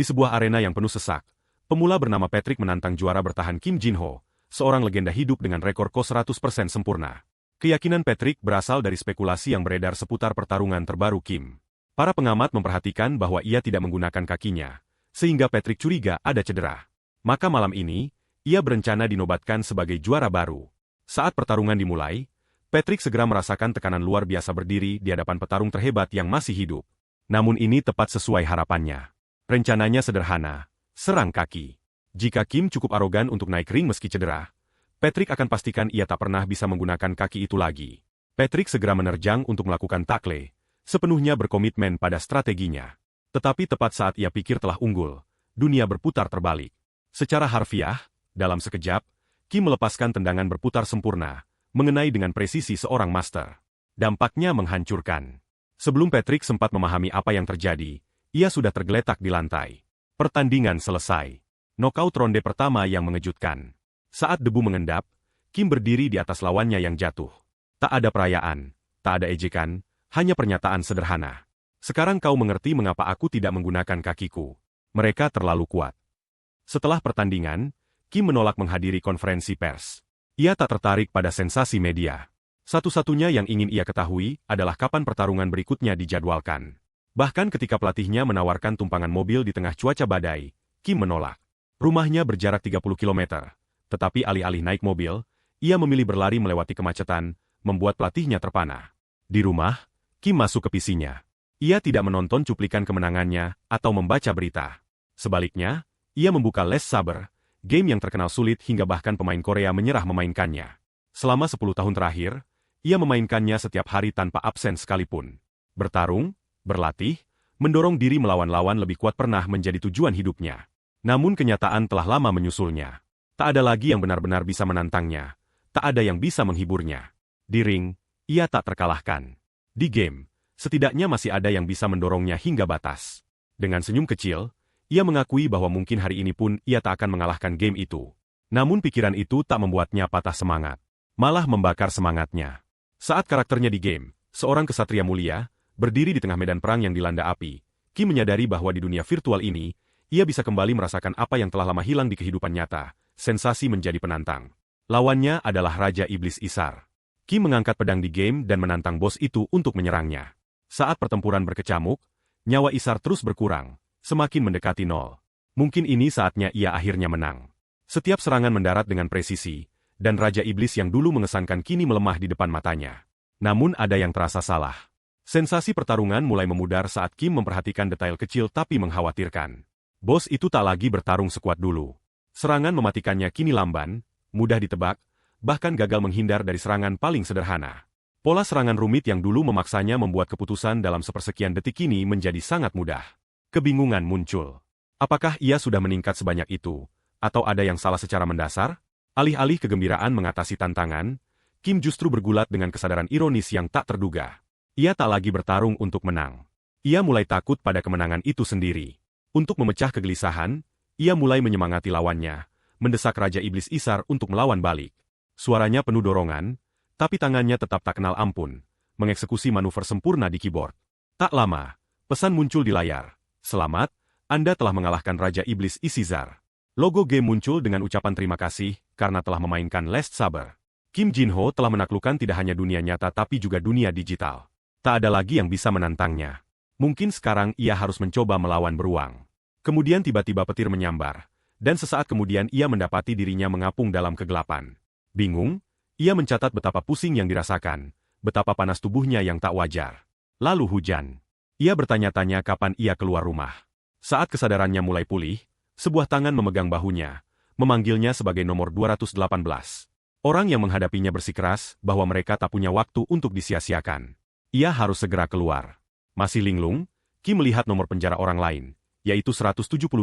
Di sebuah arena yang penuh sesak, pemula bernama Patrick menantang juara bertahan Kim Jin-ho, seorang legenda hidup dengan rekor KO 100% sempurna. Keyakinan Patrick berasal dari spekulasi yang beredar seputar pertarungan terbaru Kim. Para pengamat memperhatikan bahwa ia tidak menggunakan kakinya, sehingga Patrick curiga ada cedera. Maka malam ini, ia berencana dinobatkan sebagai juara baru. Saat pertarungan dimulai, Patrick segera merasakan tekanan luar biasa berdiri di hadapan petarung terhebat yang masih hidup. Namun ini tepat sesuai harapannya. Rencananya sederhana, serang kaki. Jika Kim cukup arogan untuk naik ring meski cedera, Patrick akan pastikan ia tak pernah bisa menggunakan kaki itu lagi. Patrick segera menerjang untuk melakukan takle, sepenuhnya berkomitmen pada strateginya. Tetapi tepat saat ia pikir telah unggul, dunia berputar terbalik. Secara harfiah, dalam sekejap, Kim melepaskan tendangan berputar sempurna, mengenai dengan presisi seorang master. Dampaknya menghancurkan. Sebelum Patrick sempat memahami apa yang terjadi, ia sudah tergeletak di lantai. Pertandingan selesai. Knockout ronde pertama yang mengejutkan. Saat debu mengendap, Kim berdiri di atas lawannya yang jatuh. Tak ada perayaan, tak ada ejekan, hanya pernyataan sederhana. Sekarang kau mengerti mengapa aku tidak menggunakan kakiku. Mereka terlalu kuat. Setelah pertandingan, Kim menolak menghadiri konferensi pers. Ia tak tertarik pada sensasi media. Satu-satunya yang ingin ia ketahui adalah kapan pertarungan berikutnya dijadwalkan. Bahkan ketika pelatihnya menawarkan tumpangan mobil di tengah cuaca badai, Kim menolak. Rumahnya berjarak 30 km, tetapi alih-alih naik mobil, ia memilih berlari melewati kemacetan, membuat pelatihnya terpana. Di rumah, Kim masuk ke PC-nya. Ia tidak menonton cuplikan kemenangannya atau membaca berita. Sebaliknya, ia membuka Les Saber, game yang terkenal sulit hingga bahkan pemain Korea menyerah memainkannya. Selama 10 tahun terakhir, ia memainkannya setiap hari tanpa absen sekalipun. Bertarung, berlatih, mendorong diri melawan lawan lebih kuat pernah menjadi tujuan hidupnya. Namun kenyataan telah lama menyusulnya. Tak ada lagi yang benar-benar bisa menantangnya. Tak ada yang bisa menghiburnya. Di ring, ia tak terkalahkan. Di game, setidaknya masih ada yang bisa mendorongnya hingga batas. Dengan senyum kecil, ia mengakui bahwa mungkin hari ini pun ia tak akan mengalahkan game itu. Namun pikiran itu tak membuatnya patah semangat. Malah membakar semangatnya. Saat karakternya di game, seorang kesatria mulia, berdiri di tengah medan perang yang dilanda api, Kim menyadari bahwa di dunia virtual ini, ia bisa kembali merasakan apa yang telah lama hilang di kehidupan nyata, sensasi menjadi penantang. Lawannya adalah Raja Iblis Isar. Kim mengangkat pedang di game dan menantang bos itu untuk menyerangnya. Saat pertempuran berkecamuk, nyawa Isar terus berkurang, semakin mendekati nol. Mungkin ini saatnya ia akhirnya menang. Setiap serangan mendarat dengan presisi, dan Raja Iblis yang dulu mengesankan kini melemah di depan matanya. Namun ada yang terasa salah. Sensasi pertarungan mulai memudar saat Kim memperhatikan detail kecil tapi mengkhawatirkan. Bos itu tak lagi bertarung sekuat dulu. Serangan mematikannya kini lamban, mudah ditebak, bahkan gagal menghindar dari serangan paling sederhana. Pola serangan rumit yang dulu memaksanya membuat keputusan dalam sepersekian detik ini menjadi sangat mudah. Kebingungan muncul. Apakah ia sudah meningkat sebanyak itu? Atau ada yang salah secara mendasar? Alih-alih kegembiraan mengatasi tantangan, Kim justru bergulat dengan kesadaran ironis yang tak terduga. Ia tak lagi bertarung untuk menang. Ia mulai takut pada kemenangan itu sendiri. Untuk memecah kegelisahan, ia mulai menyemangati lawannya, mendesak Raja Iblis Isar untuk melawan balik. Suaranya penuh dorongan, tapi tangannya tetap tak kenal ampun, mengeksekusi manuver sempurna di keyboard. Tak lama, pesan muncul di layar. Selamat, Anda telah mengalahkan Raja Iblis Isizar. Logo game muncul dengan ucapan terima kasih karena telah memainkan Last Saber. Kim Jin-ho telah menaklukkan tidak hanya dunia nyata tapi juga dunia digital. Tak ada lagi yang bisa menantangnya. Mungkin sekarang ia harus mencoba melawan beruang. Kemudian tiba-tiba petir menyambar, dan sesaat kemudian ia mendapati dirinya mengapung dalam kegelapan. Bingung, ia mencatat betapa pusing yang dirasakan, betapa panas tubuhnya yang tak wajar. Lalu hujan. Ia bertanya-tanya kapan ia keluar rumah. Saat kesadarannya mulai pulih, sebuah tangan memegang bahunya, memanggilnya sebagai nomor 218. Orang yang menghadapinya bersikeras bahwa mereka tak punya waktu untuk disia-siakan. Ia harus segera keluar. Masih linglung, Kim melihat nomor penjara orang lain, yaitu 172,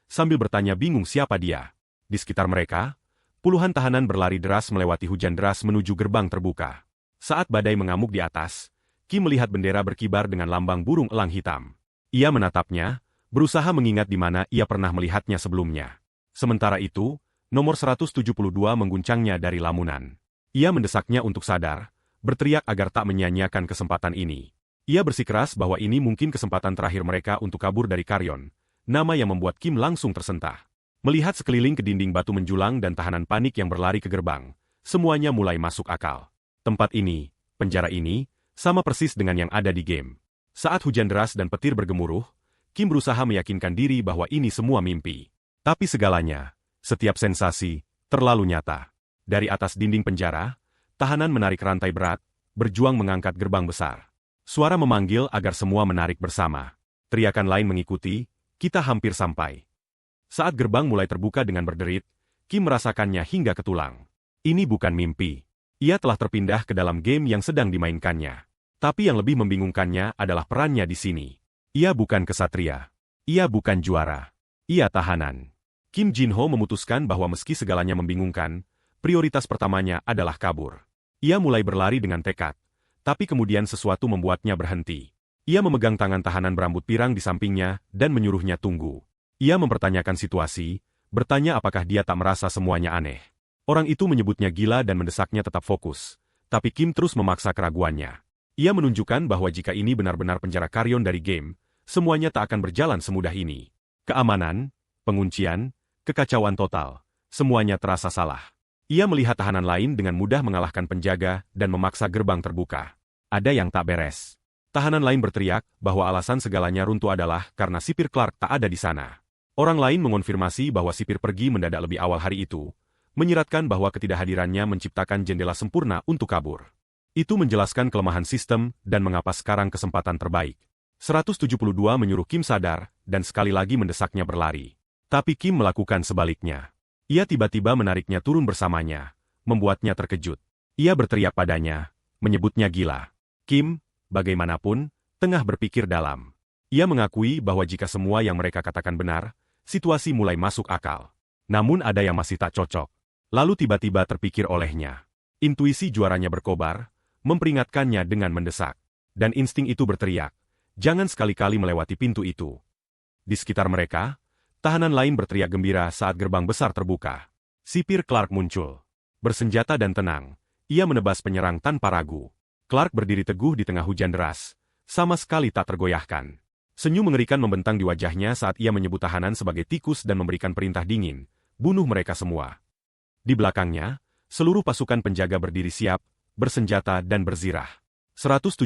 sambil bertanya bingung siapa dia. Di sekitar mereka, puluhan tahanan berlari deras melewati hujan deras menuju gerbang terbuka. Saat badai mengamuk di atas, Kim melihat bendera berkibar dengan lambang burung elang hitam. Ia menatapnya, berusaha mengingat di mana ia pernah melihatnya sebelumnya. Sementara itu, nomor 172 mengguncangnya dari lamunan. Ia mendesaknya untuk sadar, berteriak agar tak menyia-nyiakan kesempatan ini. Ia bersikeras bahwa ini mungkin kesempatan terakhir mereka untuk kabur dari Karyon, nama yang membuat Kim langsung tersentak. Melihat sekeliling ke dinding batu menjulang dan tahanan panik yang berlari ke gerbang, semuanya mulai masuk akal. Tempat ini, penjara ini, sama persis dengan yang ada di game. Saat hujan deras dan petir bergemuruh, Kim berusaha meyakinkan diri bahwa ini semua mimpi. Tapi segalanya, setiap sensasi, terlalu nyata. Dari atas dinding penjara, tahanan menarik rantai berat, berjuang mengangkat gerbang besar. Suara memanggil agar semua menarik bersama. Teriakan lain mengikuti, kita hampir sampai. Saat gerbang mulai terbuka dengan berderit, Kim merasakannya hingga ke tulang. Ini bukan mimpi. Ia telah terpindah ke dalam game yang sedang dimainkannya. Tapi yang lebih membingungkannya adalah perannya di sini. Ia bukan kesatria. Ia bukan juara. Ia tahanan. Kim Jin-ho memutuskan bahwa meski segalanya membingungkan, prioritas pertamanya adalah kabur. Ia mulai berlari dengan tekad, tapi kemudian sesuatu membuatnya berhenti. Ia memegang tangan tahanan berambut pirang di sampingnya dan menyuruhnya tunggu. Ia mempertanyakan situasi, bertanya apakah dia tak merasa semuanya aneh. Orang itu menyebutnya gila dan mendesaknya tetap fokus. Tapi Kim terus memaksa keraguannya. Ia menunjukkan bahwa jika ini benar-benar penjara karyon dari game, semuanya tak akan berjalan semudah ini. Keamanan, penguncian, kekacauan total, semuanya terasa salah. Ia melihat tahanan lain dengan mudah mengalahkan penjaga dan memaksa gerbang terbuka. Ada yang tak beres. Tahanan lain berteriak bahwa alasan segalanya runtuh adalah karena sipir Clark tak ada di sana. Orang lain mengonfirmasi bahwa sipir pergi mendadak lebih awal hari itu, menyiratkan bahwa ketidakhadirannya menciptakan jendela sempurna untuk kabur. Itu menjelaskan kelemahan sistem dan mengapa sekarang kesempatan terbaik. 172 menyuruh Kim sadar dan sekali lagi mendesaknya berlari. Tapi Kim melakukan sebaliknya. Ia tiba-tiba menariknya turun bersamanya, membuatnya terkejut. Ia berteriak padanya, menyebutnya gila. Kim, bagaimanapun, tengah berpikir dalam. Ia mengakui bahwa jika semua yang mereka katakan benar, situasi mulai masuk akal. Namun ada yang masih tak cocok. Lalu tiba-tiba terpikir olehnya. Intuisi juaranya berkobar, memperingatkannya dengan mendesak. Dan insting itu berteriak, jangan sekali-kali melewati pintu itu. Di sekitar mereka, tahanan lain berteriak gembira saat gerbang besar terbuka. Sipir Clark muncul. Bersenjata dan tenang, ia menebas penyerang tanpa ragu. Clark berdiri teguh di tengah hujan deras, sama sekali tak tergoyahkan. Senyum mengerikan membentang di wajahnya saat ia menyebut tahanan sebagai tikus dan memberikan perintah dingin, bunuh mereka semua. Di belakangnya, seluruh pasukan penjaga berdiri siap, bersenjata dan berzirah. 172,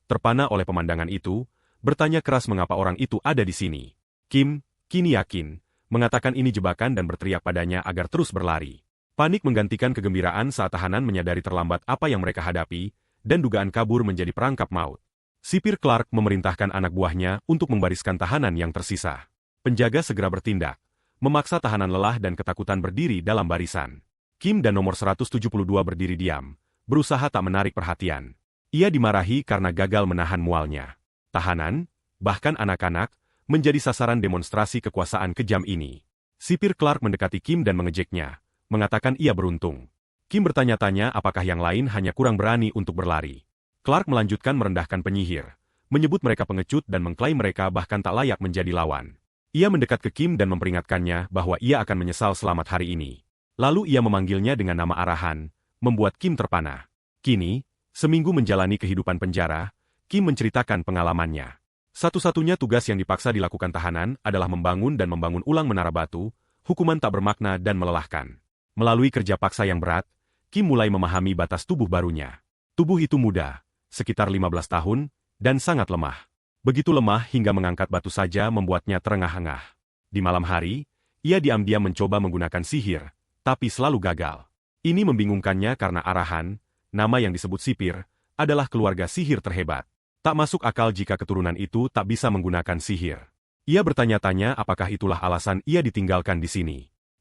terpana oleh pemandangan itu, bertanya keras mengapa orang itu ada di sini. Kim, kini yakin, mengatakan ini jebakan dan berteriak padanya agar terus berlari. Panik menggantikan kegembiraan saat tahanan menyadari terlambat apa yang mereka hadapi, dan dugaan kabur menjadi perangkap maut. Sipir Clark memerintahkan anak buahnya untuk membariskan tahanan yang tersisa. Penjaga segera bertindak, memaksa tahanan lelah dan ketakutan berdiri dalam barisan. Kim dan nomor 172 berdiri diam, berusaha tak menarik perhatian. Ia dimarahi karena gagal menahan mualnya. Tahanan, bahkan anak-anak, menjadi sasaran demonstrasi kekuasaan kejam ini. Sipir Clark mendekati Kim dan mengejeknya, mengatakan ia beruntung. Kim bertanya-tanya apakah yang lain hanya kurang berani untuk berlari. Clark melanjutkan merendahkan penyihir, menyebut mereka pengecut dan mengklaim mereka bahkan tak layak menjadi lawan. Ia mendekat ke Kim dan memperingatkannya bahwa ia akan menyesal selamat hari ini. Lalu ia memanggilnya dengan nama arahan, membuat Kim terpana. Kini, seminggu menjalani kehidupan penjara, Kim menceritakan pengalamannya. Satu-satunya tugas yang dipaksa dilakukan tahanan adalah membangun dan membangun ulang menara batu, hukuman tak bermakna dan melelahkan. Melalui kerja paksa yang berat, Kim mulai memahami batas tubuh barunya. Tubuh itu muda, sekitar 15 tahun, dan sangat lemah. Begitu lemah hingga mengangkat batu saja membuatnya terengah-engah. Di malam hari, ia diam-diam mencoba menggunakan sihir, tapi selalu gagal. Ini membingungkannya karena arahan, nama yang disebut sipir, adalah keluarga sihir terhebat. Tak masuk akal jika keturunan itu tak bisa menggunakan sihir. Ia bertanya-tanya apakah itulah alasan ia ditinggalkan di sini.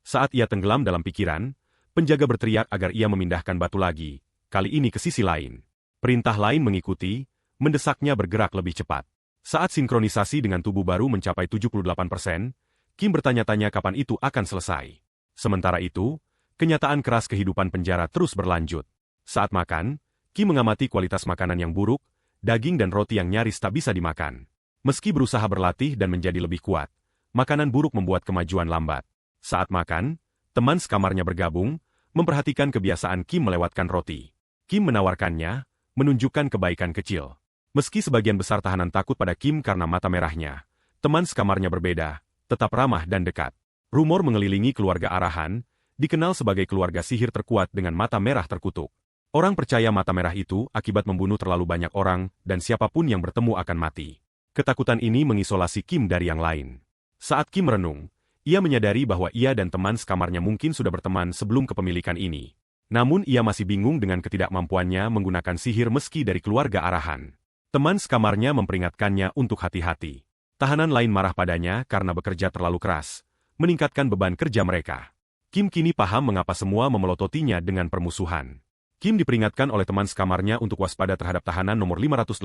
Saat ia tenggelam dalam pikiran, penjaga berteriak agar ia memindahkan batu lagi, kali ini ke sisi lain. Perintah lain mengikuti, mendesaknya bergerak lebih cepat. Saat sinkronisasi dengan tubuh baru mencapai 78%, Kim bertanya-tanya kapan itu akan selesai. Sementara itu, kenyataan keras kehidupan penjara terus berlanjut. Saat makan, Kim mengamati kualitas makanan yang buruk, daging dan roti yang nyaris tak bisa dimakan. Meski berusaha berlatih dan menjadi lebih kuat, makanan buruk membuat kemajuan lambat. Saat makan, teman sekamarnya bergabung, memperhatikan kebiasaan Kim melewatkan roti. Kim menawarkannya, menunjukkan kebaikan kecil. Meski sebagian besar tahanan takut pada Kim karena mata merahnya, Teman sekamarnya berbeda, tetap ramah dan dekat. Rumor mengelilingi keluarga Arahan, dikenal sebagai keluarga sihir terkuat dengan mata merah terkutuk. Orang percaya mata merah itu akibat membunuh terlalu banyak orang dan siapapun yang bertemu akan mati. Ketakutan ini mengisolasi Kim dari yang lain. Saat Kim merenung, ia menyadari bahwa ia dan teman sekamarnya mungkin sudah berteman sebelum kepemilikan ini. Namun ia masih bingung dengan ketidakmampuannya menggunakan sihir meski dari keluarga Arahan. Teman sekamarnya memperingatkannya untuk hati-hati. Tahanan lain marah padanya karena bekerja terlalu keras, meningkatkan beban kerja mereka. Kim kini paham mengapa semua memelototinya dengan permusuhan. Kim diperingatkan oleh teman sekamarnya untuk waspada terhadap tahanan nomor 589,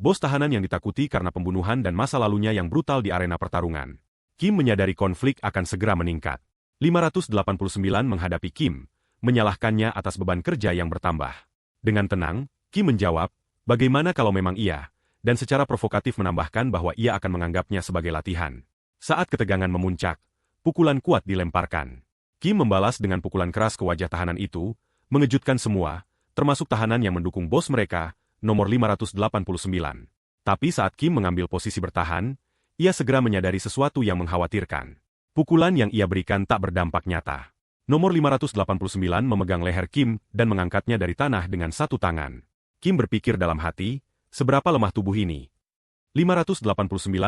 bos tahanan yang ditakuti karena pembunuhan dan masa lalunya yang brutal di arena pertarungan. Kim menyadari konflik akan segera meningkat. 589 menghadapi Kim, menyalahkannya atas beban kerja yang bertambah. Dengan tenang, Kim menjawab, bagaimana kalau memang iya, dan secara provokatif menambahkan bahwa ia akan menganggapnya sebagai latihan. Saat ketegangan memuncak, pukulan kuat dilemparkan. Kim membalas dengan pukulan keras ke wajah tahanan itu, mengejutkan semua, termasuk tahanan yang mendukung bos mereka, nomor 589. Tapi saat Kim mengambil posisi bertahan, ia segera menyadari sesuatu yang mengkhawatirkan. Pukulan yang ia berikan tak berdampak nyata. Nomor 589 memegang leher Kim dan mengangkatnya dari tanah dengan satu tangan. Kim berpikir dalam hati, seberapa lemah tubuh ini? 589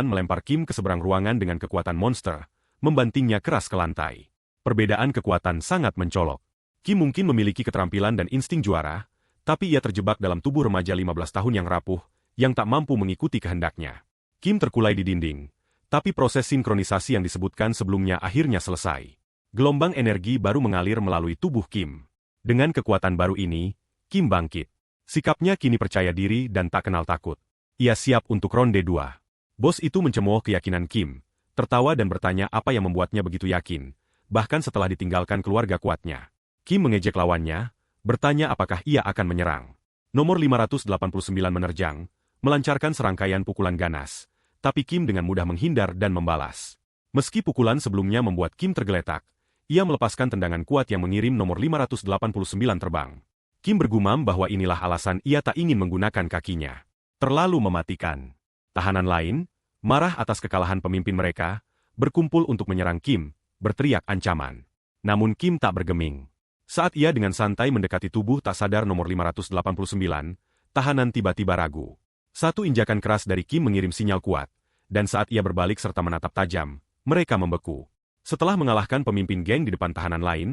melempar Kim ke seberang ruangan dengan kekuatan monster, membantingnya keras ke lantai. Perbedaan kekuatan sangat mencolok. Kim mungkin memiliki keterampilan dan insting juara, tapi ia terjebak dalam tubuh remaja 15 tahun yang rapuh, yang tak mampu mengikuti kehendaknya. Kim terkulai di dinding, tapi proses sinkronisasi yang disebutkan sebelumnya akhirnya selesai. Gelombang energi baru mengalir melalui tubuh Kim. Dengan kekuatan baru ini, Kim bangkit. Sikapnya kini percaya diri dan tak kenal takut. Ia siap untuk ronde 2. Bos itu mencemooh keyakinan Kim, tertawa dan bertanya apa yang membuatnya begitu yakin, bahkan setelah ditinggalkan keluarga kuatnya. Kim mengejek lawannya, bertanya apakah ia akan menyerang. Nomor 589 menerjang, melancarkan serangkaian pukulan ganas, tapi Kim dengan mudah menghindar dan membalas. Meski pukulan sebelumnya membuat Kim tergeletak, ia melepaskan tendangan kuat yang mengirim nomor 589 terbang. Kim bergumam bahwa inilah alasan ia tak ingin menggunakan kakinya. Terlalu mematikan. Tahanan lain, marah atas kekalahan pemimpin mereka, berkumpul untuk menyerang Kim, berteriak ancaman. Namun Kim tak bergeming. Saat ia dengan santai mendekati tubuh tak sadar nomor 589, tahanan tiba-tiba ragu. Satu injakan keras dari Kim mengirim sinyal kuat, dan saat ia berbalik serta menatap tajam, mereka membeku. Setelah mengalahkan pemimpin geng di depan tahanan lain,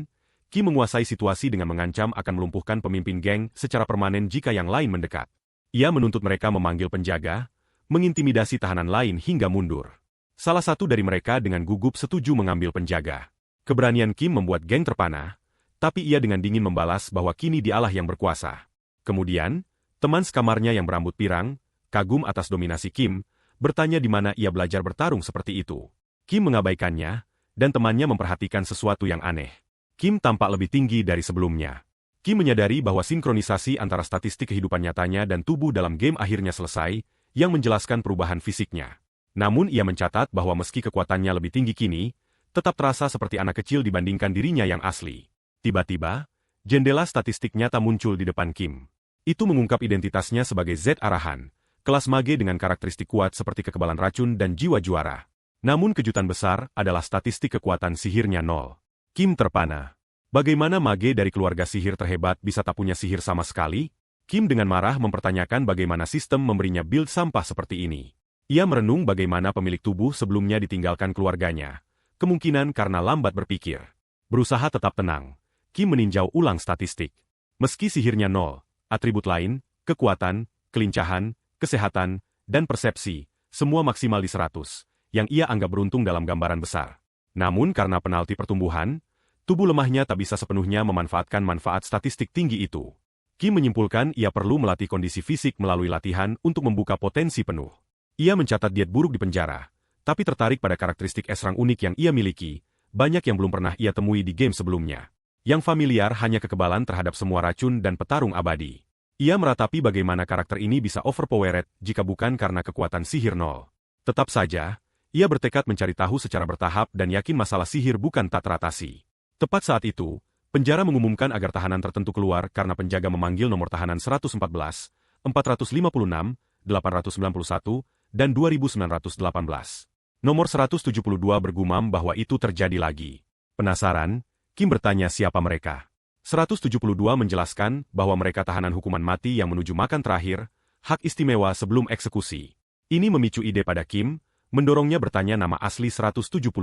Kim menguasai situasi dengan mengancam akan melumpuhkan pemimpin geng secara permanen jika yang lain mendekat. Ia menuntut mereka memanggil penjaga, mengintimidasi tahanan lain hingga mundur. Salah satu dari mereka dengan gugup setuju mengambil penjaga. Keberanian Kim membuat geng terpana, tapi ia dengan dingin membalas bahwa kini dialah yang berkuasa. Kemudian, teman sekamarnya yang berambut pirang, kagum atas dominasi Kim, bertanya di mana ia belajar bertarung seperti itu. Kim mengabaikannya, dan temannya memperhatikan sesuatu yang aneh. Kim tampak lebih tinggi dari sebelumnya. Kim menyadari bahwa sinkronisasi antara statistik kehidupan nyatanya dan tubuh dalam game akhirnya selesai, yang menjelaskan perubahan fisiknya. Namun ia mencatat bahwa meski kekuatannya lebih tinggi kini, tetap terasa seperti anak kecil dibandingkan dirinya yang asli. Tiba-tiba, jendela statistik nyata muncul di depan Kim. Itu mengungkap identitasnya sebagai Z Arahan, kelas mage dengan karakteristik kuat seperti kekebalan racun dan jiwa juara. Namun kejutan besar adalah statistik kekuatan sihirnya 0. Kim terpana. Bagaimana mage dari keluarga sihir terhebat bisa tak punya sihir sama sekali? Kim dengan marah mempertanyakan bagaimana sistem memberinya build sampah seperti ini. Ia merenung bagaimana pemilik tubuh sebelumnya ditinggalkan keluarganya. Kemungkinan karena lambat berpikir. Berusaha tetap tenang, Kim meninjau ulang statistik. Meski sihirnya 0, atribut lain, kekuatan, kelincahan, kesehatan, dan persepsi, semua maksimal di 100, yang ia anggap beruntung dalam gambaran besar. Namun karena penalti pertumbuhan, tubuh lemahnya tak bisa sepenuhnya memanfaatkan manfaat statistik tinggi itu. Kim menyimpulkan ia perlu melatih kondisi fisik melalui latihan untuk membuka potensi penuh. Ia mencatat diet buruk di penjara, tapi tertarik pada karakteristik S-rank unik yang ia miliki, banyak yang belum pernah ia temui di game sebelumnya. Yang familiar hanya kekebalan terhadap semua racun dan petarung abadi. Ia meratapi bagaimana karakter ini bisa overpowered jika bukan karena kekuatan sihir 0. Tetap saja, ia bertekad mencari tahu secara bertahap dan yakin masalah sihir bukan tak teratasi. Tepat saat itu, penjara mengumumkan agar tahanan tertentu keluar karena penjaga memanggil nomor tahanan 114, 456, 891, dan 2918. Nomor 172 bergumam bahwa itu terjadi lagi. Penasaran, Kim bertanya siapa mereka. 172 menjelaskan bahwa mereka tahanan hukuman mati yang menuju makan terakhir, hak istimewa sebelum eksekusi. Ini memicu ide pada Kim, mendorongnya bertanya nama asli 172.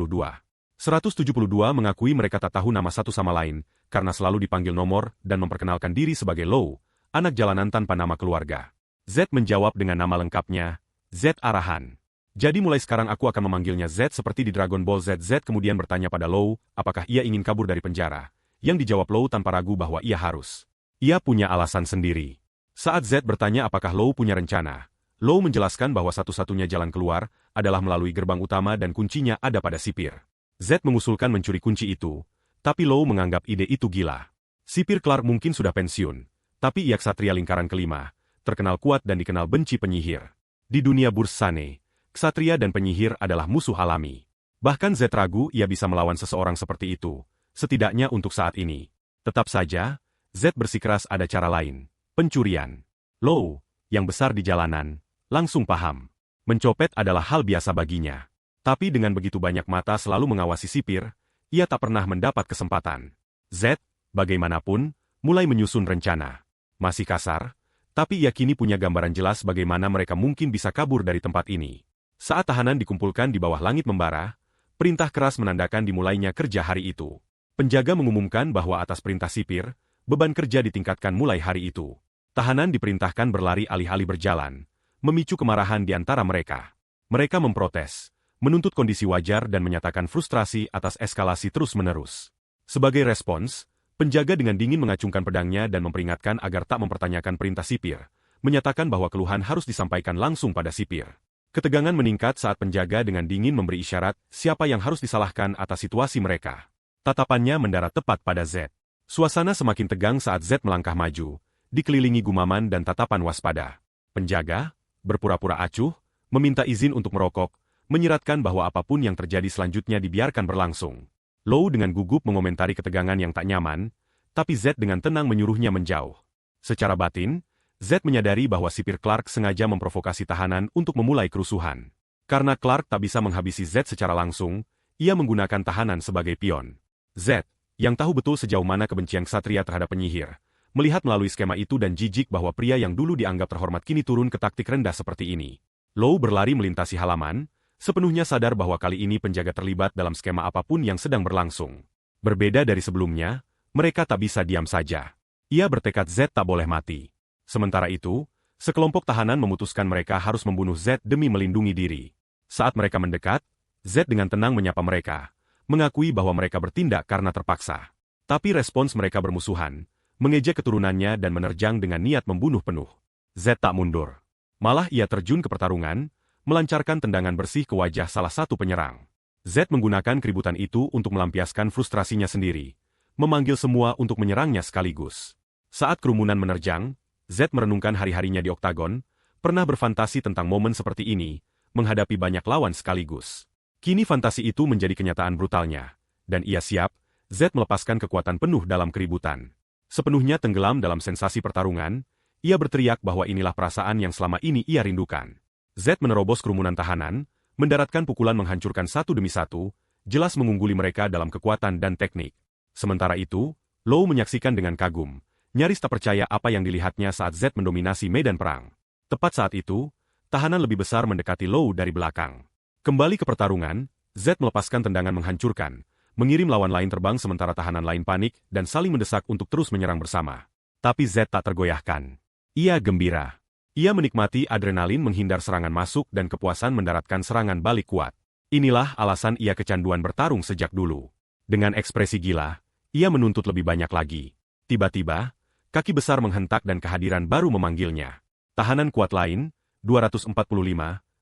172 mengakui mereka tak tahu nama satu sama lain, karena selalu dipanggil nomor dan memperkenalkan diri sebagai Low, anak jalanan tanpa nama keluarga. Z menjawab dengan nama lengkapnya, Z Arahan. Jadi mulai sekarang aku akan memanggilnya Z seperti di Dragon Ball Z. Z kemudian bertanya pada Low, apakah ia ingin kabur dari penjara. Yang dijawab Low tanpa ragu bahwa ia harus. Ia punya alasan sendiri. Saat Z bertanya apakah Low punya rencana, Low menjelaskan bahwa satu-satunya jalan keluar adalah melalui gerbang utama dan kuncinya ada pada sipir. Z mengusulkan mencuri kunci itu, tapi Low menganggap ide itu gila. Sipir Clark mungkin sudah pensiun, tapi ia ksatria lingkaran kelima, terkenal kuat dan dikenal benci penyihir. Di dunia Bursane, ksatria dan penyihir adalah musuh alami. Bahkan Z ragu ia bisa melawan seseorang seperti itu, setidaknya untuk saat ini. Tetap saja, Z bersikeras ada cara lain, pencurian. Low, yang besar di jalanan, langsung paham. Mencopet adalah hal biasa baginya. Tapi dengan begitu banyak mata selalu mengawasi sipir, ia tak pernah mendapat kesempatan. Z, bagaimanapun, mulai menyusun rencana. Masih kasar, tapi ia kini punya gambaran jelas bagaimana mereka mungkin bisa kabur dari tempat ini. Saat tahanan dikumpulkan di bawah langit membara, perintah keras menandakan dimulainya kerja hari itu. Penjaga mengumumkan bahwa atas perintah sipir, beban kerja ditingkatkan mulai hari itu. Tahanan diperintahkan berlari alih-alih berjalan, memicu kemarahan di antara mereka. Mereka memprotes, menuntut kondisi wajar dan menyatakan frustrasi atas eskalasi terus-menerus. Sebagai respons, penjaga dengan dingin mengacungkan pedangnya dan memperingatkan agar tak mempertanyakan perintah sipir, menyatakan bahwa keluhan harus disampaikan langsung pada sipir. Ketegangan meningkat saat penjaga dengan dingin memberi isyarat siapa yang harus disalahkan atas situasi mereka. Tatapannya mendarat tepat pada Z. Suasana semakin tegang saat Z melangkah maju, dikelilingi gumaman dan tatapan waspada. Penjaga, berpura-pura acuh, meminta izin untuk merokok, menyiratkan bahwa apapun yang terjadi selanjutnya dibiarkan berlangsung. Low dengan gugup mengomentari ketegangan yang tak nyaman, tapi Z dengan tenang menyuruhnya menjauh. Secara batin, Z menyadari bahwa sipir Clark sengaja memprovokasi tahanan untuk memulai kerusuhan. Karena Clark tak bisa menghabisi Z secara langsung, ia menggunakan tahanan sebagai pion. Z, yang tahu betul sejauh mana kebencian ksatria terhadap penyihir, melihat melalui skema itu dan jijik bahwa pria yang dulu dianggap terhormat kini turun ke taktik rendah seperti ini. Low berlari melintasi halaman, sepenuhnya sadar bahwa kali ini penjaga terlibat dalam skema apapun yang sedang berlangsung. Berbeda dari sebelumnya, mereka tak bisa diam saja. Ia bertekad Z tak boleh mati. Sementara itu, sekelompok tahanan memutuskan mereka harus membunuh Z demi melindungi diri. Saat mereka mendekat, Z dengan tenang menyapa mereka, mengakui bahwa mereka bertindak karena terpaksa. Tapi respons mereka bermusuhan, mengejek keturunannya dan menerjang dengan niat membunuh penuh. Z tak mundur. Malah ia terjun ke pertarungan, melancarkan tendangan bersih ke wajah salah satu penyerang. Z menggunakan keributan itu untuk melampiaskan frustrasinya sendiri, memanggil semua untuk menyerangnya sekaligus. Saat kerumunan menerjang, Z merenungkan hari-harinya di oktagon, pernah berfantasi tentang momen seperti ini, menghadapi banyak lawan sekaligus. Kini fantasi itu menjadi kenyataan brutalnya, dan ia siap, Z melepaskan kekuatan penuh dalam keributan. Sepenuhnya tenggelam dalam sensasi pertarungan, ia berteriak bahwa inilah perasaan yang selama ini ia rindukan. Z menerobos kerumunan tahanan, mendaratkan pukulan menghancurkan satu demi satu, jelas mengungguli mereka dalam kekuatan dan teknik. Sementara itu, Low menyaksikan dengan kagum, nyaris tak percaya apa yang dilihatnya saat Z mendominasi medan perang. Tepat saat itu, tahanan lebih besar mendekati Low dari belakang. Kembali ke pertarungan, Z melepaskan tendangan menghancurkan, mengirim lawan lain terbang sementara tahanan lain panik dan saling mendesak untuk terus menyerang bersama. Tapi Z tak tergoyahkan. Ia gembira. Ia menikmati adrenalin menghindar serangan masuk dan kepuasan mendaratkan serangan balik kuat. Inilah alasan ia kecanduan bertarung sejak dulu. Dengan ekspresi gila, ia menuntut lebih banyak lagi. Tiba-tiba, kaki besar menghentak dan kehadiran baru memanggilnya. Tahanan kuat lain, 245,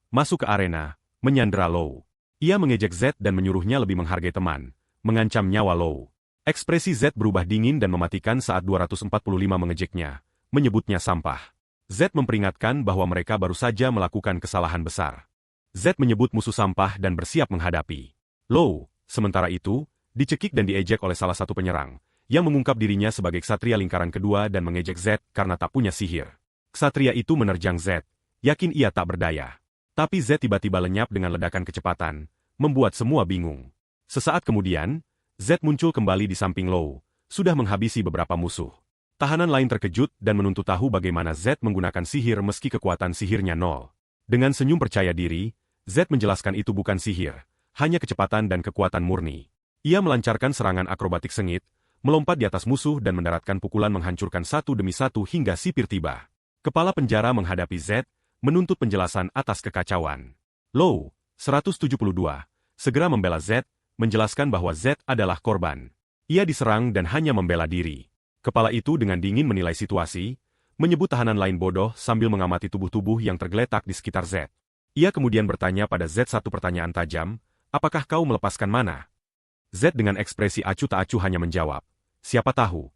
masuk ke arena, menyandera Low. Ia mengejek Z dan menyuruhnya lebih menghargai teman, mengancam nyawa Low. Ekspresi Z berubah dingin dan mematikan saat 245 mengejeknya, menyebutnya sampah. Z memperingatkan bahwa mereka baru saja melakukan kesalahan besar. Z menyebut musuh sampah dan bersiap menghadapi. Low, sementara itu, dicekik dan diejek oleh salah satu penyerang, yang mengungkap dirinya sebagai ksatria lingkaran kedua dan mengejek Z karena tak punya sihir. Ksatria itu menerjang Z, yakin ia tak berdaya. Tapi Z tiba-tiba lenyap dengan ledakan kecepatan, membuat semua bingung. Sesaat kemudian, Z muncul kembali di samping Lou, sudah menghabisi beberapa musuh. Tahanan lain terkejut dan menuntut tahu bagaimana Z menggunakan sihir meski kekuatan sihirnya nol. Dengan senyum percaya diri, Z menjelaskan itu bukan sihir, hanya kecepatan dan kekuatan murni. Ia melancarkan serangan akrobatik sengit, melompat di atas musuh dan mendaratkan pukulan menghancurkan satu demi satu hingga sipir tiba. Kepala penjara menghadapi Z, menuntut penjelasan atas kekacauan. Lou, 172, segera membela Z, menjelaskan bahwa Z adalah korban. Ia diserang dan hanya membela diri. Kepala itu dengan dingin menilai situasi, menyebut tahanan lain bodoh sambil mengamati tubuh-tubuh yang tergeletak di sekitar Z. Ia kemudian bertanya pada Z satu pertanyaan tajam, apakah kau melepaskan mana? Z dengan ekspresi acuh tak acuh hanya menjawab, siapa tahu.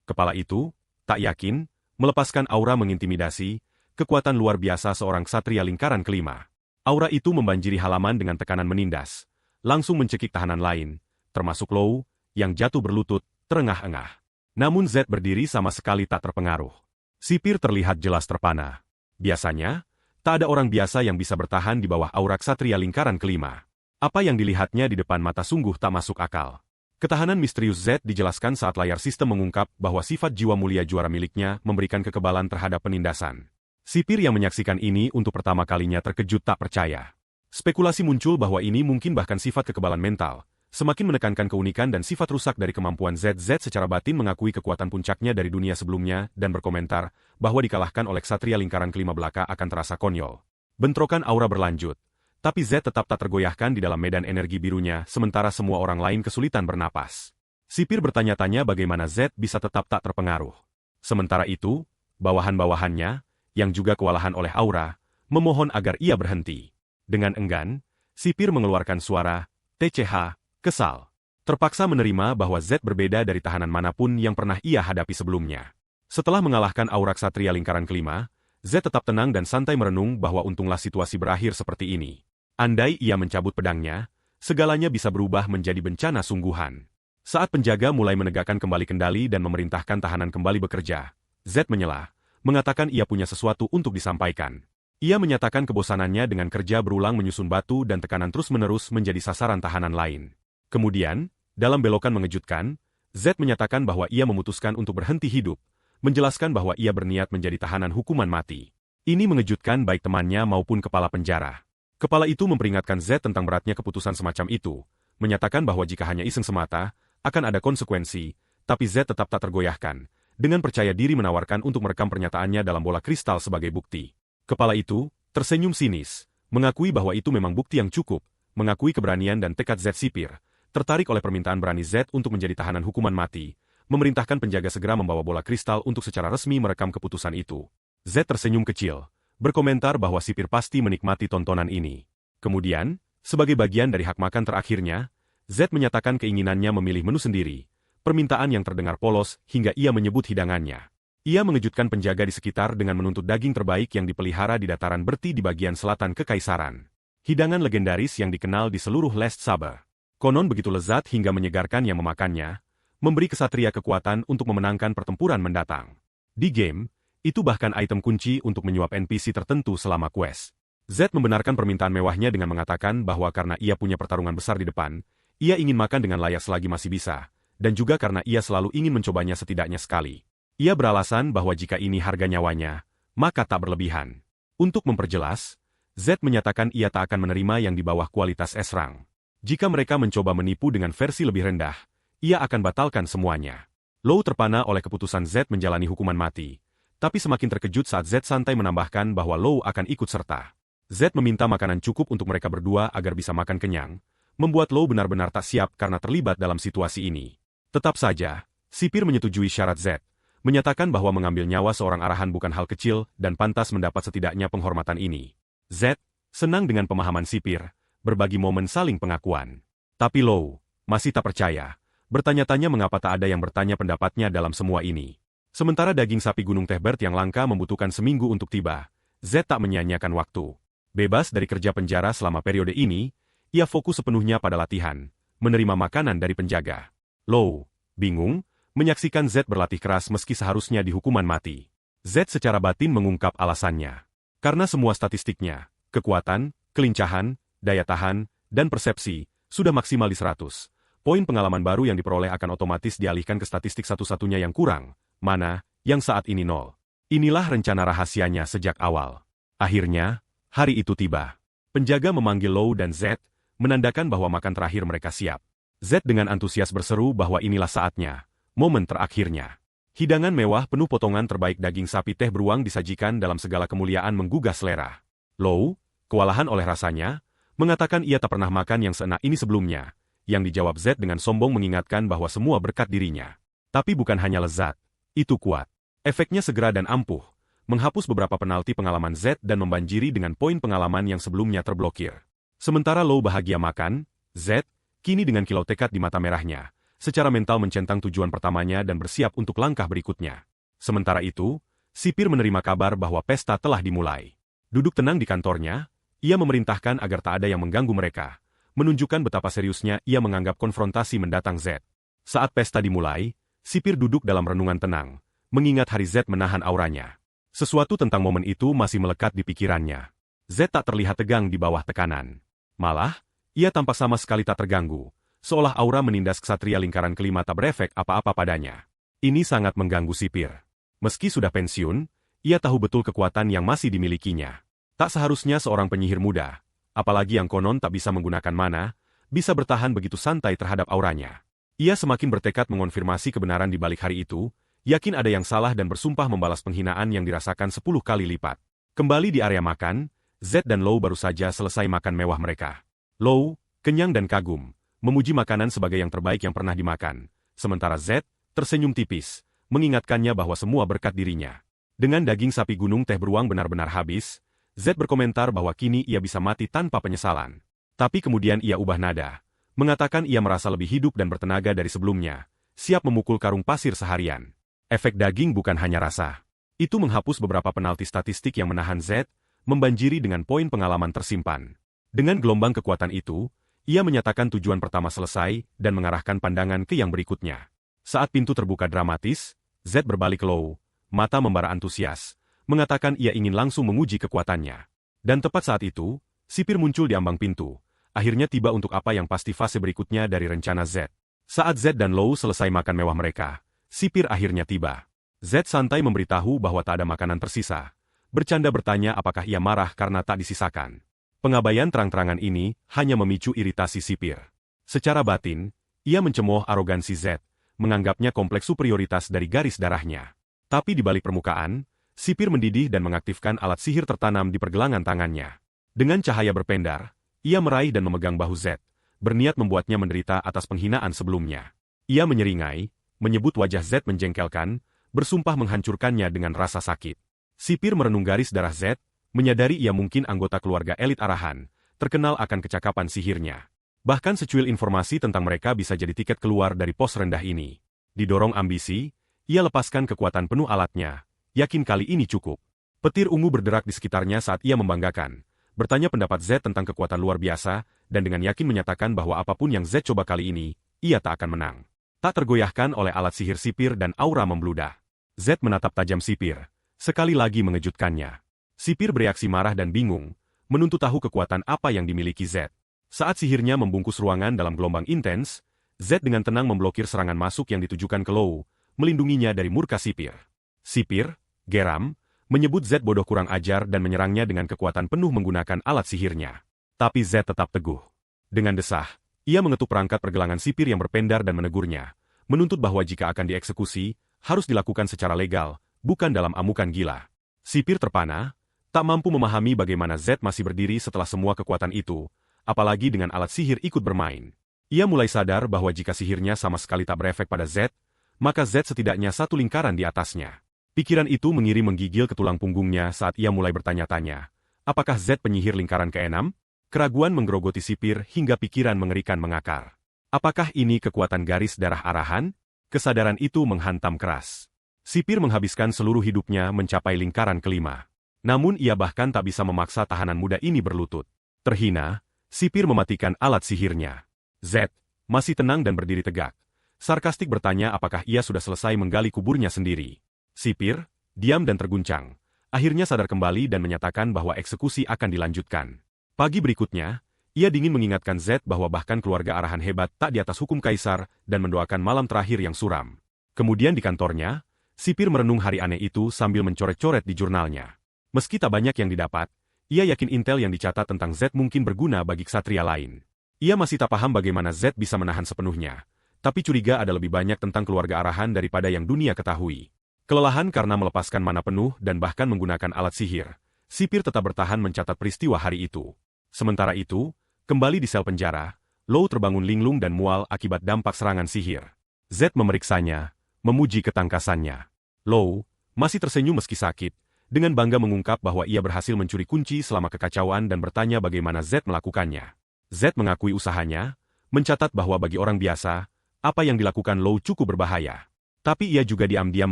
Kepala itu, tak yakin, melepaskan aura mengintimidasi, kekuatan luar biasa seorang ksatria lingkaran kelima. Aura itu membanjiri halaman dengan tekanan menindas, langsung mencekik tahanan lain, termasuk Lou, yang jatuh berlutut, terengah-engah. Namun Z berdiri sama sekali tak terpengaruh. Sipir terlihat jelas terpana. Biasanya, tak ada orang biasa yang bisa bertahan di bawah aura ksatria lingkaran kelima. Apa yang dilihatnya di depan mata sungguh tak masuk akal. Ketahanan misterius Z dijelaskan saat layar sistem mengungkap bahwa sifat jiwa mulia juara miliknya memberikan kekebalan terhadap penindasan. Sipir yang menyaksikan ini untuk pertama kalinya terkejut tak percaya. Spekulasi muncul bahwa ini mungkin bahkan sifat kekebalan mental, semakin menekankan keunikan dan sifat rusak dari kemampuan Z. Z secara batin mengakui kekuatan puncaknya dari dunia sebelumnya dan berkomentar bahwa dikalahkan oleh ksatria lingkaran kelima belaka akan terasa konyol. Bentrokan aura berlanjut, tapi Z tetap tak tergoyahkan di dalam medan energi birunya sementara semua orang lain kesulitan bernapas. Sipir bertanya-tanya bagaimana Z bisa tetap tak terpengaruh. Sementara itu, bawahan-bawahannya, yang juga kewalahan oleh aura, memohon agar ia berhenti. Dengan enggan, sipir mengeluarkan suara, TCH, kesal. Terpaksa menerima bahwa Z berbeda dari tahanan manapun yang pernah ia hadapi sebelumnya. Setelah mengalahkan aura ksatria lingkaran kelima, Z tetap tenang dan santai merenung bahwa untunglah situasi berakhir seperti ini. Andai ia mencabut pedangnya, segalanya bisa berubah menjadi bencana sungguhan. Saat penjaga mulai menegakkan kembali kendali dan memerintahkan tahanan kembali bekerja, Z menyela, mengatakan ia punya sesuatu untuk disampaikan. Ia menyatakan kebosanannya dengan kerja berulang menyusun batu dan tekanan terus-menerus menjadi sasaran tahanan lain. Kemudian, dalam belokan mengejutkan, Z menyatakan bahwa ia memutuskan untuk berhenti hidup, menjelaskan bahwa ia berniat menjadi tahanan hukuman mati. Ini mengejutkan baik temannya maupun kepala penjara. Kepala itu memperingatkan Z tentang beratnya keputusan semacam itu, menyatakan bahwa jika hanya iseng semata, akan ada konsekuensi, tapi Z tetap tak tergoyahkan, dengan percaya diri menawarkan untuk merekam pernyataannya dalam bola kristal sebagai bukti. Kepala itu, tersenyum sinis, mengakui bahwa itu memang bukti yang cukup, mengakui keberanian dan tekad Z sipir, tertarik oleh permintaan berani Z untuk menjadi tahanan hukuman mati, memerintahkan penjaga segera membawa bola kristal untuk secara resmi merekam keputusan itu. Z tersenyum kecil, berkomentar bahwa sipir pasti menikmati tontonan ini. Kemudian, sebagai bagian dari hak makan terakhirnya, Z menyatakan keinginannya memilih menu sendiri, permintaan yang terdengar polos hingga ia menyebut hidangannya. Ia mengejutkan penjaga di sekitar dengan menuntut daging terbaik yang dipelihara di dataran berti di bagian selatan kekaisaran. Hidangan legendaris yang dikenal di seluruh Lest Saber. Konon begitu lezat hingga menyegarkan yang memakannya, memberi kesatria kekuatan untuk memenangkan pertempuran mendatang. Di game, itu bahkan item kunci untuk menyuap NPC tertentu selama quest. Z membenarkan permintaan mewahnya dengan mengatakan bahwa karena ia punya pertarungan besar di depan, ia ingin makan dengan layak selagi masih bisa, dan juga karena ia selalu ingin mencobanya setidaknya sekali. Ia beralasan bahwa jika ini harga nyawanya, maka tak berlebihan. Untuk memperjelas, Z menyatakan ia tak akan menerima yang di bawah kualitas S-Rang. Jika mereka mencoba menipu dengan versi lebih rendah, ia akan batalkan semuanya. Lou terpana oleh keputusan Z menjalani hukuman mati, tapi semakin terkejut saat Z santai menambahkan bahwa Lou akan ikut serta. Z meminta makanan cukup untuk mereka berdua agar bisa makan kenyang, membuat Lou benar-benar tak siap karena terlibat dalam situasi ini. Tetap saja, sipir menyetujui syarat Z, menyatakan bahwa mengambil nyawa seorang arahan bukan hal kecil dan pantas mendapat setidaknya penghormatan ini. Z, senang dengan pemahaman sipir, berbagi momen saling pengakuan. Tapi Lou, masih tak percaya, bertanya-tanya mengapa tak ada yang bertanya pendapatnya dalam semua ini. Sementara daging sapi Gunung Tehbert yang langka membutuhkan seminggu untuk tiba, Z tak menyia-nyiakan waktu. Bebas dari kerja penjara selama periode ini, ia fokus sepenuhnya pada latihan, menerima makanan dari penjaga. Lou, bingung, menyaksikan Z berlatih keras meski seharusnya dihukuman mati. Z secara batin mengungkap alasannya. Karena semua statistiknya, Kekuatan, kelincahan, daya tahan, dan persepsi, sudah maksimal di 100. Poin pengalaman baru yang diperoleh akan otomatis dialihkan ke statistik satu-satunya yang kurang, mana, yang saat ini 0. Inilah rencana rahasianya sejak awal. Akhirnya, hari itu tiba. Penjaga memanggil Lou dan Z, menandakan bahwa makan terakhir mereka siap. Z dengan antusias berseru bahwa inilah saatnya, momen terakhirnya. Hidangan mewah penuh potongan terbaik daging sapi teh beruang disajikan dalam segala kemuliaan menggugah selera. Lou, kewalahan oleh rasanya, mengatakan ia tak pernah makan yang seenak ini sebelumnya, yang dijawab Z dengan sombong mengingatkan bahwa semua berkat dirinya. Tapi bukan hanya lezat, itu kuat. Efeknya segera dan ampuh, menghapus beberapa penalti pengalaman Z dan membanjiri dengan poin pengalaman yang sebelumnya terblokir. Sementara Lou bahagia makan, Z, kini dengan kilau tekad di mata merahnya, secara mental mencentang tujuan pertamanya dan bersiap untuk langkah berikutnya. Sementara itu, sipir menerima kabar bahwa pesta telah dimulai. Duduk tenang di kantornya, ia memerintahkan agar tak ada yang mengganggu mereka, menunjukkan betapa seriusnya ia menganggap konfrontasi mendatang Z. Saat pesta dimulai, sipir duduk dalam renungan tenang, mengingat hari Z menahan auranya. Sesuatu tentang momen itu masih melekat di pikirannya. Z tak terlihat tegang di bawah tekanan. Malah, ia tampak sama sekali tak terganggu, seolah aura menindas ksatria lingkaran kelima tak berefek apa-apa padanya. Ini sangat mengganggu sipir. Meski sudah pensiun, ia tahu betul kekuatan yang masih dimilikinya. Tak seharusnya seorang penyihir muda, apalagi yang konon tak bisa menggunakan mana, bisa bertahan begitu santai terhadap auranya. Ia semakin bertekad mengonfirmasi kebenaran di balik hari itu, yakin ada yang salah dan bersumpah membalas penghinaan yang dirasakan 10 kali lipat. Kembali di area makan, Z dan Lou baru saja selesai makan mewah mereka. Lou, kenyang dan kagum, memuji makanan sebagai yang terbaik yang pernah dimakan, sementara Z, tersenyum tipis, mengingatkannya bahwa semua berkat dirinya. Dengan daging sapi gunung teh beruang benar-benar habis, Z berkomentar bahwa kini ia bisa mati tanpa penyesalan. Tapi kemudian ia ubah nada, mengatakan ia merasa lebih hidup dan bertenaga dari sebelumnya, siap memukul karung pasir seharian. Efek daging bukan hanya rasa. Itu menghapus beberapa penalti statistik yang menahan Z, membanjiri dengan poin pengalaman tersimpan. Dengan gelombang kekuatan itu, ia menyatakan tujuan pertama selesai dan mengarahkan pandangan ke yang berikutnya. Saat pintu terbuka dramatis, Z berbalik Lou, mata membara antusias, mengatakan ia ingin langsung menguji kekuatannya. Dan tepat saat itu, sipir muncul di ambang pintu, akhirnya tiba untuk apa yang pasti fase berikutnya dari rencana Z. Saat Z dan Lou selesai makan mewah mereka, sipir akhirnya tiba. Z santai memberitahu bahwa tak ada makanan tersisa. Bercanda bertanya apakah ia marah karena tak disisakan. Pengabaian terang-terangan ini hanya memicu iritasi sipir. Secara batin, ia mencemooh arogansi Z, menganggapnya kompleks superioritas dari garis darahnya. Tapi di balik permukaan, sipir mendidih dan mengaktifkan alat sihir tertanam di pergelangan tangannya. Dengan cahaya berpendar, ia meraih dan memegang bahu Z, berniat membuatnya menderita atas penghinaan sebelumnya. Ia menyeringai, menyebut wajah Z menjengkelkan, bersumpah menghancurkannya dengan rasa sakit. Sipir merenung garis darah Z, menyadari ia mungkin anggota keluarga elit arahan, terkenal akan kecakapan sihirnya. Bahkan secuil informasi tentang mereka bisa jadi tiket keluar dari pos rendah ini. Didorong ambisi, ia lepaskan kekuatan penuh alatnya, yakin kali ini cukup. Petir ungu berderak di sekitarnya saat ia membanggakan, bertanya pendapat Z tentang kekuatan luar biasa, dan dengan yakin menyatakan bahwa apapun yang Z coba kali ini, ia tak akan menang. Tak tergoyahkan oleh alat sihir sipir dan aura membludah. Z menatap tajam sipir, sekali lagi mengejutkannya. Sipir bereaksi marah dan bingung, menuntut tahu kekuatan apa yang dimiliki Z. Saat sihirnya membungkus ruangan dalam gelombang intens, Z dengan tenang memblokir serangan masuk yang ditujukan ke Lou, melindunginya dari murka sipir. Sipir, geram, menyebut Z bodoh kurang ajar dan menyerangnya dengan kekuatan penuh menggunakan alat sihirnya. Tapi Z tetap teguh. Dengan desah, ia mengetuk perangkat pergelangan sipir yang berpendar dan menegurnya, menuntut bahwa jika akan dieksekusi, harus dilakukan secara legal, bukan dalam amukan gila. Sipir terpana, tak mampu memahami bagaimana Z masih berdiri setelah semua kekuatan itu, apalagi dengan alat sihir ikut bermain. Ia mulai sadar bahwa jika sihirnya sama sekali tak berefek pada Z, maka Z setidaknya satu lingkaran di atasnya. Pikiran itu mengirim menggigil ke tulang punggungnya saat ia mulai bertanya-tanya, apakah Z penyihir lingkaran ke-6? Keraguan menggerogoti sipir hingga pikiran mengerikan mengakar. Apakah ini kekuatan garis darah arahan? Kesadaran itu menghantam keras. Sipir menghabiskan seluruh hidupnya mencapai lingkaran kelima. Namun ia bahkan tak bisa memaksa tahanan muda ini berlutut. Terhina, sipir mematikan alat sihirnya. Z, masih tenang dan berdiri tegak. Sarkastik bertanya apakah ia sudah selesai menggali kuburnya sendiri. Sipir, diam dan terguncang. akhirnya sadar kembali dan menyatakan bahwa eksekusi akan dilanjutkan. Pagi berikutnya, ia dingin mengingatkan Z bahwa bahkan keluarga arahan hebat tak di atas hukum kaisar dan mendoakan malam terakhir yang suram. Kemudian di kantornya, sipir merenung hari aneh itu sambil mencoret-coret di jurnalnya. Meski tak banyak yang didapat, ia yakin intel yang dicatat tentang Z mungkin berguna bagi ksatria lain. Ia masih tak paham bagaimana Z bisa menahan sepenuhnya, tapi curiga ada lebih banyak tentang keluarga arahan daripada yang dunia ketahui. Kelelahan karena melepaskan mana penuh dan bahkan menggunakan alat sihir, sipir tetap bertahan mencatat peristiwa hari itu. Sementara itu, kembali di sel penjara, Lou terbangun linglung dan mual akibat dampak serangan sihir. Z memeriksanya, memuji ketangkasannya. Lou masih tersenyum meski sakit, dengan bangga mengungkap bahwa ia berhasil mencuri kunci selama kekacauan dan bertanya bagaimana Z melakukannya. Z mengakui usahanya, mencatat bahwa bagi orang biasa, apa yang dilakukan Lou cukup berbahaya. Tapi ia juga diam-diam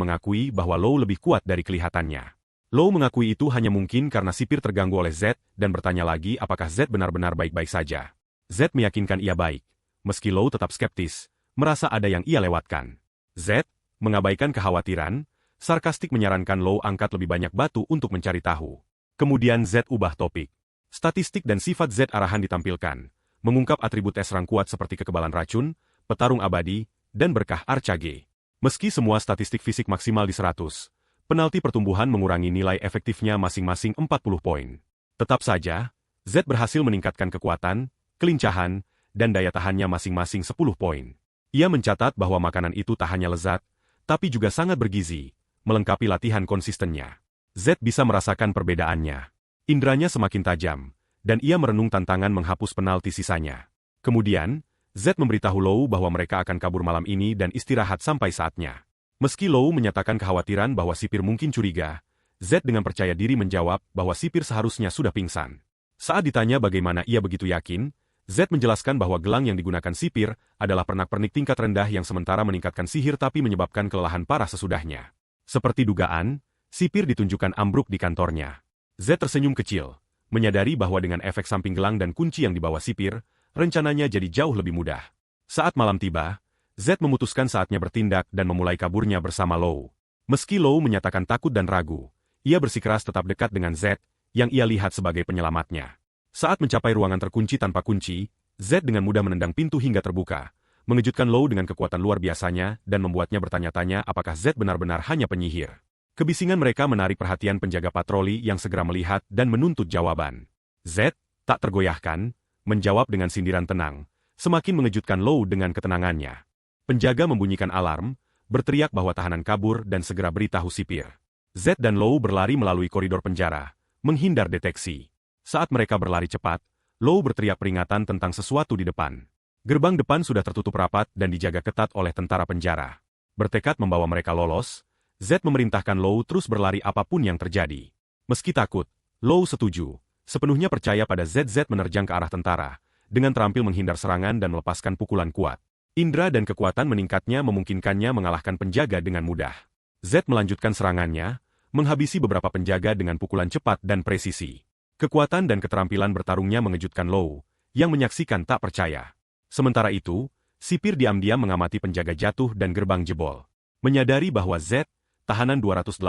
mengakui bahwa Lou lebih kuat dari kelihatannya. Lou mengakui itu hanya mungkin karena sipir terganggu oleh Z dan bertanya lagi apakah Z benar-benar baik-baik saja. Z meyakinkan ia baik, meski Lou tetap skeptis, merasa ada yang ia lewatkan. Z mengabaikan kekhawatiran, sarkastik menyarankan Lou angkat lebih banyak batu untuk mencari tahu. Kemudian Z ubah topik. Statistik dan sifat Z arahan ditampilkan, mengungkap atribut serang kuat seperti kekebalan racun, petarung abadi, dan berkah arca G. Meski semua statistik fisik maksimal di 100, penalti pertumbuhan mengurangi nilai efektifnya masing-masing 40 poin. Tetap saja, Z berhasil meningkatkan kekuatan, kelincahan, dan daya tahannya masing-masing 10 poin. Ia mencatat bahwa makanan itu tak hanya lezat, tapi juga sangat bergizi, melengkapi latihan konsistennya. Z bisa merasakan perbedaannya. Indranya semakin tajam, dan ia merenung tantangan menghapus penalti sisanya. Kemudian, Z memberitahu Lou bahwa mereka akan kabur malam ini dan istirahat sampai saatnya. Meski Lou menyatakan kekhawatiran bahwa sipir mungkin curiga, Z dengan percaya diri menjawab bahwa sipir seharusnya sudah pingsan. Saat ditanya bagaimana ia begitu yakin, Z menjelaskan bahwa gelang yang digunakan sipir adalah pernak-pernik tingkat rendah yang sementara meningkatkan sihir tapi menyebabkan kelelahan parah sesudahnya. Seperti dugaan, sipir ditunjukkan ambruk di kantornya. Z tersenyum kecil, menyadari bahwa dengan efek samping gelang dan kunci yang dibawa sipir, rencananya jadi jauh lebih mudah. Saat malam tiba, Z memutuskan saatnya bertindak dan memulai kaburnya bersama Lou. Meski Lou menyatakan takut dan ragu, ia bersikeras tetap dekat dengan Z, yang ia lihat sebagai penyelamatnya. Saat mencapai ruangan terkunci tanpa kunci, Z dengan mudah menendang pintu hingga terbuka, mengejutkan Lou dengan kekuatan luar biasanya dan membuatnya bertanya-tanya apakah Z benar-benar hanya penyihir. Kebisingan mereka menarik perhatian penjaga patroli yang segera melihat dan menuntut jawaban. Z tak tergoyahkan, menjawab dengan sindiran tenang, semakin mengejutkan Lou dengan ketenangannya. Penjaga membunyikan alarm, berteriak bahwa tahanan kabur dan segera beritahu sipir. Z dan Lou berlari melalui koridor penjara, menghindar deteksi. Saat mereka berlari cepat, Lou berteriak peringatan tentang sesuatu di depan. Gerbang depan sudah tertutup rapat dan dijaga ketat oleh tentara penjara. Bertekad membawa mereka lolos, Z memerintahkan Lou terus berlari apapun yang terjadi. Meski takut, Lou setuju. Sepenuhnya percaya pada Z menerjang ke arah tentara, dengan terampil menghindar serangan dan melepaskan pukulan kuat. Indra dan kekuatan meningkatnya memungkinkannya mengalahkan penjaga dengan mudah. Z melanjutkan serangannya, menghabisi beberapa penjaga dengan pukulan cepat dan presisi. Kekuatan dan keterampilan bertarungnya mengejutkan Lou, yang menyaksikan tak percaya. Sementara itu, sipir diam-diam mengamati penjaga jatuh dan gerbang jebol. Menyadari bahwa Z, tahanan 218,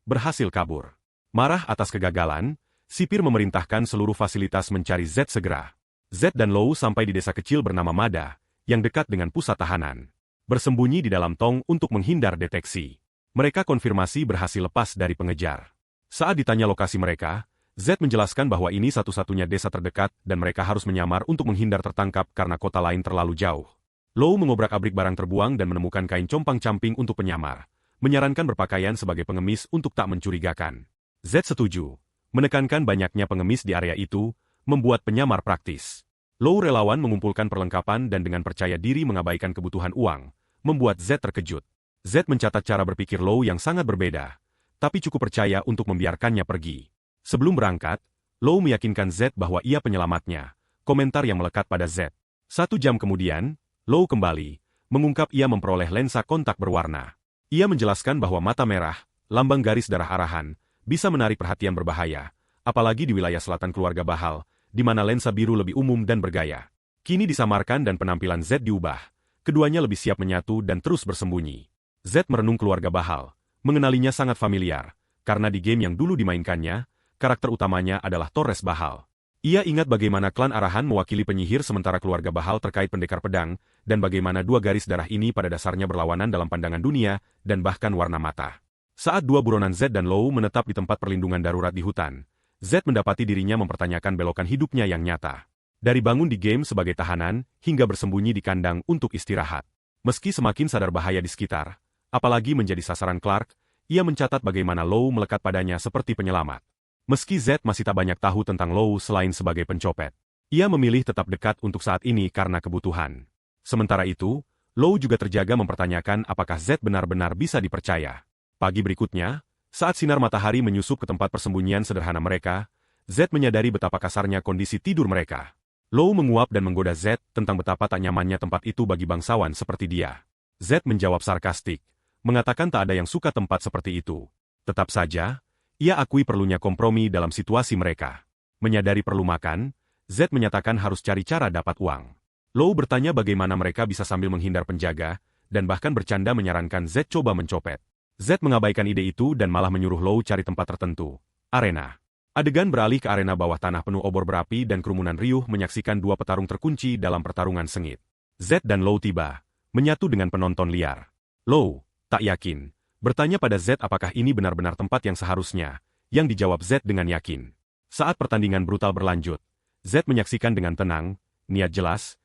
berhasil kabur. Marah atas kegagalan, sipir memerintahkan seluruh fasilitas mencari Z segera. Z dan Lou sampai di desa kecil bernama Mada, yang dekat dengan pusat tahanan. Bersembunyi di dalam tong untuk menghindar deteksi. Mereka konfirmasi berhasil lepas dari pengejar. Saat ditanya lokasi mereka, Z menjelaskan bahwa ini satu-satunya desa terdekat dan mereka harus menyamar untuk menghindar tertangkap karena kota lain terlalu jauh. Lou mengobrak-abrik barang terbuang dan menemukan kain compang-camping untuk penyamar, menyarankan berpakaian sebagai pengemis untuk tak mencurigakan. Z setuju. Menekankan banyaknya pengemis di area itu, membuat penyamar praktis. Lou relawan mengumpulkan perlengkapan dan dengan percaya diri mengabaikan kebutuhan uang, membuat Z terkejut. Z mencatat cara berpikir Lou yang sangat berbeda, tapi cukup percaya untuk membiarkannya pergi. Sebelum berangkat, Lou meyakinkan Z bahwa ia penyelamatnya, komentar yang melekat pada Z. 1 jam kemudian, Lou kembali, mengungkap ia memperoleh lensa kontak berwarna. Ia menjelaskan bahwa mata merah, lambang garis darah arahan, bisa menarik perhatian berbahaya, apalagi di wilayah selatan keluarga Bahal, di mana lensa biru lebih umum dan bergaya. Kini disamarkan dan penampilan Z diubah, keduanya lebih siap menyatu dan terus bersembunyi. Z merenung keluarga Bahal, mengenalinya sangat familiar, karena di game yang dulu dimainkannya, karakter utamanya adalah Torres Bahal. Ia ingat bagaimana klan Arahan mewakili penyihir sementara keluarga Bahal terkait pendekar pedang, dan bagaimana dua garis darah ini pada dasarnya berlawanan dalam pandangan dunia, dan bahkan warna mata. Saat dua buronan Z dan Lou menetap di tempat perlindungan darurat di hutan, Z mendapati dirinya mempertanyakan belokan hidupnya yang nyata. Dari bangun di game sebagai tahanan, hingga bersembunyi di kandang untuk istirahat. Meski semakin sadar bahaya di sekitar, apalagi menjadi sasaran Clark, ia mencatat bagaimana Lou melekat padanya seperti penyelamat. Meski Z masih tak banyak tahu tentang Lou selain sebagai pencopet, ia memilih tetap dekat untuk saat ini karena kebutuhan. Sementara itu, Lou juga terjaga mempertanyakan apakah Z benar-benar bisa dipercaya. Pagi berikutnya, saat sinar matahari menyusup ke tempat persembunyian sederhana mereka, Z menyadari betapa kasarnya kondisi tidur mereka. Lou menguap dan menggoda Z tentang betapa tak nyamannya tempat itu bagi bangsawan seperti dia. Z menjawab sarkastik, mengatakan tak ada yang suka tempat seperti itu. Tetap saja, ia akui perlunya kompromi dalam situasi mereka. Menyadari perlu makan, Z menyatakan harus cari cara dapat uang. Lou bertanya bagaimana mereka bisa sambil menghindar penjaga, dan bahkan bercanda menyarankan Z coba mencopet. Z mengabaikan ide itu dan malah menyuruh Lou cari tempat tertentu. Arena. Adegan beralih ke arena bawah tanah penuh obor berapi dan kerumunan riuh menyaksikan dua petarung terkunci dalam pertarungan sengit. Z dan Lou tiba, menyatu dengan penonton liar. Lou tak yakin. Bertanya pada Z apakah ini benar-benar tempat yang seharusnya, yang dijawab Z dengan yakin. Saat pertandingan brutal berlanjut, Z menyaksikan dengan tenang, niat jelas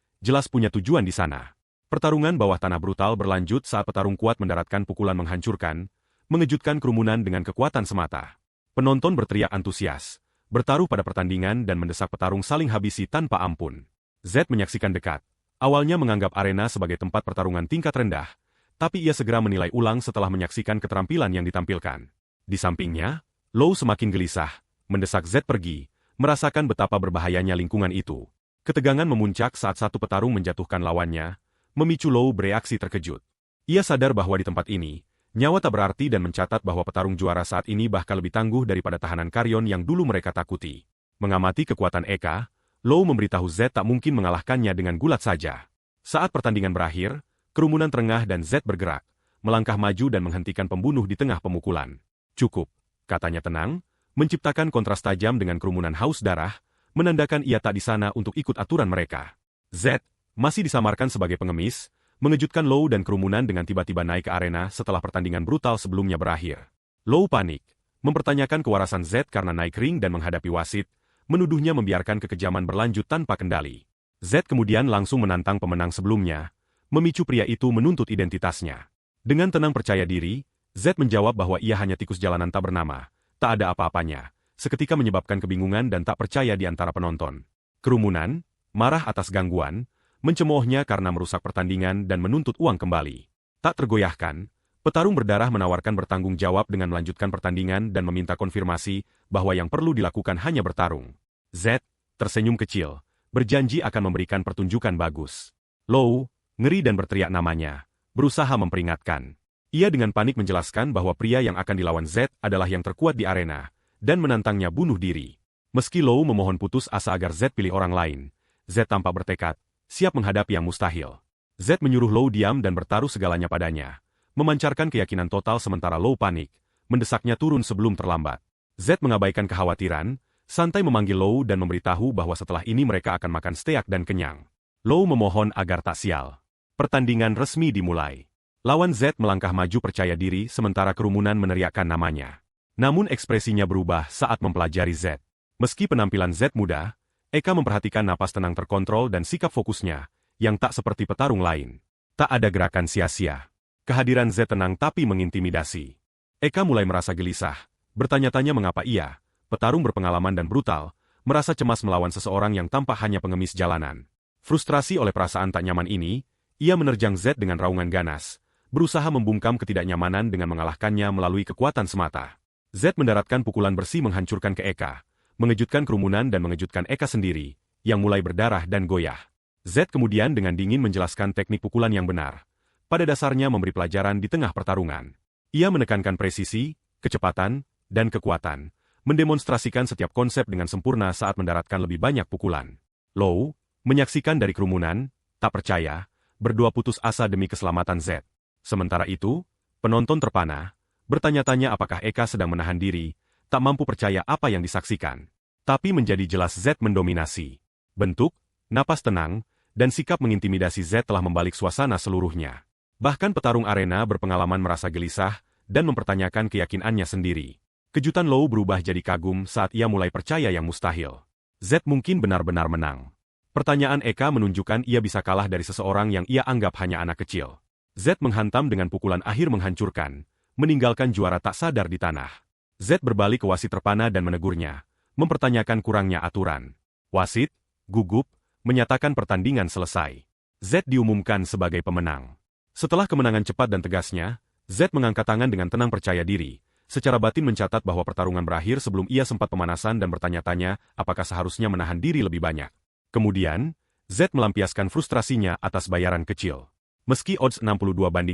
punya tujuan di sana. Pertarungan bawah tanah brutal berlanjut saat petarung kuat mendaratkan pukulan menghancurkan, mengejutkan kerumunan dengan kekuatan semata. Penonton berteriak antusias, bertaruh pada pertandingan dan mendesak petarung saling habisi tanpa ampun. Z menyaksikan dekat, awalnya menganggap arena sebagai tempat pertarungan tingkat rendah, tapi ia segera menilai ulang setelah menyaksikan keterampilan yang ditampilkan. Di sampingnya, Lou semakin gelisah, mendesak Z pergi, merasakan betapa berbahayanya lingkungan itu. Ketegangan memuncak saat satu petarung menjatuhkan lawannya, memicu Lou bereaksi terkejut. Ia sadar bahwa di tempat ini, nyawa tak berarti dan mencatat bahwa petarung juara saat ini bahkan lebih tangguh daripada tahanan Karyon yang dulu mereka takuti. Mengamati kekuatan Eka, Lou memberitahu Z tak mungkin mengalahkannya dengan gulat saja. Saat pertandingan berakhir, kerumunan terengah dan Z bergerak, melangkah maju dan menghentikan pembunuh di tengah pemukulan. Cukup, katanya tenang, menciptakan kontras tajam dengan kerumunan haus darah, menandakan ia tak di sana untuk ikut aturan mereka. Z masih disamarkan sebagai pengemis, mengejutkan Lou dan kerumunan dengan tiba-tiba naik ke arena setelah pertandingan brutal sebelumnya berakhir. Lou panik, mempertanyakan kewarasan Z karena naik ring dan menghadapi wasit, menuduhnya membiarkan kekejaman berlanjut tanpa kendali. Z kemudian langsung menantang pemenang sebelumnya, memicu pria itu menuntut identitasnya. Dengan tenang percaya diri, Z menjawab bahwa ia hanya tikus jalanan tak bernama, tak ada apa-apanya, seketika menyebabkan kebingungan dan tak percaya di antara penonton. Kerumunan, marah atas gangguan, mencemoohnya karena merusak pertandingan dan menuntut uang kembali. Tak tergoyahkan, petarung berdarah menawarkan bertanggung jawab dengan melanjutkan pertandingan dan meminta konfirmasi bahwa yang perlu dilakukan hanya bertarung. Z tersenyum kecil, berjanji akan memberikan pertunjukan bagus. Lou ngeri dan berteriak namanya, berusaha memperingatkan. Ia dengan panik menjelaskan bahwa pria yang akan dilawan Z adalah yang terkuat di arena, dan menantangnya bunuh diri. Meski Lou memohon putus asa agar Z pilih orang lain, Z tampak bertekad, siap menghadapi yang mustahil. Z menyuruh Lou diam dan bertaruh segalanya padanya, memancarkan keyakinan total sementara Lou panik, mendesaknya turun sebelum terlambat. Z mengabaikan kekhawatiran, santai memanggil Lou dan memberitahu bahwa setelah ini mereka akan makan steak dan kenyang. Lou memohon agar tak sial. Pertandingan resmi dimulai. Lawan Z melangkah maju percaya diri sementara kerumunan meneriakkan namanya. Namun ekspresinya berubah saat mempelajari Z. Meski penampilan Z muda, Eka memperhatikan napas tenang terkontrol dan sikap fokusnya, yang tak seperti petarung lain. Tak ada gerakan sia-sia. Kehadiran Z tenang tapi mengintimidasi. Eka mulai merasa gelisah, bertanya-tanya mengapa ia, petarung berpengalaman dan brutal, merasa cemas melawan seseorang yang tampak hanya pengemis jalanan. Frustrasi oleh perasaan tak nyaman ini, ia menerjang Z dengan raungan ganas, berusaha membungkam ketidaknyamanan dengan mengalahkannya melalui kekuatan semata. Z mendaratkan pukulan bersih menghancurkan ke Eka, mengejutkan kerumunan dan mengejutkan Eka sendiri, yang mulai berdarah dan goyah. Z kemudian dengan dingin menjelaskan teknik pukulan yang benar. Pada dasarnya memberi pelajaran di tengah pertarungan. Ia menekankan presisi, kecepatan, dan kekuatan, mendemonstrasikan setiap konsep dengan sempurna saat mendaratkan lebih banyak pukulan. Lou menyaksikan dari kerumunan, tak percaya, berdoa putus asa demi keselamatan Z. Sementara itu, penonton terpana, Bertanya-tanya apakah Eka sedang menahan diri, tak mampu percaya apa yang disaksikan. Tapi menjadi jelas Z mendominasi. Bentuk, napas tenang, dan sikap mengintimidasi Z telah membalik suasana seluruhnya. Bahkan petarung arena berpengalaman merasa gelisah dan mempertanyakan keyakinannya sendiri. Kejutan Lou berubah jadi kagum saat ia mulai percaya yang mustahil. Z mungkin benar-benar menang. Pertanyaan Eka menunjukkan ia bisa kalah dari seseorang yang ia anggap hanya anak kecil. Z menghantam dengan pukulan akhir menghancurkan, meninggalkan juara tak sadar di tanah. Z berbalik ke wasit terpana dan menegurnya, mempertanyakan kurangnya aturan. Wasit, gugup, menyatakan pertandingan selesai. Z diumumkan sebagai pemenang. Setelah kemenangan cepat dan tegasnya, Z mengangkat tangan dengan tenang percaya diri, secara batin mencatat bahwa pertarungan berakhir sebelum ia sempat pemanasan dan bertanya-tanya apakah seharusnya menahan diri lebih banyak. Kemudian, Z melampiaskan frustrasinya atas bayaran kecil. Meski odds 62-1,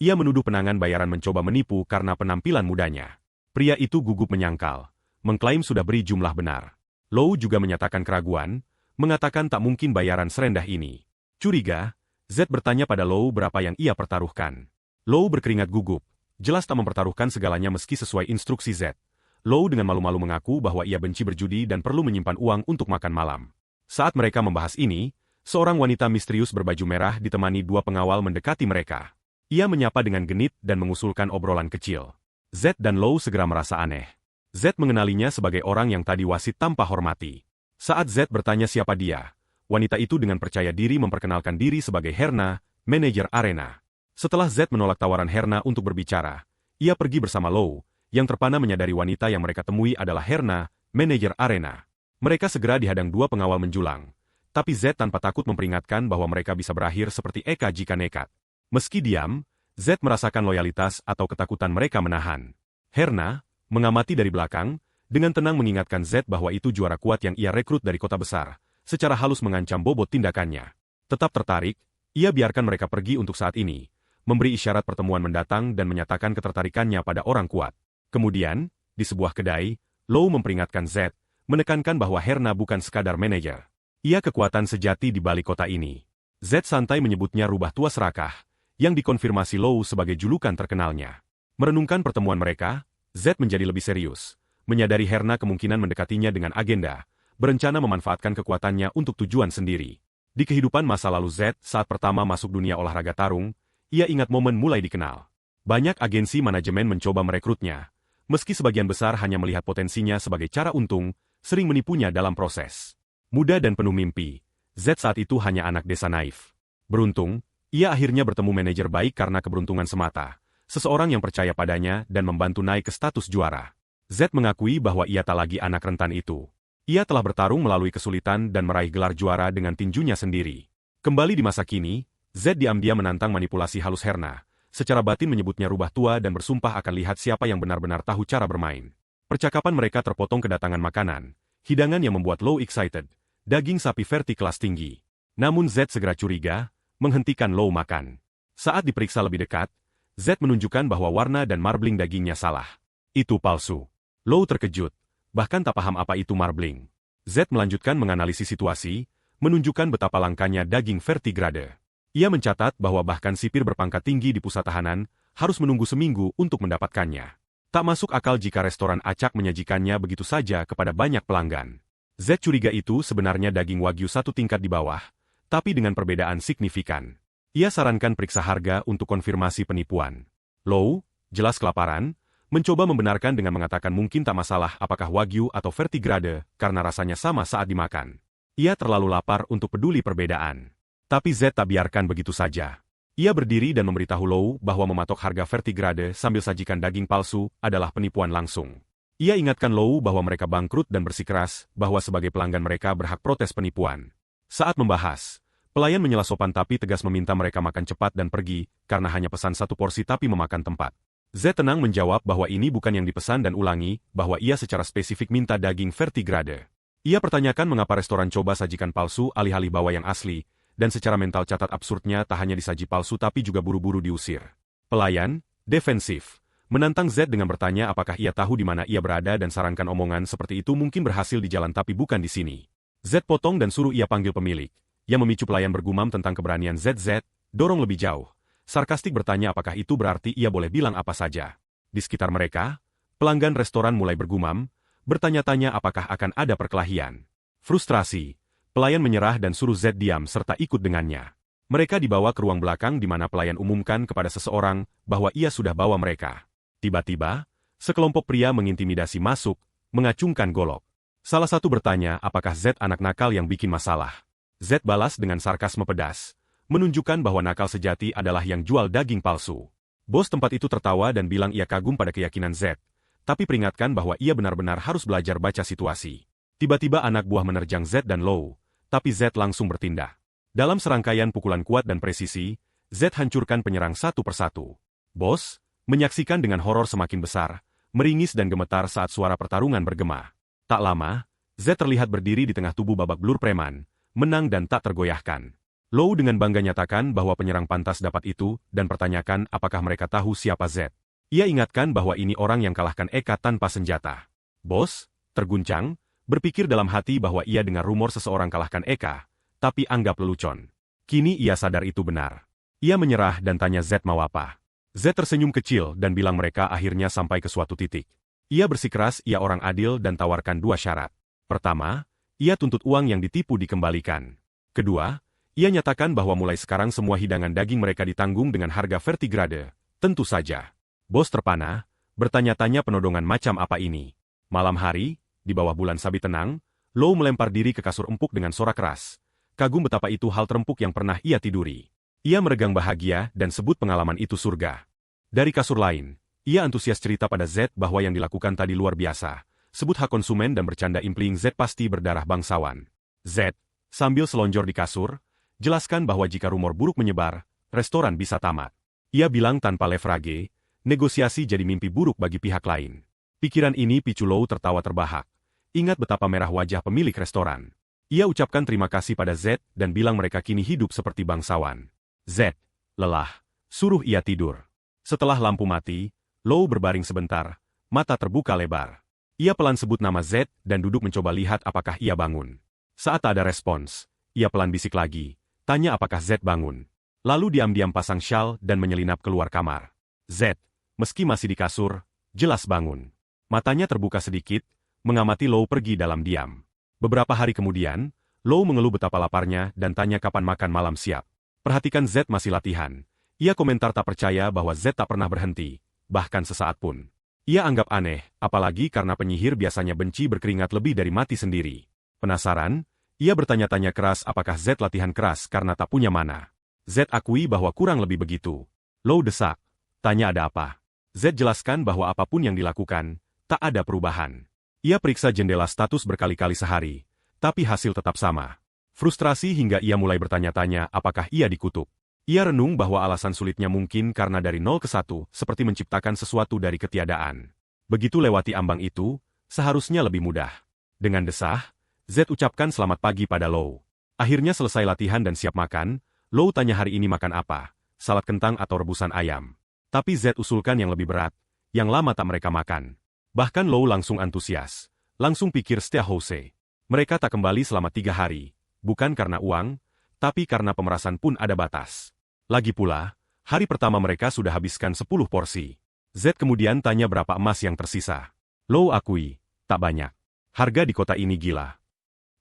ia menuduh penangan bayaran mencoba menipu karena penampilan mudanya. Pria itu gugup menyangkal, mengklaim sudah beri jumlah benar. Lou juga menyatakan keraguan, mengatakan tak mungkin bayaran serendah ini. Curiga, Z bertanya pada Lou berapa yang ia pertaruhkan. Lou berkeringat gugup, jelas tak mempertaruhkan segalanya meski sesuai instruksi Z. Lou dengan malu-malu mengaku bahwa ia benci berjudi dan perlu menyimpan uang untuk makan malam. Saat mereka membahas ini, seorang wanita misterius berbaju merah ditemani dua pengawal mendekati mereka. Ia menyapa dengan genit dan mengusulkan obrolan kecil. Z dan Lou segera merasa aneh. Z mengenalinya sebagai orang yang tadi wasit tanpa hormati. Saat Z bertanya siapa dia, wanita itu dengan percaya diri memperkenalkan diri sebagai Herna, manajer arena. Setelah Z menolak tawaran Herna untuk berbicara, ia pergi bersama Lou, yang terpana menyadari wanita yang mereka temui adalah Herna, manajer arena. Mereka segera dihadang dua pengawal menjulang, tapi Z tanpa takut memperingatkan bahwa mereka bisa berakhir seperti Eka jika nekat. Meski diam, Z merasakan loyalitas atau ketakutan mereka menahan. Herna, mengamati dari belakang, dengan tenang mengingatkan Z bahwa itu juara kuat yang ia rekrut dari kota besar, secara halus mengancam bobot tindakannya. Tetap tertarik, ia biarkan mereka pergi untuk saat ini, memberi isyarat pertemuan mendatang dan menyatakan ketertarikannya pada orang kuat. Kemudian, di sebuah kedai, Lou memperingatkan Z, menekankan bahwa Herna bukan sekadar manajer. Ia kekuatan sejati di balik kota ini. Z santai menyebutnya rubah tua serakah, yang dikonfirmasi Lou sebagai julukan terkenalnya. Merenungkan pertemuan mereka, Z menjadi lebih serius, menyadari Herna kemungkinan mendekatinya dengan agenda, berencana memanfaatkan kekuatannya untuk tujuan sendiri. Di kehidupan masa lalu Z saat pertama masuk dunia olahraga tarung, ia ingat momen mulai dikenal. Banyak agensi manajemen mencoba merekrutnya, meski sebagian besar hanya melihat potensinya sebagai cara untung, sering menipunya dalam proses. Muda dan penuh mimpi, Z saat itu hanya anak desa naif. Beruntung, ia akhirnya bertemu manajer baik karena keberuntungan semata, seseorang yang percaya padanya dan membantu naik ke status juara. Z mengakui bahwa ia tak lagi anak rentan itu. Ia telah bertarung melalui kesulitan dan meraih gelar juara dengan tinjunya sendiri. Kembali di masa kini, Z diam-diam menantang manipulasi halus Herna, secara batin menyebutnya rubah tua dan bersumpah akan lihat siapa yang benar-benar tahu cara bermain. Percakapan mereka terpotong kedatangan makanan, hidangan yang membuat Lou excited, daging sapi verti kelas tinggi. Namun Z segera curiga, menghentikan Lou makan. Saat diperiksa lebih dekat, Z menunjukkan bahwa warna dan marbling dagingnya salah. Itu palsu. Lou terkejut, bahkan tak paham apa itu marbling. Z melanjutkan menganalisis situasi, menunjukkan betapa langkanya daging vertigrade. Ia mencatat bahwa bahkan sipir berpangkat tinggi di pusat tahanan harus menunggu seminggu untuk mendapatkannya. Tak masuk akal jika restoran acak menyajikannya begitu saja kepada banyak pelanggan. Z curiga itu sebenarnya daging wagyu satu tingkat di bawah, tapi dengan perbedaan signifikan. Ia sarankan periksa harga untuk konfirmasi penipuan. Lou, jelas kelaparan, mencoba membenarkan dengan mengatakan mungkin tak masalah apakah wagyu atau vertigrade karena rasanya sama saat dimakan. Ia terlalu lapar untuk peduli perbedaan. Tapi Z tak biarkan begitu saja. Ia berdiri dan memberitahu Lou bahwa mematok harga vertigrade sambil sajikan daging palsu adalah penipuan langsung. Ia ingatkan Lou bahwa mereka bangkrut dan bersikeras bahwa sebagai pelanggan mereka berhak protes penipuan. Saat membahas, pelayan menyela sopan tapi tegas meminta mereka makan cepat dan pergi, karena hanya pesan satu porsi tapi memakan tempat. Z tenang menjawab bahwa ini bukan yang dipesan dan ulangi, bahwa ia secara spesifik minta daging vertigrade. Ia pertanyakan mengapa restoran coba sajikan palsu alih-alih bawa yang asli, dan secara mental catat absurdnya tak hanya disaji palsu tapi juga buru-buru diusir. Pelayan, defensif, menantang Z dengan bertanya apakah ia tahu di mana ia berada dan sarankan omongan seperti itu mungkin berhasil di jalan tapi bukan di sini. Z potong dan suruh ia panggil pemilik. Yang memicu pelayan bergumam tentang keberanian ZZ, dorong lebih jauh. Sarkastik bertanya apakah itu berarti ia boleh bilang apa saja. Di sekitar mereka, pelanggan restoran mulai bergumam, bertanya-tanya apakah akan ada perkelahian. Frustrasi, pelayan menyerah dan suruh Z diam serta ikut dengannya. Mereka dibawa ke ruang belakang di mana pelayan umumkan kepada seseorang bahwa ia sudah bawa mereka. Tiba-tiba, sekelompok pria mengintimidasi masuk, mengacungkan golok. Salah satu bertanya apakah Z anak nakal yang bikin masalah. Z balas dengan sarkasme pedas, menunjukkan bahwa nakal sejati adalah yang jual daging palsu. Bos tempat itu tertawa dan bilang ia kagum pada keyakinan Z, tapi peringatkan bahwa ia benar-benar harus belajar baca situasi. Tiba-tiba anak buah menerjang Z dan Low, tapi Z langsung bertindak. Dalam serangkaian pukulan kuat dan presisi, Z hancurkan penyerang satu persatu. Bos, menyaksikan dengan horor semakin besar, meringis dan gemetar saat suara pertarungan bergema. Tak lama, Z terlihat berdiri di tengah tubuh babak belur preman, menang dan tak tergoyahkan. Low dengan bangga nyatakan bahwa penyerang pantas dapat itu dan pertanyakan apakah mereka tahu siapa Z. Ia ingatkan bahwa ini orang yang kalahkan Eka tanpa senjata. Bos, terguncang, berpikir dalam hati bahwa ia dengar rumor seseorang kalahkan Eka, tapi anggap lelucon. Kini ia sadar itu benar. Ia menyerah dan tanya Z mau apa. Z tersenyum kecil dan bilang mereka akhirnya sampai ke suatu titik. Ia bersikeras ia orang adil dan tawarkan dua syarat. Pertama, ia tuntut uang yang ditipu dikembalikan. Kedua, ia nyatakan bahwa mulai sekarang semua hidangan daging mereka ditanggung dengan harga vertigrade. Tentu saja. Bos terpana, bertanya-tanya penodongan macam apa ini. Malam hari, di bawah bulan sabit tenang, Low melempar diri ke kasur empuk dengan sorak keras. Kagum betapa itu hal terempuk yang pernah ia tiduri. Ia meregang bahagia dan sebut pengalaman itu surga. Dari kasur lain, ia antusias cerita pada Z bahwa yang dilakukan tadi luar biasa. Sebut hak konsumen dan bercanda implying Z pasti berdarah bangsawan. Z, sambil selonjor di kasur, jelaskan bahwa jika rumor buruk menyebar, restoran bisa tamat. Ia bilang tanpa levrage, negosiasi jadi mimpi buruk bagi pihak lain. Pikiran ini picu Low tertawa terbahak. Ingat betapa merah wajah pemilik restoran. Ia ucapkan terima kasih pada Z dan bilang mereka kini hidup seperti bangsawan. Z, lelah, suruh ia tidur. Setelah lampu mati, Low berbaring sebentar, mata terbuka lebar. Ia pelan sebut nama Z dan duduk mencoba lihat apakah ia bangun. Saat tak ada respons, ia pelan bisik lagi, tanya apakah Z bangun. Lalu diam-diam pasang syal dan menyelinap keluar kamar. Z, meski masih di kasur, jelas bangun. Matanya terbuka sedikit, mengamati Low pergi dalam diam. Beberapa hari kemudian, Low mengeluh betapa laparnya dan tanya kapan makan malam siap. Perhatikan Z masih latihan. Ia komentar tak percaya bahwa Z tak pernah berhenti, bahkan sesaat pun. Ia anggap aneh, apalagi karena penyihir biasanya benci berkeringat lebih dari mati sendiri. Penasaran, ia bertanya-tanya keras apakah Z latihan keras karena tak punya mana. Z akui bahwa kurang lebih begitu. Low desak, tanya ada apa. Z jelaskan bahwa apapun yang dilakukan, tak ada perubahan. Ia periksa jendela status berkali-kali sehari, tapi hasil tetap sama. Frustrasi hingga ia mulai bertanya-tanya apakah ia dikutuk. Ia renung bahwa alasan sulitnya mungkin karena dari 0 ke 1, seperti menciptakan sesuatu dari ketiadaan. Begitu lewati ambang itu, seharusnya lebih mudah. Dengan desah, Z ucapkan selamat pagi pada Low. Akhirnya selesai latihan dan siap makan, Low tanya hari ini makan apa, salad kentang atau rebusan ayam. Tapi Z usulkan yang lebih berat, yang lama tak mereka makan. Bahkan Low langsung antusias, langsung pikir Steakhouse. Mereka tak kembali selama 3 hari, bukan karena uang, tapi karena pemerasan pun ada batas. Lagi pula, hari pertama mereka sudah habiskan 10 porsi. Z kemudian tanya berapa emas yang tersisa. Low akui, tak banyak. Harga di kota ini gila.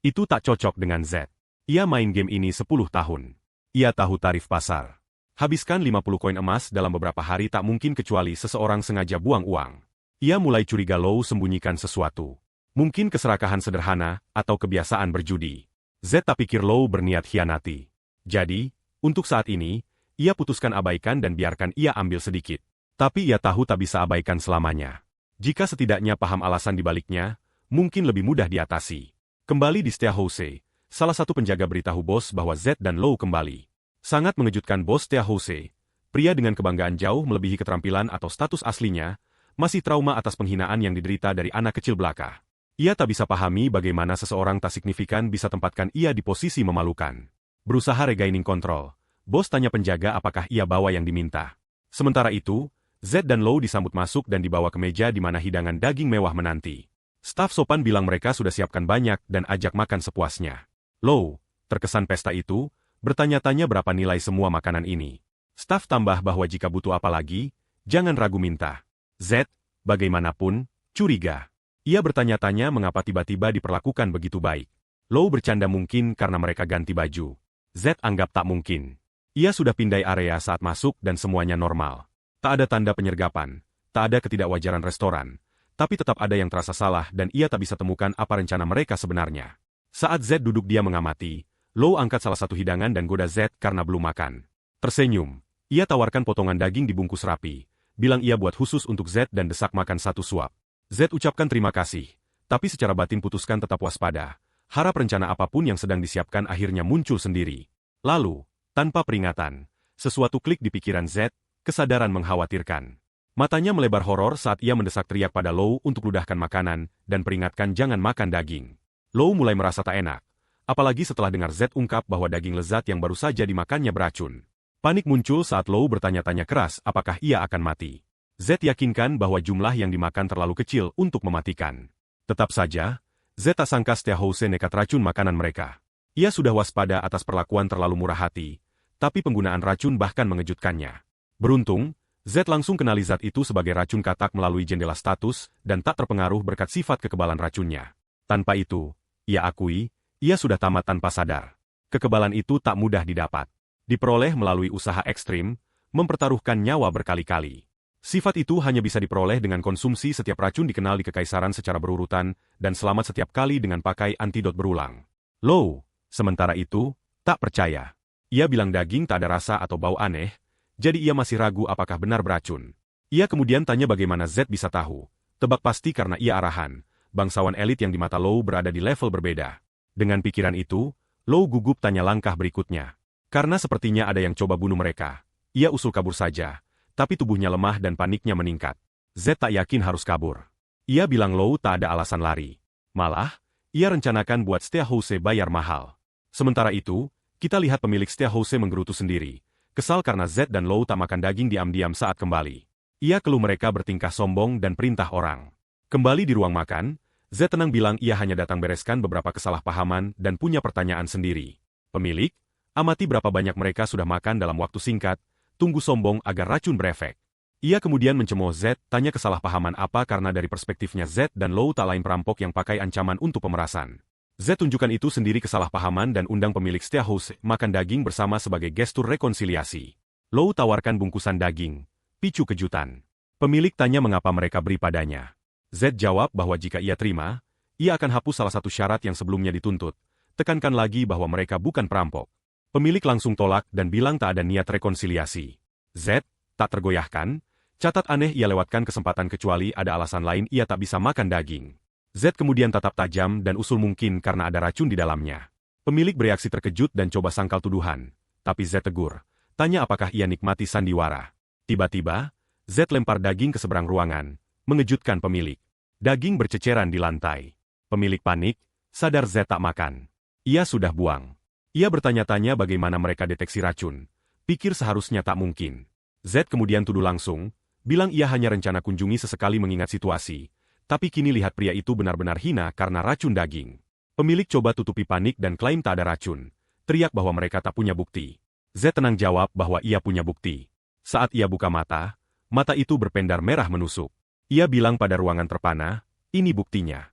Itu tak cocok dengan Z. Ia main game ini 10 tahun. Ia tahu tarif pasar. Habiskan 50 koin emas dalam beberapa hari tak mungkin kecuali seseorang sengaja buang uang. Ia mulai curiga Low sembunyikan sesuatu. Mungkin keserakahan sederhana atau kebiasaan berjudi. Z tak pikir Low berniat hianati. Jadi, untuk saat ini, ia putuskan abaikan dan biarkan ia ambil sedikit. Tapi ia tahu tak bisa abaikan selamanya. Jika setidaknya paham alasan dibaliknya, mungkin lebih mudah diatasi. Kembali di Steakhouse, salah satu penjaga beritahu bos bahwa Z dan Low kembali. Sangat mengejutkan bos Steakhouse, pria dengan kebanggaan jauh melebihi keterampilan atau status aslinya, masih trauma atas penghinaan yang diderita dari anak kecil belaka. Ia tak bisa pahami bagaimana seseorang tak signifikan bisa tempatkan ia di posisi memalukan. Berusaha regaining control, bos tanya penjaga apakah ia bawa yang diminta. Sementara itu, Z dan Low disambut masuk dan dibawa ke meja di mana hidangan daging mewah menanti. Staf sopan bilang mereka sudah siapkan banyak dan ajak makan sepuasnya. Low, terkesan pesta itu, bertanya-tanya berapa nilai semua makanan ini. Staf tambah bahwa jika butuh apa lagi, jangan ragu minta. Z, bagaimanapun, curiga. Ia bertanya-tanya mengapa tiba-tiba diperlakukan begitu baik. Lou bercanda mungkin karena mereka ganti baju. Z anggap tak mungkin. Ia sudah pindai area saat masuk dan semuanya normal. Tak ada tanda penyergapan, tak ada ketidakwajaran restoran. Tapi tetap ada yang terasa salah dan ia tak bisa temukan apa rencana mereka sebenarnya. Saat Z duduk dia mengamati, Lou angkat salah satu hidangan dan goda Z karena belum makan. Tersenyum, ia tawarkan potongan daging dibungkus rapi, bilang ia buat khusus untuk Z dan desak makan satu suap. Z ucapkan terima kasih, tapi secara batin putuskan tetap waspada. Harap rencana apapun yang sedang disiapkan akhirnya muncul sendiri. Lalu, tanpa peringatan, sesuatu klik di pikiran Z, kesadaran mengkhawatirkan. Matanya melebar horor saat ia mendesak teriak pada Lou untuk ludahkan makanan dan peringatkan jangan makan daging. Lou mulai merasa tak enak, apalagi setelah dengar Z ungkap bahwa daging lezat yang baru saja dimakannya beracun. Panik muncul saat Lou bertanya-tanya keras apakah ia akan mati. Z yakinkan bahwa jumlah yang dimakan terlalu kecil untuk mematikan. Tetap saja, Z tak sangka Steahause nekat racun makanan mereka. Ia sudah waspada atas perlakuan terlalu murah hati, tapi penggunaan racun bahkan mengejutkannya. Beruntung, Z langsung kenali zat itu sebagai racun katak melalui jendela status dan tak terpengaruh berkat sifat kekebalan racunnya. Tanpa itu, ia akui, ia sudah tamat tanpa sadar. Kekebalan itu tak mudah didapat. Diperoleh melalui usaha ekstrim, mempertaruhkan nyawa berkali-kali. Sifat itu hanya bisa diperoleh dengan konsumsi setiap racun dikenal di kekaisaran secara berurutan dan selamat setiap kali dengan pakai antidot berulang. Lou, sementara itu, tak percaya. Ia bilang daging tak ada rasa atau bau aneh, jadi ia masih ragu apakah benar beracun. Ia kemudian tanya bagaimana Z bisa tahu. Tebak pasti karena ia arahan, bangsawan elit yang di mata Lou berada di level berbeda. Dengan pikiran itu, Lou gugup tanya langkah berikutnya. Karena sepertinya ada yang coba bunuh mereka. Ia usul kabur saja. Tapi tubuhnya lemah dan paniknya meningkat. Z tak yakin harus kabur. Ia bilang Lou tak ada alasan lari. Malah, ia rencanakan buat Steahause bayar mahal. Sementara itu, kita lihat pemilik Steahause menggerutu sendiri. Kesal karena Z dan Lou tak makan daging diam-diam saat kembali. Ia keluh mereka bertingkah sombong dan perintah orang. Kembali di ruang makan, Z tenang bilang ia hanya datang bereskan beberapa kesalahpahaman dan punya pertanyaan sendiri. Pemilik, amati berapa banyak mereka sudah makan dalam waktu singkat, tunggu sombong agar racun berefek. Ia kemudian mencemooh Z, tanya kesalahpahaman apa karena dari perspektifnya Z dan Lou tak lain perampok yang pakai ancaman untuk pemerasan. Z tunjukkan itu sendiri kesalahpahaman dan undang pemilik Steahause makan daging bersama sebagai gestur rekonsiliasi. Lou tawarkan bungkusan daging, picu kejutan. Pemilik tanya mengapa mereka beri padanya. Z jawab bahwa jika ia terima, ia akan hapus salah satu syarat yang sebelumnya dituntut. Tekankan lagi bahwa mereka bukan perampok. Pemilik langsung tolak dan bilang tak ada niat rekonsiliasi. Z, tak tergoyahkan, catat aneh ia lewatkan kesempatan kecuali ada alasan lain ia tak bisa makan daging. Z kemudian tatap tajam dan usul mungkin karena ada racun di dalamnya. Pemilik bereaksi terkejut dan coba sangkal tuduhan. Tapi Z tegur, tanya apakah ia nikmati sandiwara. Tiba-tiba, Z lempar daging ke seberang ruangan, mengejutkan pemilik. Daging berceceran di lantai. Pemilik panik, sadar Z tak makan. Ia sudah buang. Ia bertanya-tanya bagaimana mereka deteksi racun. Pikir seharusnya tak mungkin. Z kemudian tuduh langsung, bilang ia hanya rencana kunjungi sesekali mengingat situasi. Tapi kini lihat pria itu benar-benar hina karena racun daging. Pemilik coba tutupi panik dan klaim tak ada racun. Teriak bahwa mereka tak punya bukti. Z tenang jawab bahwa ia punya bukti. Saat ia buka mata, mata itu berpendar merah menusuk. Ia bilang pada ruangan terpana, ini buktinya.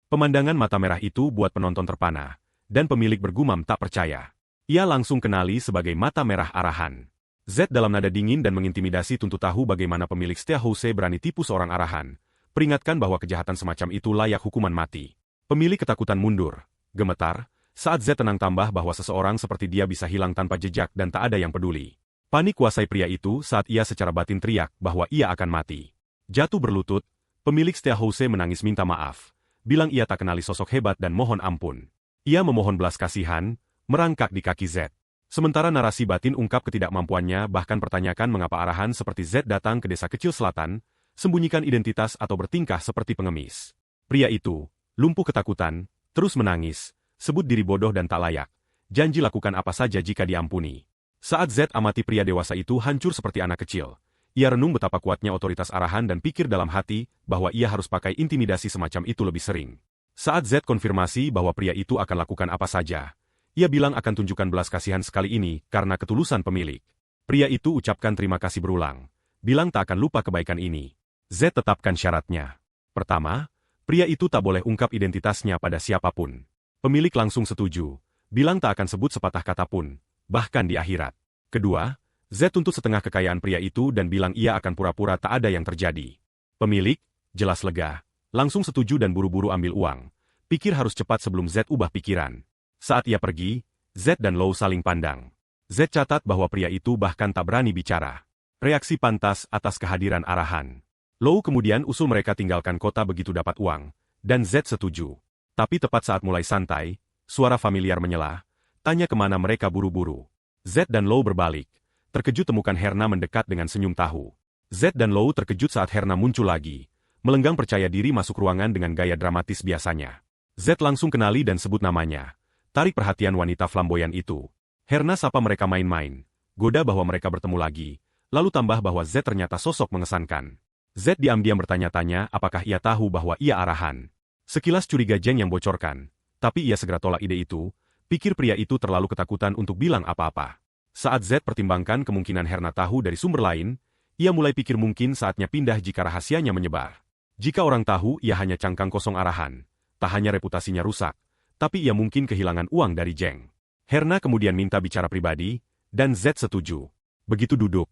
Pemandangan mata merah itu buat penonton terpana. Dan pemilik bergumam tak percaya. Ia langsung kenali sebagai mata merah arahan. Z dalam nada dingin dan mengintimidasi tuntut tahu bagaimana pemilik Steahause berani tipu seorang arahan. Peringatkan bahwa kejahatan semacam itu layak hukuman mati. Pemilik ketakutan mundur, gemetar, saat Z tenang tambah bahwa seseorang seperti dia bisa hilang tanpa jejak dan tak ada yang peduli. Panik kuasai pria itu saat ia secara batin teriak bahwa ia akan mati. Jatuh berlutut, pemilik Steahause menangis minta maaf. Bilang ia tak kenali sosok hebat dan mohon ampun. Ia memohon belas kasihan, merangkak di kaki Z. Sementara narasi batin ungkap ketidakmampuannya bahkan pertanyakan mengapa arahan seperti Z datang ke desa kecil selatan, sembunyikan identitas atau bertingkah seperti pengemis. Pria itu, lumpuh ketakutan, terus menangis, sebut diri bodoh dan tak layak, janji lakukan apa saja jika diampuni. Saat Z amati pria dewasa itu hancur seperti anak kecil, ia renung betapa kuatnya otoritas arahan dan pikir dalam hati bahwa ia harus pakai intimidasi semacam itu lebih sering. Saat Z konfirmasi bahwa pria itu akan lakukan apa saja, ia bilang akan tunjukkan belas kasihan sekali ini karena ketulusan pemilik. Pria itu ucapkan terima kasih berulang, bilang tak akan lupa kebaikan ini. Z tetapkan syaratnya. Pertama, pria itu tak boleh ungkap identitasnya pada siapapun. Pemilik langsung setuju, bilang tak akan sebut sepatah kata pun, bahkan di akhirat. Kedua, Z tuntut setengah kekayaan pria itu dan bilang ia akan pura-pura tak ada yang terjadi. Pemilik, jelas lega, langsung setuju dan buru-buru ambil uang. Pikir harus cepat sebelum Z ubah pikiran. Saat ia pergi, Z dan Lou saling pandang. Z catat bahwa pria itu bahkan tak berani bicara. Reaksi pantas atas kehadiran arahan. Lou kemudian usul mereka tinggalkan kota begitu dapat uang, dan Z setuju. Tapi tepat saat mulai santai, suara familiar menyela, tanya kemana mereka buru-buru. Z dan Lou berbalik. Terkejut temukan Herna mendekat dengan senyum tahu. Z dan Lou terkejut saat Herna muncul lagi, melenggang percaya diri masuk ruangan dengan gaya dramatis biasanya. Z langsung kenali dan sebut namanya. Tarik perhatian wanita flamboyan itu. Herna sapa mereka main-main, goda bahwa mereka bertemu lagi, lalu tambah bahwa Z ternyata sosok mengesankan. Z diam-diam bertanya-tanya apakah ia tahu bahwa ia arahan. Sekilas curiga Jeng yang bocorkan, tapi ia segera tolak ide itu, pikir pria itu terlalu ketakutan untuk bilang apa-apa. Saat Z pertimbangkan kemungkinan Herna tahu dari sumber lain, ia mulai pikir mungkin saatnya pindah jika rahasianya menyebar. Jika orang tahu ia hanya cangkang kosong arahan, tak hanya reputasinya rusak, tapi ia mungkin kehilangan uang dari Jeng. Herna kemudian minta bicara pribadi, dan Z setuju. Begitu duduk,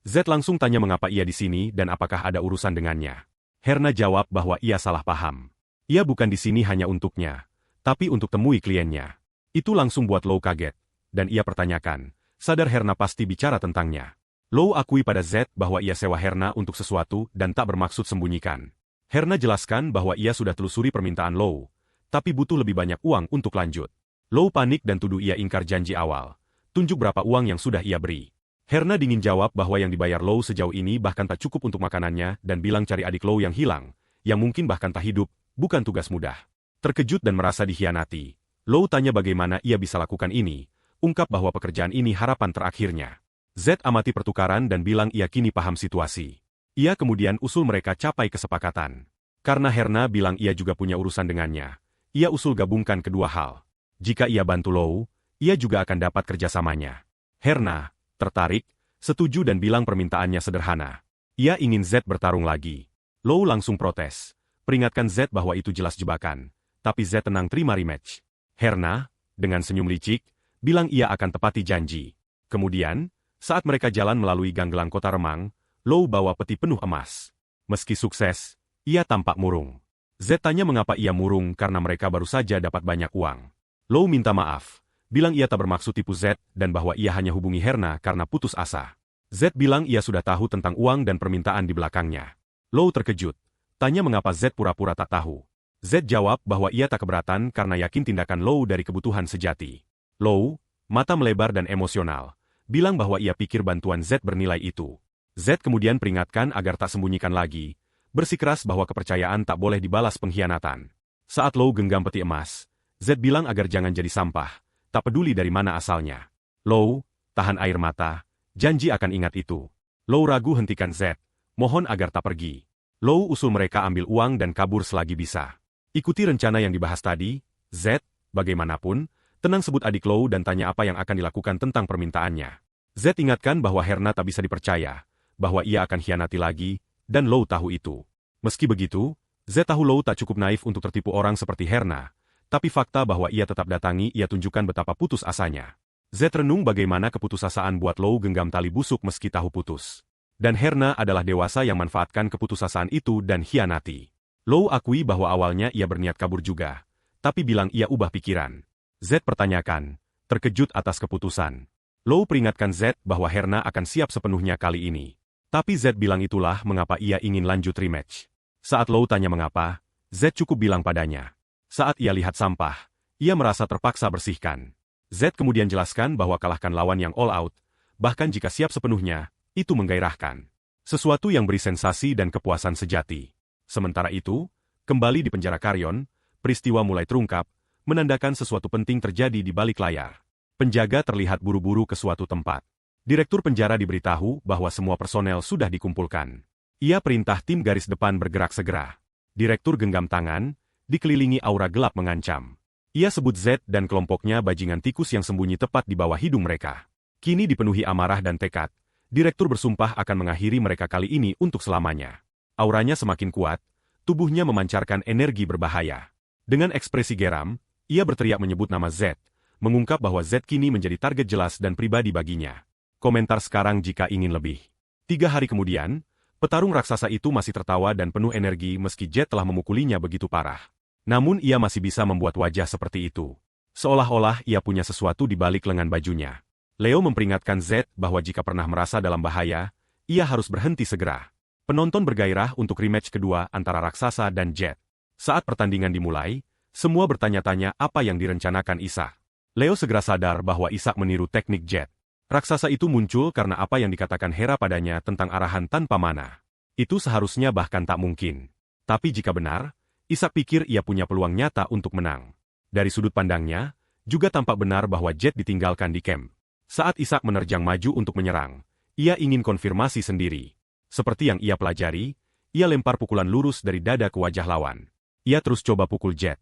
Z langsung tanya mengapa ia di sini dan apakah ada urusan dengannya. Herna jawab bahwa ia salah paham. Ia bukan di sini hanya untuknya, tapi untuk temui kliennya. Itu langsung buat Lou kaget, dan ia pertanyakan, sadar Herna pasti bicara tentangnya. Lou akui pada Z bahwa ia sewa Herna untuk sesuatu dan tak bermaksud sembunyikan. Herna jelaskan bahwa ia sudah telusuri permintaan Lou, tapi butuh lebih banyak uang untuk lanjut. Lou panik dan tuduh ia ingkar janji awal. Tunjuk berapa uang yang sudah ia beri. Herna dingin jawab bahwa yang dibayar Lou sejauh ini bahkan tak cukup untuk makanannya dan bilang cari adik Lou yang hilang, yang mungkin bahkan tak hidup, bukan tugas mudah. Terkejut dan merasa dikhianati, Lou tanya bagaimana ia bisa lakukan ini, ungkap bahwa pekerjaan ini harapan terakhirnya. Z amati pertukaran dan bilang ia kini paham situasi. Ia kemudian usul mereka capai kesepakatan. Karena Herna bilang ia juga punya urusan dengannya, ia usul gabungkan kedua hal. Jika ia bantu Lou, ia juga akan dapat kerjasamanya. Herna tertarik, setuju dan bilang permintaannya sederhana. Ia ingin Z bertarung lagi. Lou langsung protes, peringatkan Z bahwa itu jelas jebakan, tapi Z tenang terima rematch. Herna, dengan senyum licik, bilang ia akan tepati janji. Kemudian, saat mereka jalan melalui gang-gelang kota remang, Lou bawa peti penuh emas. Meski sukses, ia tampak murung. Z tanya mengapa ia murung karena mereka baru saja dapat banyak uang. Lou minta maaf, bilang ia tak bermaksud tipu Z dan bahwa ia hanya hubungi Herna karena putus asa. Z bilang ia sudah tahu tentang uang dan permintaan di belakangnya. Lou terkejut, tanya mengapa Z pura-pura tak tahu. Z jawab bahwa ia tak keberatan karena yakin tindakan Lou dari kebutuhan sejati. Lou, mata melebar dan emosional, bilang bahwa ia pikir bantuan Z bernilai itu. Z kemudian peringatkan agar tak sembunyikan lagi, bersikeras bahwa kepercayaan tak boleh dibalas pengkhianatan. Saat Lou genggam peti emas, Z bilang agar jangan jadi sampah, tak peduli dari mana asalnya. Lou, tahan air mata, janji akan ingat itu. Lou ragu hentikan Z, mohon agar tak pergi. Lou usul mereka ambil uang dan kabur selagi bisa. Ikuti rencana yang dibahas tadi, Z, bagaimanapun, tenang sebut adik Lou dan tanya apa yang akan dilakukan tentang permintaannya. Z ingatkan bahwa Herna tak bisa dipercaya, bahwa ia akan khianati lagi, dan Lou tahu itu. Meski begitu, Z tahu Lou tak cukup naif untuk tertipu orang seperti Herna, tapi fakta bahwa ia tetap datangi ia tunjukkan betapa putus asanya. Z renung bagaimana keputusasaan buat Lou genggam tali busuk meski tahu putus. Dan Herna adalah dewasa yang manfaatkan keputusasaan itu dan khianati. Lou akui bahwa awalnya ia berniat kabur juga, tapi bilang ia ubah pikiran. Z pertanyakan, terkejut atas keputusan. Lou peringatkan Z bahwa Herna akan siap sepenuhnya kali ini. Tapi Z bilang itulah mengapa ia ingin lanjut rematch. Saat Lou tanya mengapa, Z cukup bilang padanya. Saat ia lihat sampah, ia merasa terpaksa bersihkan. Z kemudian jelaskan bahwa kalahkan lawan yang all out, bahkan jika siap sepenuhnya, itu menggairahkan. Sesuatu yang beri sensasi dan kepuasan sejati. Sementara itu, kembali di penjara Karyon, peristiwa mulai terungkap, menandakan sesuatu penting terjadi di balik layar. Penjaga terlihat buru-buru ke suatu tempat. Direktur penjara diberitahu bahwa semua personel sudah dikumpulkan. Ia perintah tim garis depan bergerak segera. Direktur genggam tangan, dikelilingi aura gelap mengancam. Ia sebut Z dan kelompoknya bajingan tikus yang sembunyi tepat di bawah hidung mereka. Kini dipenuhi amarah dan tekad, direktur bersumpah akan mengakhiri mereka kali ini untuk selamanya. auranya semakin kuat, tubuhnya memancarkan energi berbahaya. Dengan ekspresi geram, ia berteriak menyebut nama Z, mengungkap bahwa Z kini menjadi target jelas dan pribadi baginya. Komentar sekarang jika ingin lebih. 3 hari kemudian, petarung raksasa itu masih tertawa dan penuh energi meski Jet telah memukulinya begitu parah. Namun ia masih bisa membuat wajah seperti itu. Seolah-olah ia punya sesuatu di balik lengan bajunya. Leo memperingatkan Z bahwa jika pernah merasa dalam bahaya, ia harus berhenti segera. Penonton bergairah untuk rematch kedua antara raksasa dan Jet. Saat pertandingan dimulai, semua bertanya-tanya apa yang direncanakan Ishak. Leo segera sadar bahwa Ishak meniru teknik Jet. Raksasa itu muncul karena apa yang dikatakan Hera padanya tentang arahan tanpa mana. Itu seharusnya bahkan tak mungkin. Tapi jika benar, Ishak pikir ia punya peluang nyata untuk menang. Dari sudut pandangnya, juga tampak benar bahwa Jet ditinggalkan di camp. Saat Ishak menerjang maju untuk menyerang, ia ingin konfirmasi sendiri. Seperti yang ia pelajari, ia lempar pukulan lurus dari dada ke wajah lawan. Ia terus coba pukul Jet.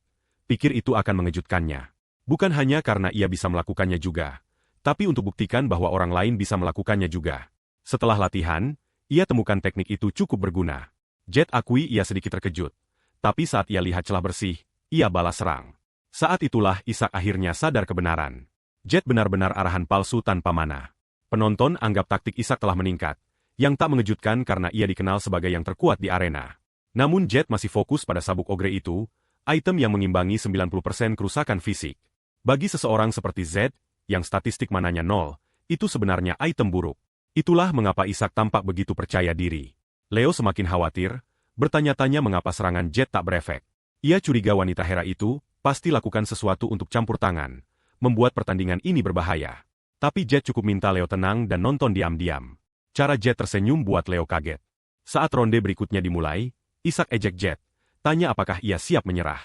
Pikir itu akan mengejutkannya. Bukan hanya karena ia bisa melakukannya juga, tapi untuk buktikan bahwa orang lain bisa melakukannya juga. Setelah latihan, ia temukan teknik itu cukup berguna. Jet akui ia sedikit terkejut. Tapi saat ia lihat celah bersih, ia balas serang. Saat itulah Ishak akhirnya sadar kebenaran. Jet benar-benar arahan palsu tanpa mana. Penonton anggap taktik Ishak telah meningkat. Yang tak mengejutkan karena ia dikenal sebagai yang terkuat di arena. Namun Jet masih fokus pada sabuk ogre itu, item yang mengimbangi 90% kerusakan fisik. Bagi seseorang seperti Z, yang statistik mananya 0, itu sebenarnya item buruk. Itulah mengapa Ishak tampak begitu percaya diri. Leo semakin khawatir, bertanya-tanya mengapa serangan Jet tak berefek. Ia curiga wanita Hera itu pasti lakukan sesuatu untuk campur tangan, membuat pertandingan ini berbahaya. Tapi Jet cukup minta Leo tenang dan nonton diam-diam. Cara Jet tersenyum buat Leo kaget. Saat ronde berikutnya dimulai, Ishak ejek Jet, tanya apakah ia siap menyerah.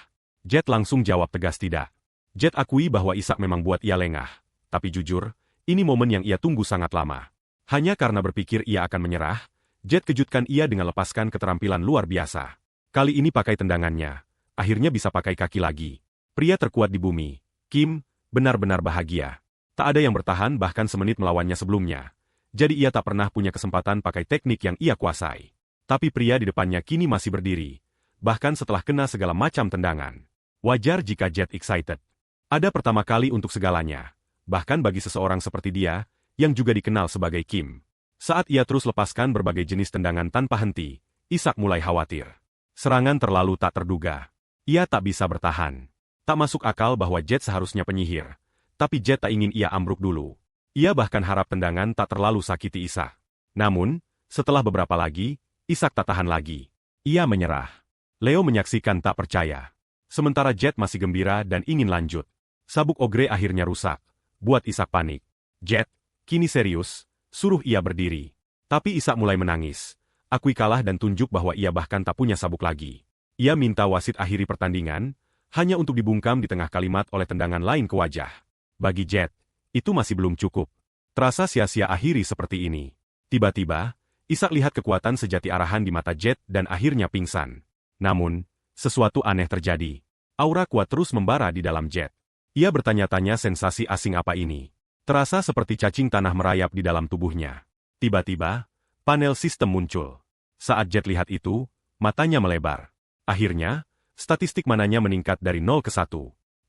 Jet langsung jawab tegas tidak. Jet akui bahwa Ishak memang buat ia lengah, tapi jujur, ini momen yang ia tunggu sangat lama. Hanya karena berpikir ia akan menyerah, Jet kejutkan ia dengan lepaskan keterampilan luar biasa. Kali ini pakai tendangannya, akhirnya bisa pakai kaki lagi. Pria terkuat di bumi, Kim, benar-benar bahagia. Tak ada yang bertahan bahkan semenit melawannya sebelumnya. Jadi ia tak pernah punya kesempatan pakai teknik yang ia kuasai. Tapi pria di depannya kini masih berdiri, bahkan setelah kena segala macam tendangan. Wajar jika Jet excited. Ada pertama kali untuk segalanya, bahkan bagi seseorang seperti dia, yang juga dikenal sebagai Kim. Saat ia terus lepaskan berbagai jenis tendangan tanpa henti, Ishak mulai khawatir. Serangan terlalu tak terduga. Ia tak bisa bertahan. Tak masuk akal bahwa Jet seharusnya penyihir, tapi Jet tak ingin ia ambruk dulu. Ia bahkan harap tendangan tak terlalu sakiti Ishak. Namun, setelah beberapa lagi, Ishak tak tahan lagi. Ia menyerah. Leo menyaksikan tak percaya. Sementara Jet masih gembira dan ingin lanjut. Sabuk ogre akhirnya rusak. Buat Ishak panik. Jet, kini serius, suruh ia berdiri. Tapi Ishak mulai menangis. Akui kalah dan tunjuk bahwa ia bahkan tak punya sabuk lagi. Ia minta wasit akhiri pertandingan, hanya untuk dibungkam di tengah kalimat oleh tendangan lain ke wajah. Bagi Jet, itu masih belum cukup. Terasa sia-sia akhiri seperti ini. Tiba-tiba, Ishak lihat kekuatan sejati arahan di mata Jet dan akhirnya pingsan. Namun, sesuatu aneh terjadi. Aura kuat terus membara di dalam Jet. Ia bertanya-tanya sensasi asing apa ini. Terasa seperti cacing tanah merayap di dalam tubuhnya. Tiba-tiba, panel sistem muncul. Saat Jet lihat itu, matanya melebar. Akhirnya, statistik mananya meningkat dari 0 ke 1.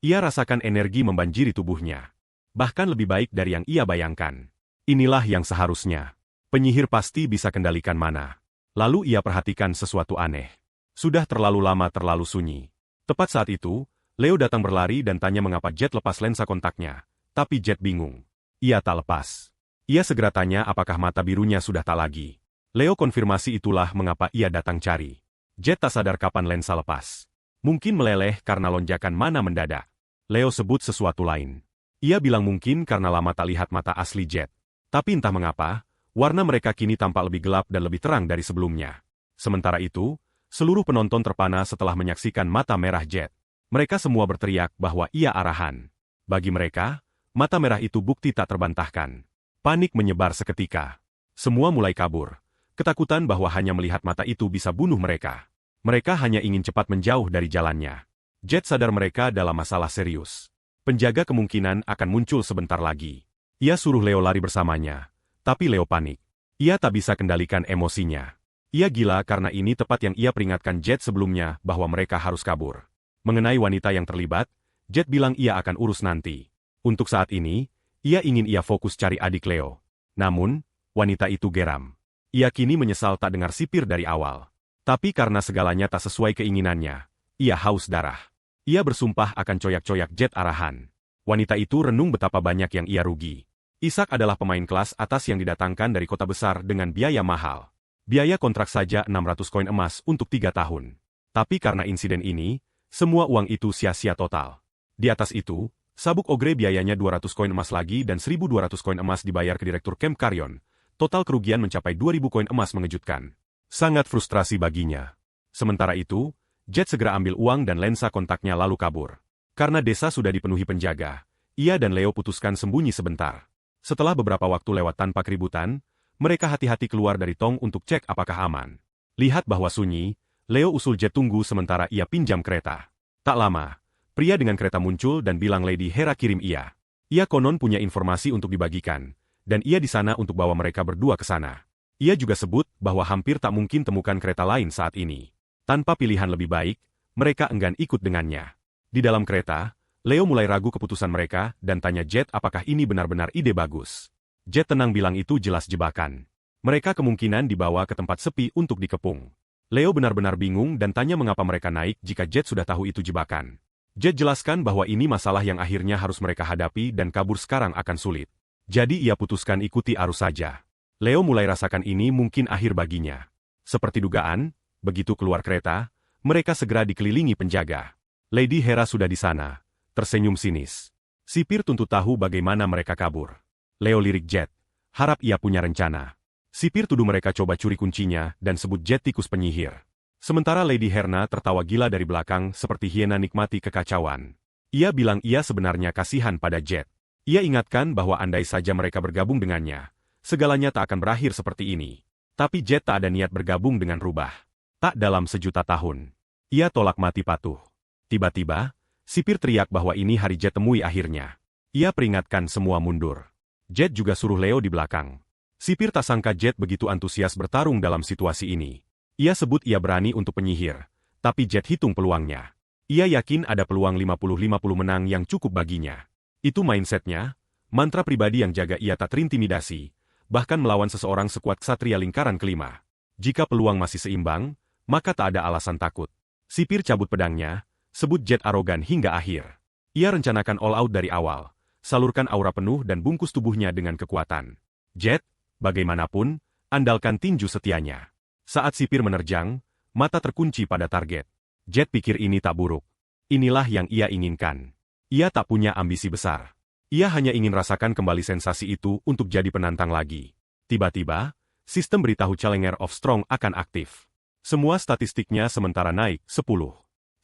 Ia rasakan energi membanjiri tubuhnya. Bahkan lebih baik dari yang ia bayangkan. Inilah yang seharusnya. Penyihir pasti bisa kendalikan mana. Lalu ia perhatikan sesuatu aneh. Sudah terlalu lama terlalu sunyi. Tepat saat itu, Leo datang berlari dan tanya mengapa Jet lepas lensa kontaknya. Tapi Jet bingung. Ia tak lepas. Ia segera tanya apakah mata birunya sudah tak lagi. Leo konfirmasi itulah mengapa ia datang cari. Jet tak sadar kapan lensa lepas. Mungkin meleleh karena lonjakan mana mendadak. Leo sebut sesuatu lain. Ia bilang mungkin karena lama tak lihat mata asli Jet. Tapi entah mengapa, warna mereka kini tampak lebih gelap dan lebih terang dari sebelumnya. Sementara itu, seluruh penonton terpana setelah menyaksikan mata merah Jet. Mereka semua berteriak bahwa ia arahan. Bagi mereka, mata merah itu bukti tak terbantahkan. Panik menyebar seketika. Semua mulai kabur. Ketakutan bahwa hanya melihat mata itu bisa bunuh mereka. Mereka hanya ingin cepat menjauh dari jalannya. Jet sadar mereka dalam masalah serius. Penjaga kemungkinan akan muncul sebentar lagi. Ia suruh Leo lari bersamanya. Tapi Leo panik. Ia tak bisa kendalikan emosinya. Ia gila karena ini tepat yang ia peringatkan Jet sebelumnya bahwa mereka harus kabur. Mengenai wanita yang terlibat, Jet bilang ia akan urus nanti. Untuk saat ini, ia ingin fokus cari adik Leo. Namun, wanita itu geram. Ia kini menyesal tak dengar sipir dari awal. Tapi karena segalanya tak sesuai keinginannya, ia haus darah. Ia bersumpah akan coyak-coyak Jet arahan. Wanita itu renung betapa banyak yang ia rugi. Ishak adalah pemain kelas atas yang didatangkan dari kota besar dengan biaya mahal. Biaya kontrak saja 600 koin emas untuk 3 tahun. Tapi karena insiden ini, semua uang itu sia-sia total. Di atas itu, sabuk ogre biayanya 200 koin emas lagi dan 1.200 koin emas dibayar ke direktur Camp Carrion. Total kerugian mencapai 2.000 koin emas mengejutkan. Sangat frustrasi baginya. Sementara itu, Jet segera ambil uang dan lensa kontaknya lalu kabur. Karena desa sudah dipenuhi penjaga, ia dan Leo putuskan sembunyi sebentar. Setelah beberapa waktu lewat tanpa keributan, mereka hati-hati keluar dari tong untuk cek apakah aman. Lihat bahwa sunyi, Leo usul Jet tunggu sementara ia pinjam kereta. Tak lama, pria dengan kereta muncul dan bilang Lady Hera kirim ia. Ia konon punya informasi untuk dibagikan, dan ia di sana untuk bawa mereka berdua ke sana. Ia juga sebut bahwa hampir tak mungkin temukan kereta lain saat ini. Tanpa pilihan lebih baik, mereka enggan ikut dengannya. Di dalam kereta, Leo mulai ragu keputusan mereka dan tanya Jet apakah ini benar-benar ide bagus. Jet tenang bilang itu jelas jebakan. Mereka kemungkinan dibawa ke tempat sepi untuk dikepung. Leo benar-benar bingung dan tanya mengapa mereka naik jika Jet sudah tahu itu jebakan. Jet jelaskan bahwa ini masalah yang akhirnya harus mereka hadapi dan kabur sekarang akan sulit. Jadi ia putuskan ikuti arus saja. Leo mulai rasakan ini mungkin akhir baginya. Seperti dugaan, begitu keluar kereta, mereka segera dikelilingi penjaga. Lady Hera sudah di sana. Tersenyum sinis. Sipir tuntut tahu bagaimana mereka kabur. Leo lirik Jet. Harap ia punya rencana. Sipir tuduh mereka coba curi kuncinya dan sebut Jet tikus penyihir. Sementara Lady Herna tertawa gila dari belakang seperti hiena nikmati kekacauan. Ia bilang ia sebenarnya kasihan pada Jet. Ia ingatkan bahwa andai saja mereka bergabung dengannya, segalanya tak akan berakhir seperti ini. Tapi Jet tak ada niat bergabung dengan rubah. Tak dalam sejuta tahun. Ia tolak mati patuh. Tiba-tiba, sipir teriak bahwa ini hari Jet temui akhirnya. Ia peringatkan semua mundur. Jet juga suruh Leo di belakang. Sipir tak sangka Jet begitu antusias bertarung dalam situasi ini. Ia sebut ia berani untuk penyihir, tapi Jet hitung peluangnya. Ia yakin ada peluang 50-50 menang yang cukup baginya. Itu mindsetnya, mantra pribadi yang jaga ia tak terintimidasi, bahkan melawan seseorang sekuat ksatria lingkaran kelima. Jika peluang masih seimbang, maka tak ada alasan takut. Sipir cabut pedangnya, sebut Jet arogan hingga akhir. Ia rencanakan all out dari awal, salurkan aura penuh dan bungkus tubuhnya dengan kekuatan. Jet, bagaimanapun, andalkan tinju setianya. Saat sipir menerjang, mata terkunci pada target. Jet pikir ini tak buruk. Inilah yang ia inginkan. Ia tak punya ambisi besar. Ia hanya ingin rasakan kembali sensasi itu untuk jadi penantang lagi. Tiba-tiba, sistem beritahu Challenger of Strong akan aktif. Semua statistiknya sementara naik 10.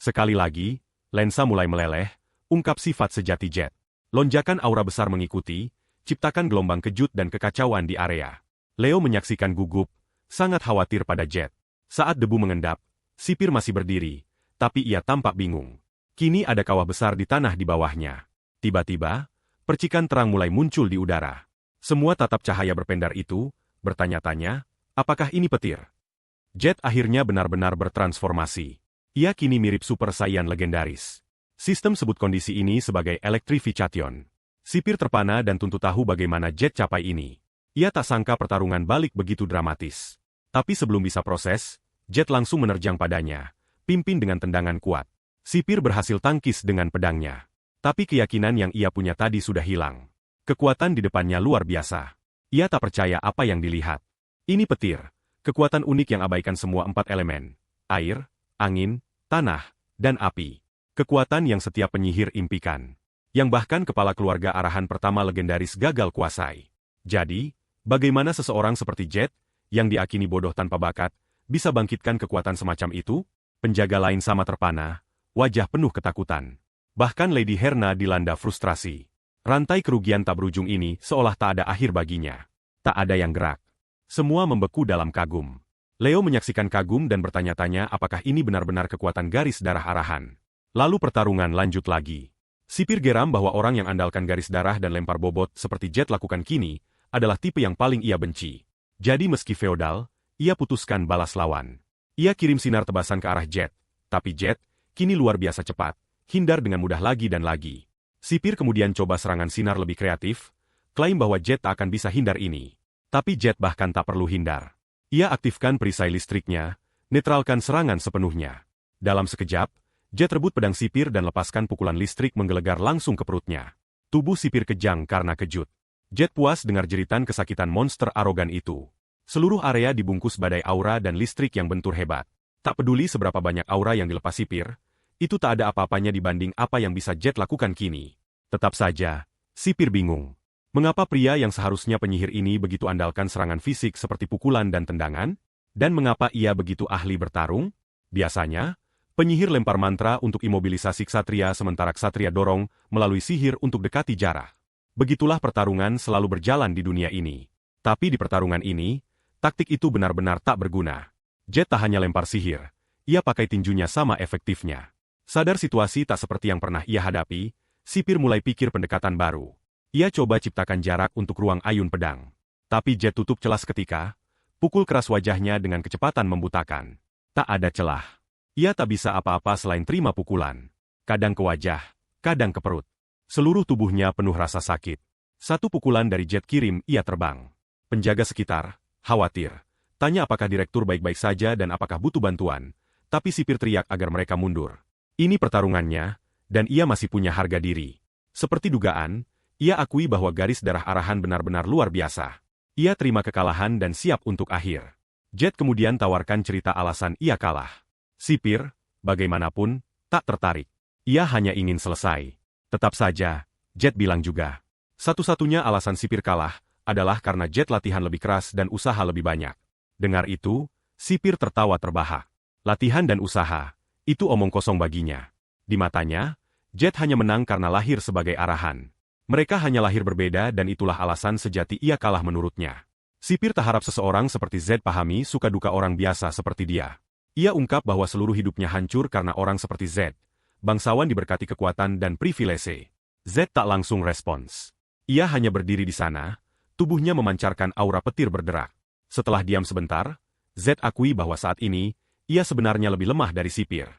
Sekali lagi, lensa mulai meleleh, ungkap sifat sejati Jet. Lonjakan aura besar mengikuti, ciptakan gelombang kejut dan kekacauan di area. Leo menyaksikan gugup, sangat khawatir pada Jet. Saat debu mengendap, sipir masih berdiri, tapi ia tampak bingung. Kini ada kawah besar di tanah di bawahnya. Tiba-tiba, percikan terang mulai muncul di udara. Semua tatap cahaya berpendar itu, bertanya-tanya, apakah ini petir? Jet akhirnya benar-benar bertransformasi. Ia kini mirip Super Saiyan legendaris. Sistem sebut kondisi ini sebagai Electrification. Sipir terpana dan tuntut tahu bagaimana Jet capai ini. Ia tak sangka pertarungan balik begitu dramatis. Tapi sebelum bisa proses, Jet langsung menerjang padanya, pimpin dengan tendangan kuat. Sipir berhasil tangkis dengan pedangnya. Tapi keyakinan yang ia punya tadi sudah hilang. Kekuatan di depannya luar biasa. Ia tak percaya apa yang dilihat. Ini petir, kekuatan unik yang abaikan semua 4 elemen. Air, angin, tanah, dan api. Kekuatan yang setiap penyihir impikan. Yang bahkan kepala keluarga arahan pertama legendaris gagal kuasai. Jadi, bagaimana seseorang seperti Jet, yang diakini bodoh tanpa bakat, bisa bangkitkan kekuatan semacam itu? Penjaga lain sama terpana, wajah penuh ketakutan. Bahkan Lady Herna dilanda frustrasi. Rantai kerugian tak berujung ini seolah tak ada akhir baginya. Tak ada yang gerak. Semua membeku dalam kagum. Leo menyaksikan kagum dan bertanya-tanya apakah ini benar-benar kekuatan garis darah arahan. Lalu pertarungan lanjut lagi. Sipir geram bahwa orang yang andalkan garis darah dan lempar bobot seperti Jet lakukan kini, adalah tipe yang paling ia benci. Jadi meski feodal, ia putuskan balas lawan. Ia kirim sinar tebasan ke arah Jet, tapi Jet, kini luar biasa cepat, hindar dengan mudah lagi dan lagi. Sipir kemudian coba serangan sinar lebih kreatif, klaim bahwa Jet tak akan bisa hindar ini. Tapi Jet bahkan tak perlu hindar. Ia aktifkan perisai listriknya, netralkan serangan sepenuhnya. Dalam sekejap, Jet rebut pedang sipir dan lepaskan pukulan listrik menggelegar langsung ke perutnya. Tubuh sipir kejang karena kejut. Jet puas dengar jeritan kesakitan monster arogan itu. Seluruh area dibungkus badai aura dan listrik yang bentur hebat. Tak peduli seberapa banyak aura yang dilepas sipir, itu tak ada apa-apanya dibanding apa yang bisa Jet lakukan kini. Tetap saja, sipir bingung. Mengapa pria yang seharusnya penyihir ini begitu andalkan serangan fisik seperti pukulan dan tendangan? Dan mengapa ia begitu ahli bertarung? Biasanya, penyihir lempar mantra untuk imobilisasi ksatria sementara ksatria dorong melalui sihir untuk dekati jarak. Begitulah pertarungan selalu berjalan di dunia ini. Tapi di pertarungan ini, taktik itu benar-benar tak berguna. Jet tak hanya lempar sihir, ia pakai tinjunya sama efektifnya. Sadar situasi tak seperti yang pernah ia hadapi, sipir mulai pikir pendekatan baru. Ia coba ciptakan jarak untuk ruang ayun pedang. Tapi Jet tutup celah seketika, pukul keras wajahnya dengan kecepatan membutakan. Tak ada celah. Ia tak bisa apa-apa selain terima pukulan. Kadang ke wajah, kadang ke perut. Seluruh tubuhnya penuh rasa sakit. Satu pukulan dari Jet kirim, ia terbang. Penjaga sekitar khawatir. Tanya apakah direktur baik-baik saja dan apakah butuh bantuan. Tapi sipir teriak agar mereka mundur. Ini pertarungannya, dan ia masih punya harga diri. Seperti dugaan, ia akui bahwa garis darah arahan benar-benar luar biasa. Ia terima kekalahan dan siap untuk akhir. Jet kemudian tawarkan cerita alasan ia kalah. Sipir, bagaimanapun, tak tertarik. Ia hanya ingin selesai. Tetap saja, Jet bilang juga. Satu-satunya alasan sipir kalah adalah karena Jet latihan lebih keras dan usaha lebih banyak. Dengar itu, sipir tertawa terbahak. Latihan dan usaha, itu omong kosong baginya. Di matanya, Jet hanya menang karena lahir sebagai arahan. Mereka hanya lahir berbeda dan itulah alasan sejati ia kalah menurutnya. Sipir tak harap seseorang seperti Z pahami suka duka orang biasa seperti dia. Ia ungkap bahwa seluruh hidupnya hancur karena orang seperti Z. Bangsawan diberkati kekuatan dan privilese. Z tak langsung respons. Ia hanya berdiri di sana, tubuhnya memancarkan aura petir berderak. Setelah diam sebentar, Z akui bahwa saat ini, ia sebenarnya lebih lemah dari sipir.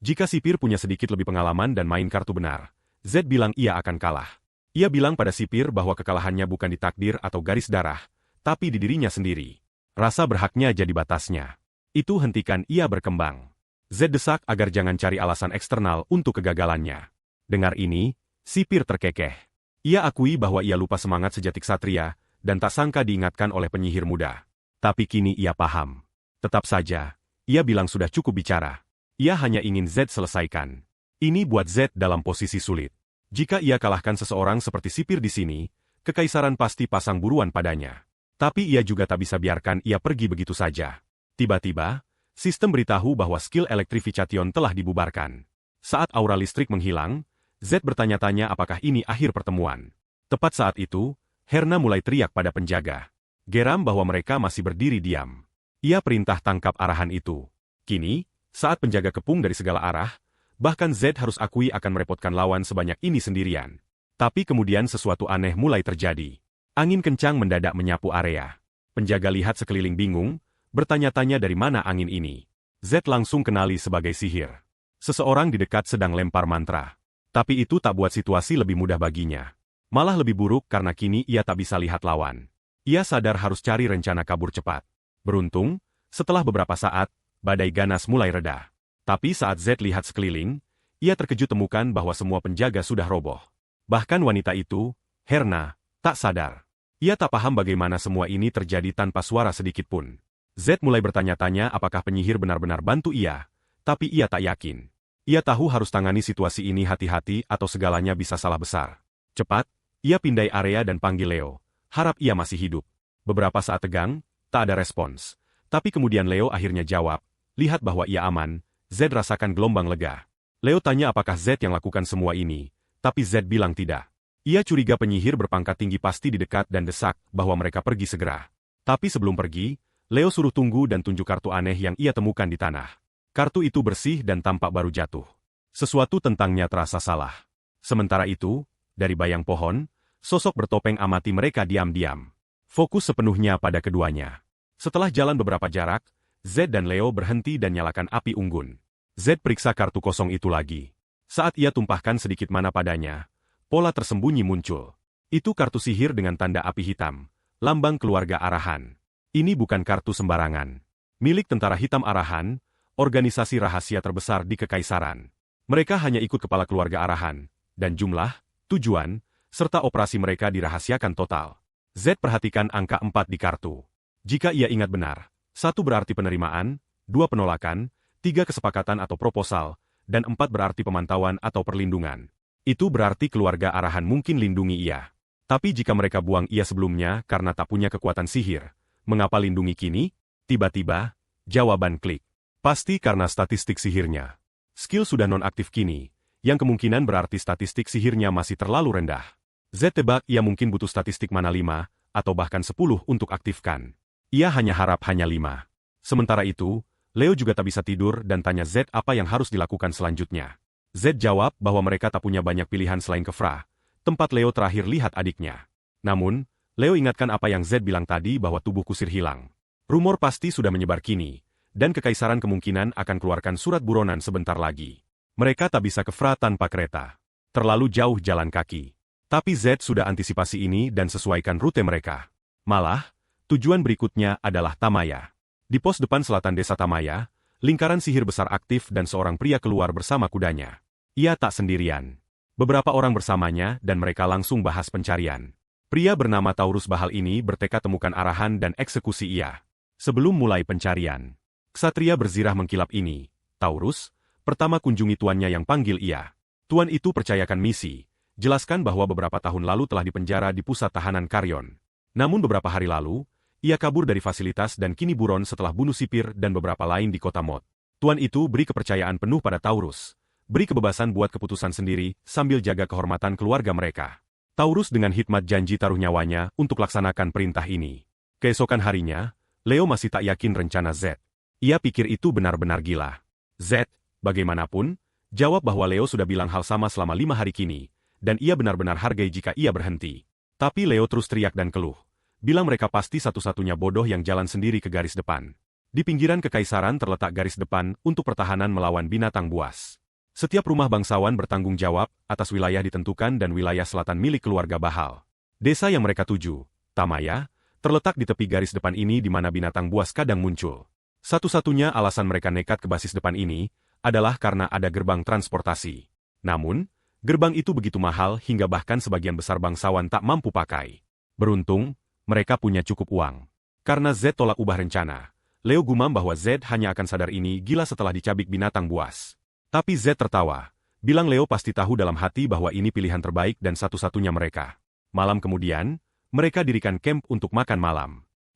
Jika sipir punya sedikit lebih pengalaman dan main kartu benar, Z bilang ia akan kalah. Ia bilang pada sipir bahwa kekalahannya bukan di takdir atau garis darah, tapi di dirinya sendiri. Rasa berhaknya jadi batasnya. Itu hentikan ia berkembang. Z desak agar jangan cari alasan eksternal untuk kegagalannya. Dengar ini, sipir terkekeh. Ia akui bahwa ia lupa semangat sejati ksatria, dan tak sangka diingatkan oleh penyihir muda. Tapi kini ia paham. Tetap saja, ia bilang sudah cukup bicara. Ia hanya ingin Z selesaikan. Ini buat Z dalam posisi sulit. Jika ia kalahkan seseorang seperti sipir di sini, kekaisaran pasti pasang buruan padanya. Tapi ia juga tak bisa biarkan ia pergi begitu saja. Tiba-tiba, sistem beritahu bahwa skill elektrifikation telah dibubarkan. Saat aura listrik menghilang, Z bertanya-tanya apakah ini akhir pertemuan. Tepat saat itu, Herna mulai teriak pada penjaga. Geram bahwa mereka masih berdiri diam. Ia perintah tangkap arahan itu. Kini, saat penjaga kepung dari segala arah, bahkan Z harus akui akan merepotkan lawan sebanyak ini sendirian. Tapi kemudian sesuatu aneh mulai terjadi. Angin kencang mendadak menyapu area. Penjaga lihat sekeliling bingung, bertanya-tanya dari mana angin ini. Z langsung kenali sebagai sihir. Seseorang di dekat sedang lempar mantra. Tapi itu tak buat situasi lebih mudah baginya. Malah lebih buruk karena kini ia tak bisa lihat lawan. Ia sadar harus cari rencana kabur cepat. Beruntung, setelah beberapa saat, badai ganas mulai reda. Tapi saat Z lihat sekeliling, ia terkejut temukan bahwa semua penjaga sudah roboh. Bahkan wanita itu, Herna, tak sadar. Ia tak paham bagaimana semua ini terjadi tanpa suara sedikit pun. Z mulai bertanya-tanya apakah penyihir benar-benar bantu ia, tapi ia tak yakin. Ia tahu harus tangani situasi ini hati-hati atau segalanya bisa salah besar. Cepat, ia pindai area dan panggil Leo. Harap ia masih hidup. Beberapa saat tegang, tak ada respons. Tapi kemudian Leo akhirnya jawab, lihat bahwa ia aman. Z rasakan gelombang lega. Leo tanya apakah Z yang lakukan semua ini, tapi Z bilang tidak. Ia curiga penyihir berpangkat tinggi pasti di dekat dan desak bahwa mereka pergi segera. Tapi sebelum pergi, Leo suruh tunggu dan tunjuk kartu aneh yang ia temukan di tanah. Kartu itu bersih dan tampak baru jatuh. Sesuatu tentangnya terasa salah. Sementara itu, dari bayang pohon, sosok bertopeng amati mereka diam-diam. Fokus sepenuhnya pada keduanya. Setelah jalan beberapa jarak, Z dan Leo berhenti dan nyalakan api unggun. Z periksa kartu kosong itu lagi. Saat ia tumpahkan sedikit mana padanya, pola tersembunyi muncul. Itu kartu sihir dengan tanda api hitam, lambang keluarga Arahan. Ini bukan kartu sembarangan. Milik tentara hitam Arahan, organisasi rahasia terbesar di Kekaisaran. Mereka hanya ikut kepala keluarga Arahan, dan jumlah, tujuan, serta operasi mereka dirahasiakan total. Z perhatikan angka 4 di kartu. Jika ia ingat benar, 1 berarti penerimaan, 2 penolakan, 3 kesepakatan atau proposal, dan 4 berarti pemantauan atau perlindungan. Itu berarti keluarga Arahan mungkin lindungi ia. Tapi jika mereka buang ia sebelumnya karena tak punya kekuatan sihir, mengapa lindungi kini? Tiba-tiba, jawaban klik. Pasti karena statistik sihirnya. Skill sudah non-aktif kini, yang kemungkinan berarti statistik sihirnya masih terlalu rendah. Z tebak ia mungkin butuh statistik mana 5, atau bahkan 10 untuk aktifkan. Ia hanya harap hanya 5. Sementara itu, Leo juga tak bisa tidur dan tanya Z apa yang harus dilakukan selanjutnya. Z jawab bahwa mereka tak punya banyak pilihan selain Kefra, tempat Leo terakhir lihat adiknya. Namun, Leo ingatkan apa yang Z bilang tadi bahwa tubuh kusir hilang. Rumor pasti sudah menyebar kini, dan Kekaisaran kemungkinan akan keluarkan surat buronan sebentar lagi. Mereka tak bisa Kefra tanpa kereta. Terlalu jauh jalan kaki. Tapi Z sudah antisipasi ini dan sesuaikan rute mereka. Malah, tujuan berikutnya adalah Tamaya. Di pos depan selatan desa Tamaya, lingkaran sihir besar aktif dan seorang pria keluar bersama kudanya. Ia tak sendirian. Beberapa orang bersamanya dan mereka langsung bahas pencarian. Pria bernama Taurus Bahal ini bertekad temukan Arahan dan eksekusi ia. Sebelum mulai pencarian, ksatria berzirah mengkilap ini. Taurus, pertama kunjungi tuannya yang panggil ia. Tuan itu percayakan misi, jelaskan bahwa beberapa tahun lalu telah dipenjara di pusat tahanan Karyon. Namun beberapa hari lalu, ia kabur dari fasilitas dan kini buron setelah bunuh sipir dan beberapa lain di kota Mod. Tuan itu beri kepercayaan penuh pada Taurus, beri kebebasan buat keputusan sendiri sambil jaga kehormatan keluarga mereka. Taurus dengan hikmat janji taruh nyawanya untuk laksanakan perintah ini. Keesokan harinya, Leo masih tak yakin rencana Z. Ia pikir itu benar-benar gila. Z, bagaimanapun, jawab bahwa Leo sudah bilang hal sama selama 5 hari kini, dan ia benar-benar hargai jika ia berhenti. Tapi Leo terus teriak dan keluh. Bilang mereka pasti satu-satunya bodoh yang jalan sendiri ke garis depan. Di pinggiran Kekaisaran terletak garis depan untuk pertahanan melawan binatang buas. Setiap rumah bangsawan bertanggung jawab atas wilayah ditentukan dan wilayah selatan milik keluarga Bahal. Desa yang mereka tuju, Tamaya, terletak di tepi garis depan ini di mana binatang buas kadang muncul. Satu-satunya alasan mereka nekat ke basis depan ini adalah karena ada gerbang transportasi. Namun, gerbang itu begitu mahal hingga bahkan sebagian besar bangsawan tak mampu pakai. Beruntung, mereka punya cukup uang. Karena Z tolak ubah rencana, Leo gumam bahwa Z hanya akan sadar ini gila setelah dicabik binatang buas. Tapi Z tertawa, bilang Leo pasti tahu dalam hati bahwa ini pilihan terbaik dan satu-satunya mereka. Malam kemudian, mereka dirikan camp untuk makan malam.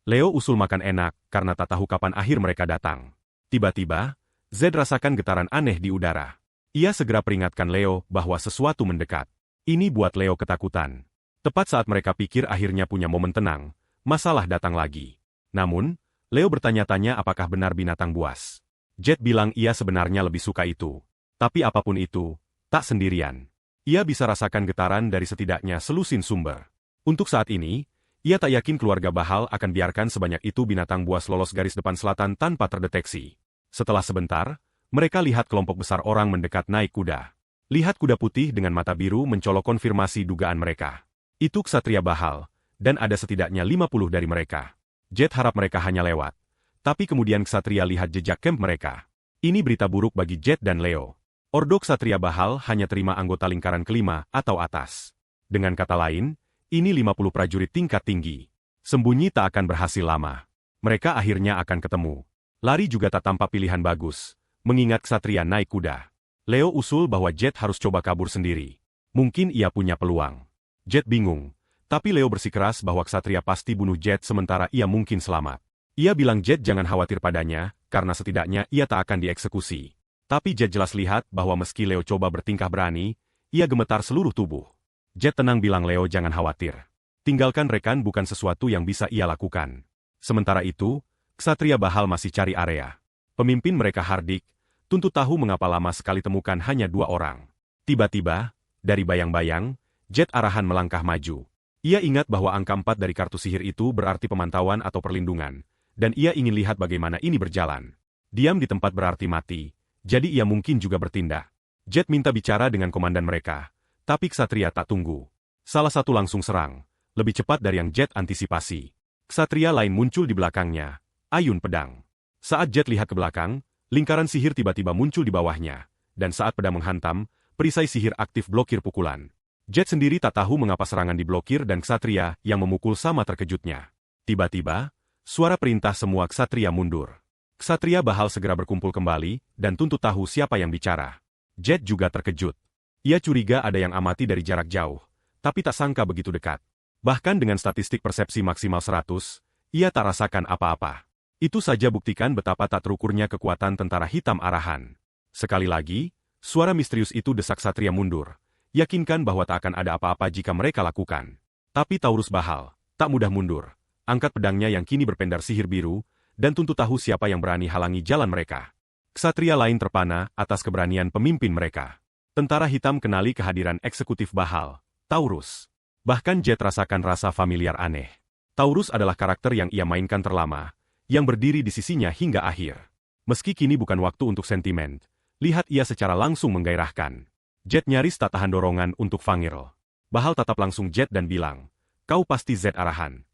Leo usul makan enak karena tak tahu kapan akhir mereka datang. Tiba-tiba, Z rasakan getaran aneh di udara. Ia segera peringatkan Leo bahwa sesuatu mendekat. Ini buat Leo ketakutan. Tepat saat mereka pikir akhirnya punya momen tenang, masalah datang lagi. Namun, Leo bertanya-tanya apakah benar binatang buas. Jet bilang ia sebenarnya lebih suka itu. Tapi apapun itu, tak sendirian. Ia bisa rasakan getaran dari setidaknya selusin sumber. Untuk saat ini, ia tak yakin keluarga Bahal akan biarkan sebanyak itu binatang buas lolos garis depan selatan tanpa terdeteksi. Setelah sebentar, mereka lihat kelompok besar orang mendekat naik kuda. Lihat kuda putih dengan mata biru mencolok konfirmasi dugaan mereka. Itu ksatria Bahal, dan ada setidaknya 50 dari mereka. Jet harap mereka hanya lewat. Tapi kemudian ksatria lihat jejak camp mereka. Ini berita buruk bagi Jet dan Leo. Ordo ksatria Bahal hanya terima anggota lingkaran kelima atau atas. Dengan kata lain, ini 50 prajurit tingkat tinggi. Sembunyi tak akan berhasil lama. Mereka akhirnya akan ketemu. Lari juga tak tampak pilihan bagus, mengingat ksatria naik kuda. Leo usul bahwa Jet harus coba kabur sendiri. Mungkin ia punya peluang. Jet bingung, tapi Leo bersikeras bahwa ksatria pasti bunuh Jet sementara ia mungkin selamat. Ia bilang Jet jangan khawatir padanya, karena setidaknya ia tak akan dieksekusi. Tapi Jet jelas lihat bahwa meski Leo coba bertingkah berani, ia gemetar seluruh tubuh. Jet tenang bilang Leo jangan khawatir. Tinggalkan rekan bukan sesuatu yang bisa ia lakukan. Sementara itu, ksatria Bahal masih cari area. Pemimpin mereka Hardik, tuntut tahu mengapa lama sekali temukan hanya 2 orang. Tiba-tiba, dari bayang-bayang, Jet Arahan melangkah maju. Ia ingat bahwa angka 4 dari kartu sihir itu berarti pemantauan atau perlindungan, dan ia ingin lihat bagaimana ini berjalan. Diam di tempat berarti mati, jadi ia mungkin juga bertindak. Jet minta bicara dengan komandan mereka, tapi ksatria tak tunggu. Salah satu langsung serang, lebih cepat dari yang Jet antisipasi. Ksatria lain muncul di belakangnya, ayun pedang. Saat Jet lihat ke belakang, lingkaran sihir tiba-tiba muncul di bawahnya, dan saat pedang menghantam, perisai sihir aktif blokir pukulan. Jet sendiri tak tahu mengapa serangan diblokir dan ksatria yang memukul sama terkejutnya. Tiba-tiba, suara perintah semua ksatria mundur. Ksatria Bahal segera berkumpul kembali dan tuntut tahu siapa yang bicara. Jet juga terkejut. Ia curiga ada yang amati dari jarak jauh, tapi tak sangka begitu dekat. Bahkan dengan statistik persepsi maksimal 100, ia tak rasakan apa-apa. Itu saja buktikan betapa tak terukurnya kekuatan tentara hitam arahan. Sekali lagi, suara misterius itu desak ksatria mundur. Yakinkan bahwa tak akan ada apa-apa jika mereka lakukan. Tapi Taurus Bahal tak mudah mundur. Angkat pedangnya yang kini berpendar sihir biru, dan tuntut tahu siapa yang berani halangi jalan mereka. Ksatria lain terpana atas keberanian pemimpin mereka. Tentara hitam kenali kehadiran eksekutif Bahal, Taurus. Bahkan Jet rasakan rasa familiar aneh. Taurus adalah karakter yang ia mainkan terlama, yang berdiri di sisinya hingga akhir. Meski kini bukan waktu untuk sentimen, lihat ia secara langsung menggairahkan. Jet nyaris tak tahan dorongan untuk Fangirl. Bahal tatap langsung Jet dan bilang, "Kau pasti Z arahan."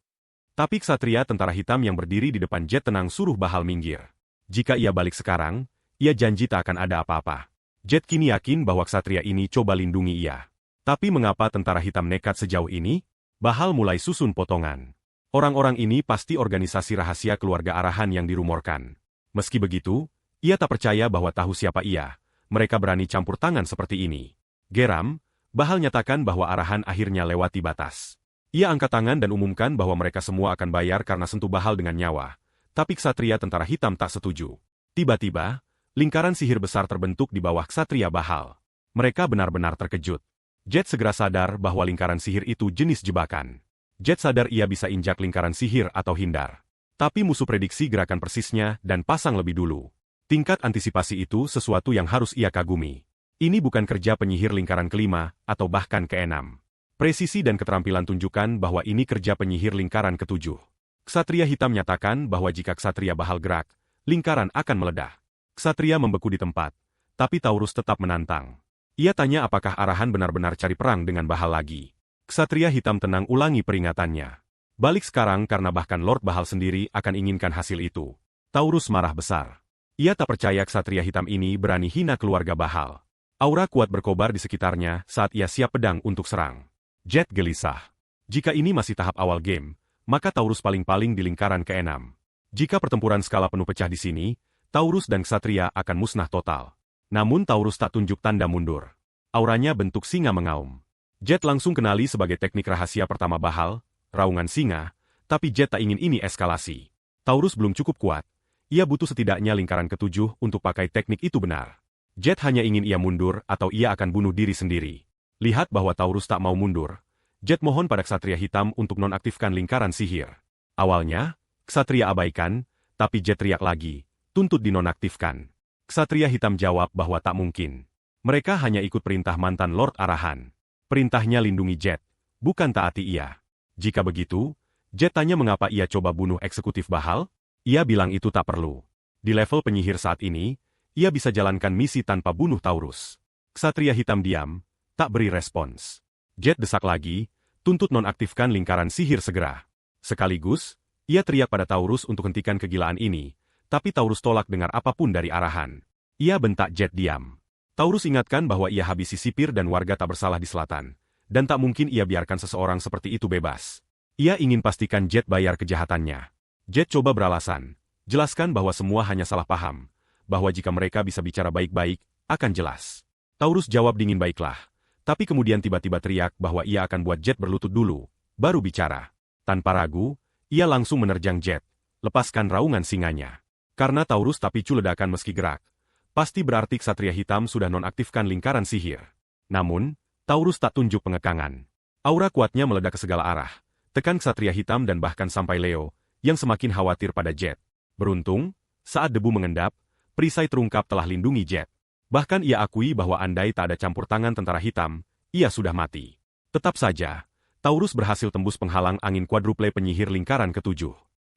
Tapi ksatria tentara hitam yang berdiri di depan Jet tenang suruh Bahal minggir. Jika ia balik sekarang, ia janji tak akan ada apa-apa. Jet kini yakin bahwa ksatria ini coba lindungi ia. Tapi mengapa tentara hitam nekat sejauh ini? Bahal mulai susun potongan. Orang-orang ini pasti organisasi rahasia keluarga arahan yang dirumorkan. Meski begitu, ia tak percaya bahwa tahu siapa ia. Mereka berani campur tangan seperti ini. Geram, Bahal nyatakan bahwa arahan akhirnya lewati batas. Ia angkat tangan dan umumkan bahwa mereka semua akan bayar karena sentuh Bahal dengan nyawa. Tapi ksatria tentara hitam tak setuju. Tiba-tiba, lingkaran sihir besar terbentuk di bawah ksatria Bahal. Mereka benar-benar terkejut. Jet segera sadar bahwa lingkaran sihir itu jenis jebakan. Jet sadar ia bisa injak lingkaran sihir atau hindar. Tapi musuh prediksi gerakan persisnya dan pasang lebih dulu. Tingkat antisipasi itu sesuatu yang harus ia kagumi. Ini bukan kerja penyihir lingkaran kelima, atau bahkan keenam. Presisi dan keterampilan tunjukkan bahwa ini kerja penyihir lingkaran ketujuh. Ksatria hitam nyatakan bahwa jika ksatria Bahal gerak, lingkaran akan meledak. Ksatria membeku di tempat, tapi Taurus tetap menantang. Ia tanya apakah arahan benar-benar cari perang dengan Bahal lagi. Ksatria hitam tenang ulangi peringatannya. Balik sekarang karena bahkan Lord Bahal sendiri akan inginkan hasil itu. Taurus marah besar. Ia tak percaya ksatria hitam ini berani hina keluarga Bahal. Aura kuat berkobar di sekitarnya saat ia siap pedang untuk serang. Jet gelisah. Jika ini masih tahap awal game, maka Taurus paling-paling di lingkaran keenam. Jika pertempuran skala penuh pecah di sini, Taurus dan ksatria akan musnah total. Namun Taurus tak tunjuk tanda mundur. Auranya bentuk singa mengaum. Jet langsung kenali sebagai teknik rahasia pertama Bahal, raungan singa, tapi Jet tak ingin ini eskalasi. Taurus belum cukup kuat. Ia butuh setidaknya lingkaran ketujuh untuk pakai teknik itu benar. Jet hanya ingin ia mundur atau ia akan bunuh diri sendiri. Lihat bahwa Taurus tak mau mundur. Jet mohon pada ksatria hitam untuk nonaktifkan lingkaran sihir. Awalnya, ksatria abaikan, tapi Jet teriak lagi, tuntut dinonaktifkan. Ksatria hitam jawab bahwa tak mungkin. Mereka hanya ikut perintah mantan Lord Arahan. Perintahnya lindungi Jet, bukan taati ia. Jika begitu, Jet tanya mengapa ia coba bunuh eksekutif Bahal? Ia bilang itu tak perlu. Di level penyihir saat ini, ia bisa jalankan misi tanpa bunuh Taurus. Ksatria hitam diam, tak beri respons. Jet desak lagi, tuntut nonaktifkan lingkaran sihir segera. Sekaligus, ia teriak pada Taurus untuk hentikan kegilaan ini, tapi Taurus tolak dengar apapun dari arahan. Ia bentak Jet diam. Taurus ingatkan bahwa ia habisi sipir dan warga tak bersalah di selatan, dan tak mungkin ia biarkan seseorang seperti itu bebas. Ia ingin pastikan Jet bayar kejahatannya. Jet coba beralasan, jelaskan bahwa semua hanya salah paham, bahwa jika mereka bisa bicara baik-baik, akan jelas. Taurus jawab dingin baiklah, tapi kemudian tiba-tiba teriak bahwa ia akan buat Jet berlutut dulu, baru bicara. Tanpa ragu, ia langsung menerjang Jet, lepaskan raungan singanya. Karena Taurus tak picu ledakan meski gerak, pasti berarti ksatria hitam sudah nonaktifkan lingkaran sihir. Namun, Taurus tak tunjuk pengekangan. Aura kuatnya meledak ke segala arah, tekan ksatria hitam dan bahkan sampai Leo, yang semakin khawatir pada Jet. Beruntung, saat debu mengendap, perisai terungkap telah lindungi Jet. Bahkan ia akui bahwa andai tak ada campur tangan tentara hitam, ia sudah mati. Tetap saja, Taurus berhasil tembus penghalang angin kuadruple penyihir lingkaran ketujuh.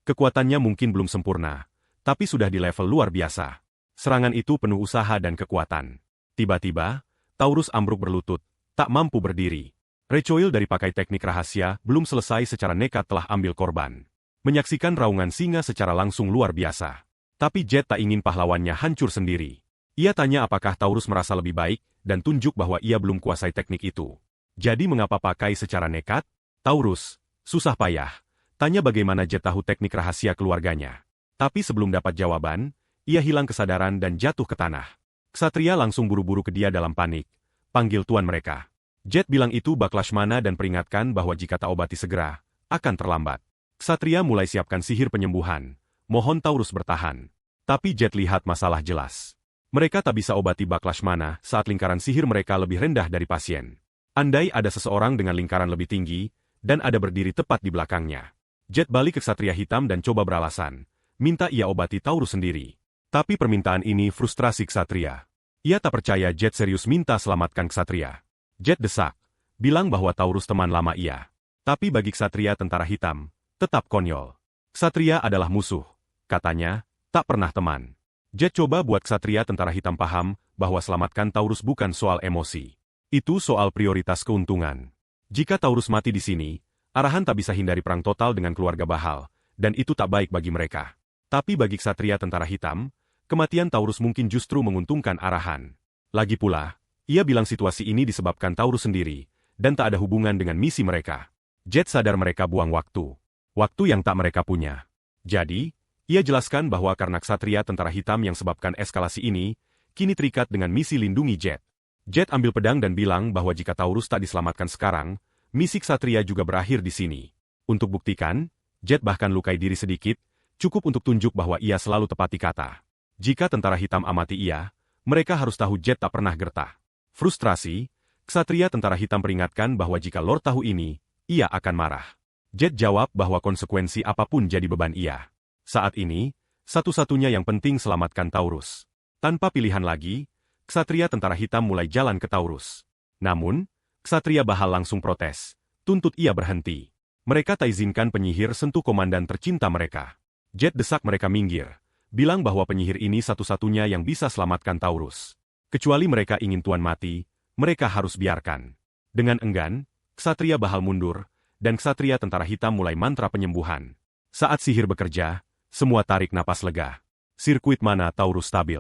Kekuatannya mungkin belum sempurna, tapi sudah di level luar biasa. Serangan itu penuh usaha dan kekuatan. Tiba-tiba, Taurus ambruk berlutut, tak mampu berdiri. Recoil dari pakai teknik rahasia belum selesai secara nekat telah ambil korban. Menyaksikan raungan singa secara langsung luar biasa. Tapi Jet tak ingin pahlawannya hancur sendiri. Ia tanya apakah Taurus merasa lebih baik, dan tunjuk bahwa ia belum kuasai teknik itu. Jadi mengapa pakai secara nekat? Taurus, susah payah. Tanya bagaimana Jet tahu teknik rahasia keluarganya. Tapi sebelum dapat jawaban, ia hilang kesadaran dan jatuh ke tanah. Ksatria langsung buru-buru ke dia dalam panik. Panggil tuan mereka. Jet bilang itu bak Lakshmana dan peringatkan bahwa jika tak obati segera, akan terlambat. Ksatria mulai siapkan sihir penyembuhan. Mohon Taurus bertahan. Tapi Jet lihat masalah jelas. Mereka tak bisa obati bak Lakshmana saat lingkaran sihir mereka lebih rendah dari pasien. Andai ada seseorang dengan lingkaran lebih tinggi, dan ada berdiri tepat di belakangnya. Jet balik ke Ksatria hitam dan coba beralasan. Minta ia obati Taurus sendiri. Tapi permintaan ini frustrasi Ksatria. Ia tak percaya Jet serius minta selamatkan Ksatria. Jet desak, bilang bahwa Taurus teman lama ia. Tapi bagi Ksatria tentara hitam, tetap konyol. Ksatria adalah musuh, katanya, tak pernah teman. Jet coba buat Ksatria tentara hitam paham bahwa selamatkan Taurus bukan soal emosi. Itu soal prioritas keuntungan. Jika Taurus mati di sini, Arahan tak bisa hindari perang total dengan keluarga Bahal, dan itu tak baik bagi mereka. Tapi bagi Ksatria tentara hitam, kematian Taurus mungkin justru menguntungkan Arahan. Lagi pula, ia bilang situasi ini disebabkan Taurus sendiri, dan tak ada hubungan dengan misi mereka. Jet sadar mereka buang waktu. Waktu yang tak mereka punya. Jadi, ia jelaskan bahwa karena Ksatria tentara hitam yang sebabkan eskalasi ini, kini terikat dengan misi lindungi Jet. Jet ambil pedang dan bilang bahwa jika Taurus tak diselamatkan sekarang, misi Ksatria juga berakhir di sini. Untuk buktikan, Jet bahkan lukai diri sedikit, cukup untuk tunjuk bahwa ia selalu tepati kata. Jika tentara hitam amati ia, mereka harus tahu Jet tak pernah gertah. Frustrasi, Ksatria tentara hitam peringatkan bahwa jika Lord tahu ini, ia akan marah. Jet jawab bahwa konsekuensi apapun jadi beban ia. Saat ini, satu-satunya yang penting selamatkan Taurus. Tanpa pilihan lagi, Ksatria tentara hitam mulai jalan ke Taurus. Namun, Ksatria Bahal langsung protes. Tuntut ia berhenti. Mereka tak izinkan penyihir sentuh komandan tercinta mereka. Jet desak mereka minggir. Bilang bahwa penyihir ini satu-satunya yang bisa selamatkan Taurus. Kecuali mereka ingin tuan mati, mereka harus biarkan. Dengan enggan, Ksatria Bahal mundur, dan Ksatria tentara hitam mulai mantra penyembuhan. Saat sihir bekerja, semua tarik napas lega. Sirkuit mana Taurus stabil.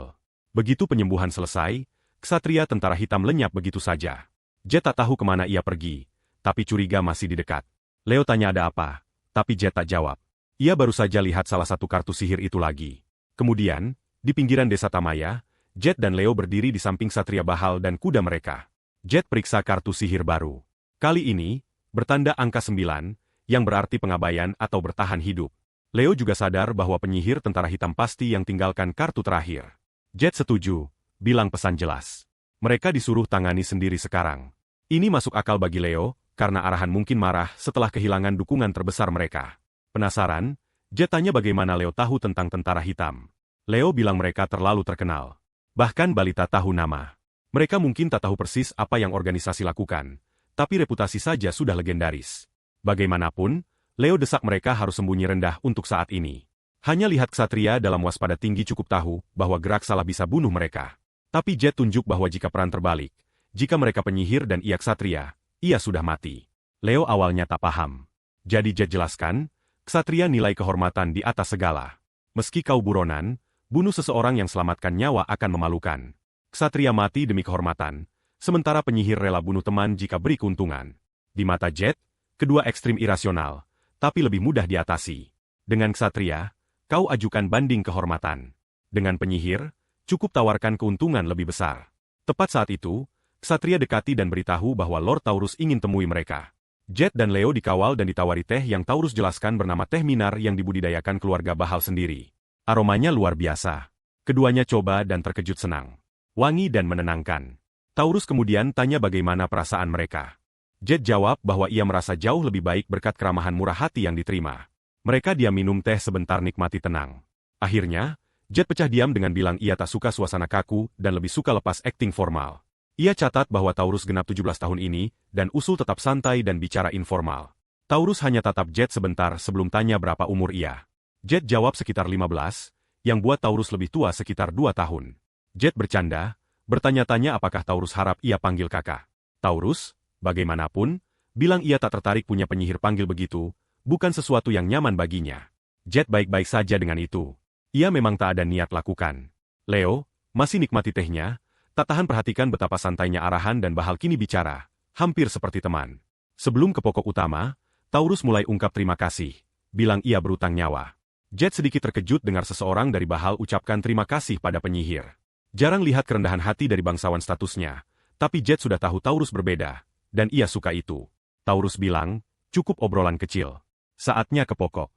Begitu penyembuhan selesai, Ksatria tentara hitam lenyap begitu saja. Jet tak tahu kemana ia pergi, tapi curiga masih di dekat. Leo tanya ada apa, tapi Jet tak jawab. Ia baru saja lihat salah satu kartu sihir itu lagi. Kemudian, di pinggiran desa Tamaya, Jet dan Leo berdiri di samping Ksatria Bahal dan kuda mereka. Jet periksa kartu sihir baru. Kali ini, bertanda angka 9, yang berarti pengabaian atau bertahan hidup. Leo juga sadar bahwa penyihir tentara hitam pasti yang tinggalkan kartu terakhir. Jet setuju, bilang pesan jelas. Mereka disuruh tangani sendiri sekarang. Ini masuk akal bagi Leo, karena Arahan mungkin marah setelah kehilangan dukungan terbesar mereka. Penasaran, Jet tanya bagaimana Leo tahu tentang tentara hitam. Leo bilang mereka terlalu terkenal. Bahkan balita tahu nama. Mereka mungkin tak tahu persis apa yang organisasi lakukan, tapi reputasi saja sudah legendaris. Bagaimanapun, Leo desak mereka harus sembunyi rendah untuk saat ini. Hanya lihat Ksatria dalam waspada tinggi cukup tahu bahwa gerak salah bisa bunuh mereka. Tapi Jet tunjuk bahwa jika peran terbalik, jika mereka penyihir dan ia Ksatria, ia sudah mati. Leo awalnya tak paham. Jadi Jet jelaskan, Ksatria nilai kehormatan di atas segala. Meski kau buronan, bunuh seseorang yang selamatkan nyawa akan memalukan. Ksatria mati demi kehormatan, sementara penyihir rela bunuh teman jika beri keuntungan. Di mata Jet, kedua ekstrim irasional, tapi lebih mudah diatasi. Dengan Ksatria, kau ajukan banding kehormatan. Dengan penyihir, cukup tawarkan keuntungan lebih besar. Tepat saat itu, Ksatria dekati dan beritahu bahwa Lord Taurus ingin temui mereka. Jet dan Leo dikawal dan ditawari teh yang Taurus jelaskan bernama teh minar yang dibudidayakan keluarga Bahal sendiri. Aromanya luar biasa. Keduanya coba dan terkejut senang. Wangi dan menenangkan. Taurus kemudian tanya bagaimana perasaan mereka. Jet jawab bahwa ia merasa jauh lebih baik berkat keramahan murah hati yang diterima. Mereka diam minum teh sebentar nikmati tenang. Akhirnya, Jet pecah diam dengan bilang ia tak suka suasana kaku dan lebih suka lepas akting formal. Ia catat bahwa Taurus genap 17 tahun ini, dan usul tetap santai dan bicara informal. Taurus hanya tatap Jet sebentar sebelum tanya berapa umur ia. Jet jawab sekitar 15, yang buat Taurus lebih tua sekitar 2 tahun. Jet bercanda, bertanya-tanya apakah Taurus harap ia panggil kakak. Taurus, bagaimanapun, bilang ia tak tertarik punya penyihir panggil begitu, bukan sesuatu yang nyaman baginya. Jet baik-baik saja dengan itu. Ia memang tak ada niat lakukan. Leo, masih nikmati tehnya, tak tahan perhatikan betapa santainya arahan dan Bahal kini bicara, hampir seperti teman. Sebelum ke pokok utama, Taurus mulai ungkap terima kasih, bilang ia berutang nyawa. Jet sedikit terkejut dengar seseorang dari Bahal ucapkan terima kasih pada penyihir. Jarang lihat kerendahan hati dari bangsawan statusnya, tapi Jet sudah tahu Taurus berbeda, dan ia suka itu. Taurus bilang, cukup obrolan kecil. Saatnya ke pokok.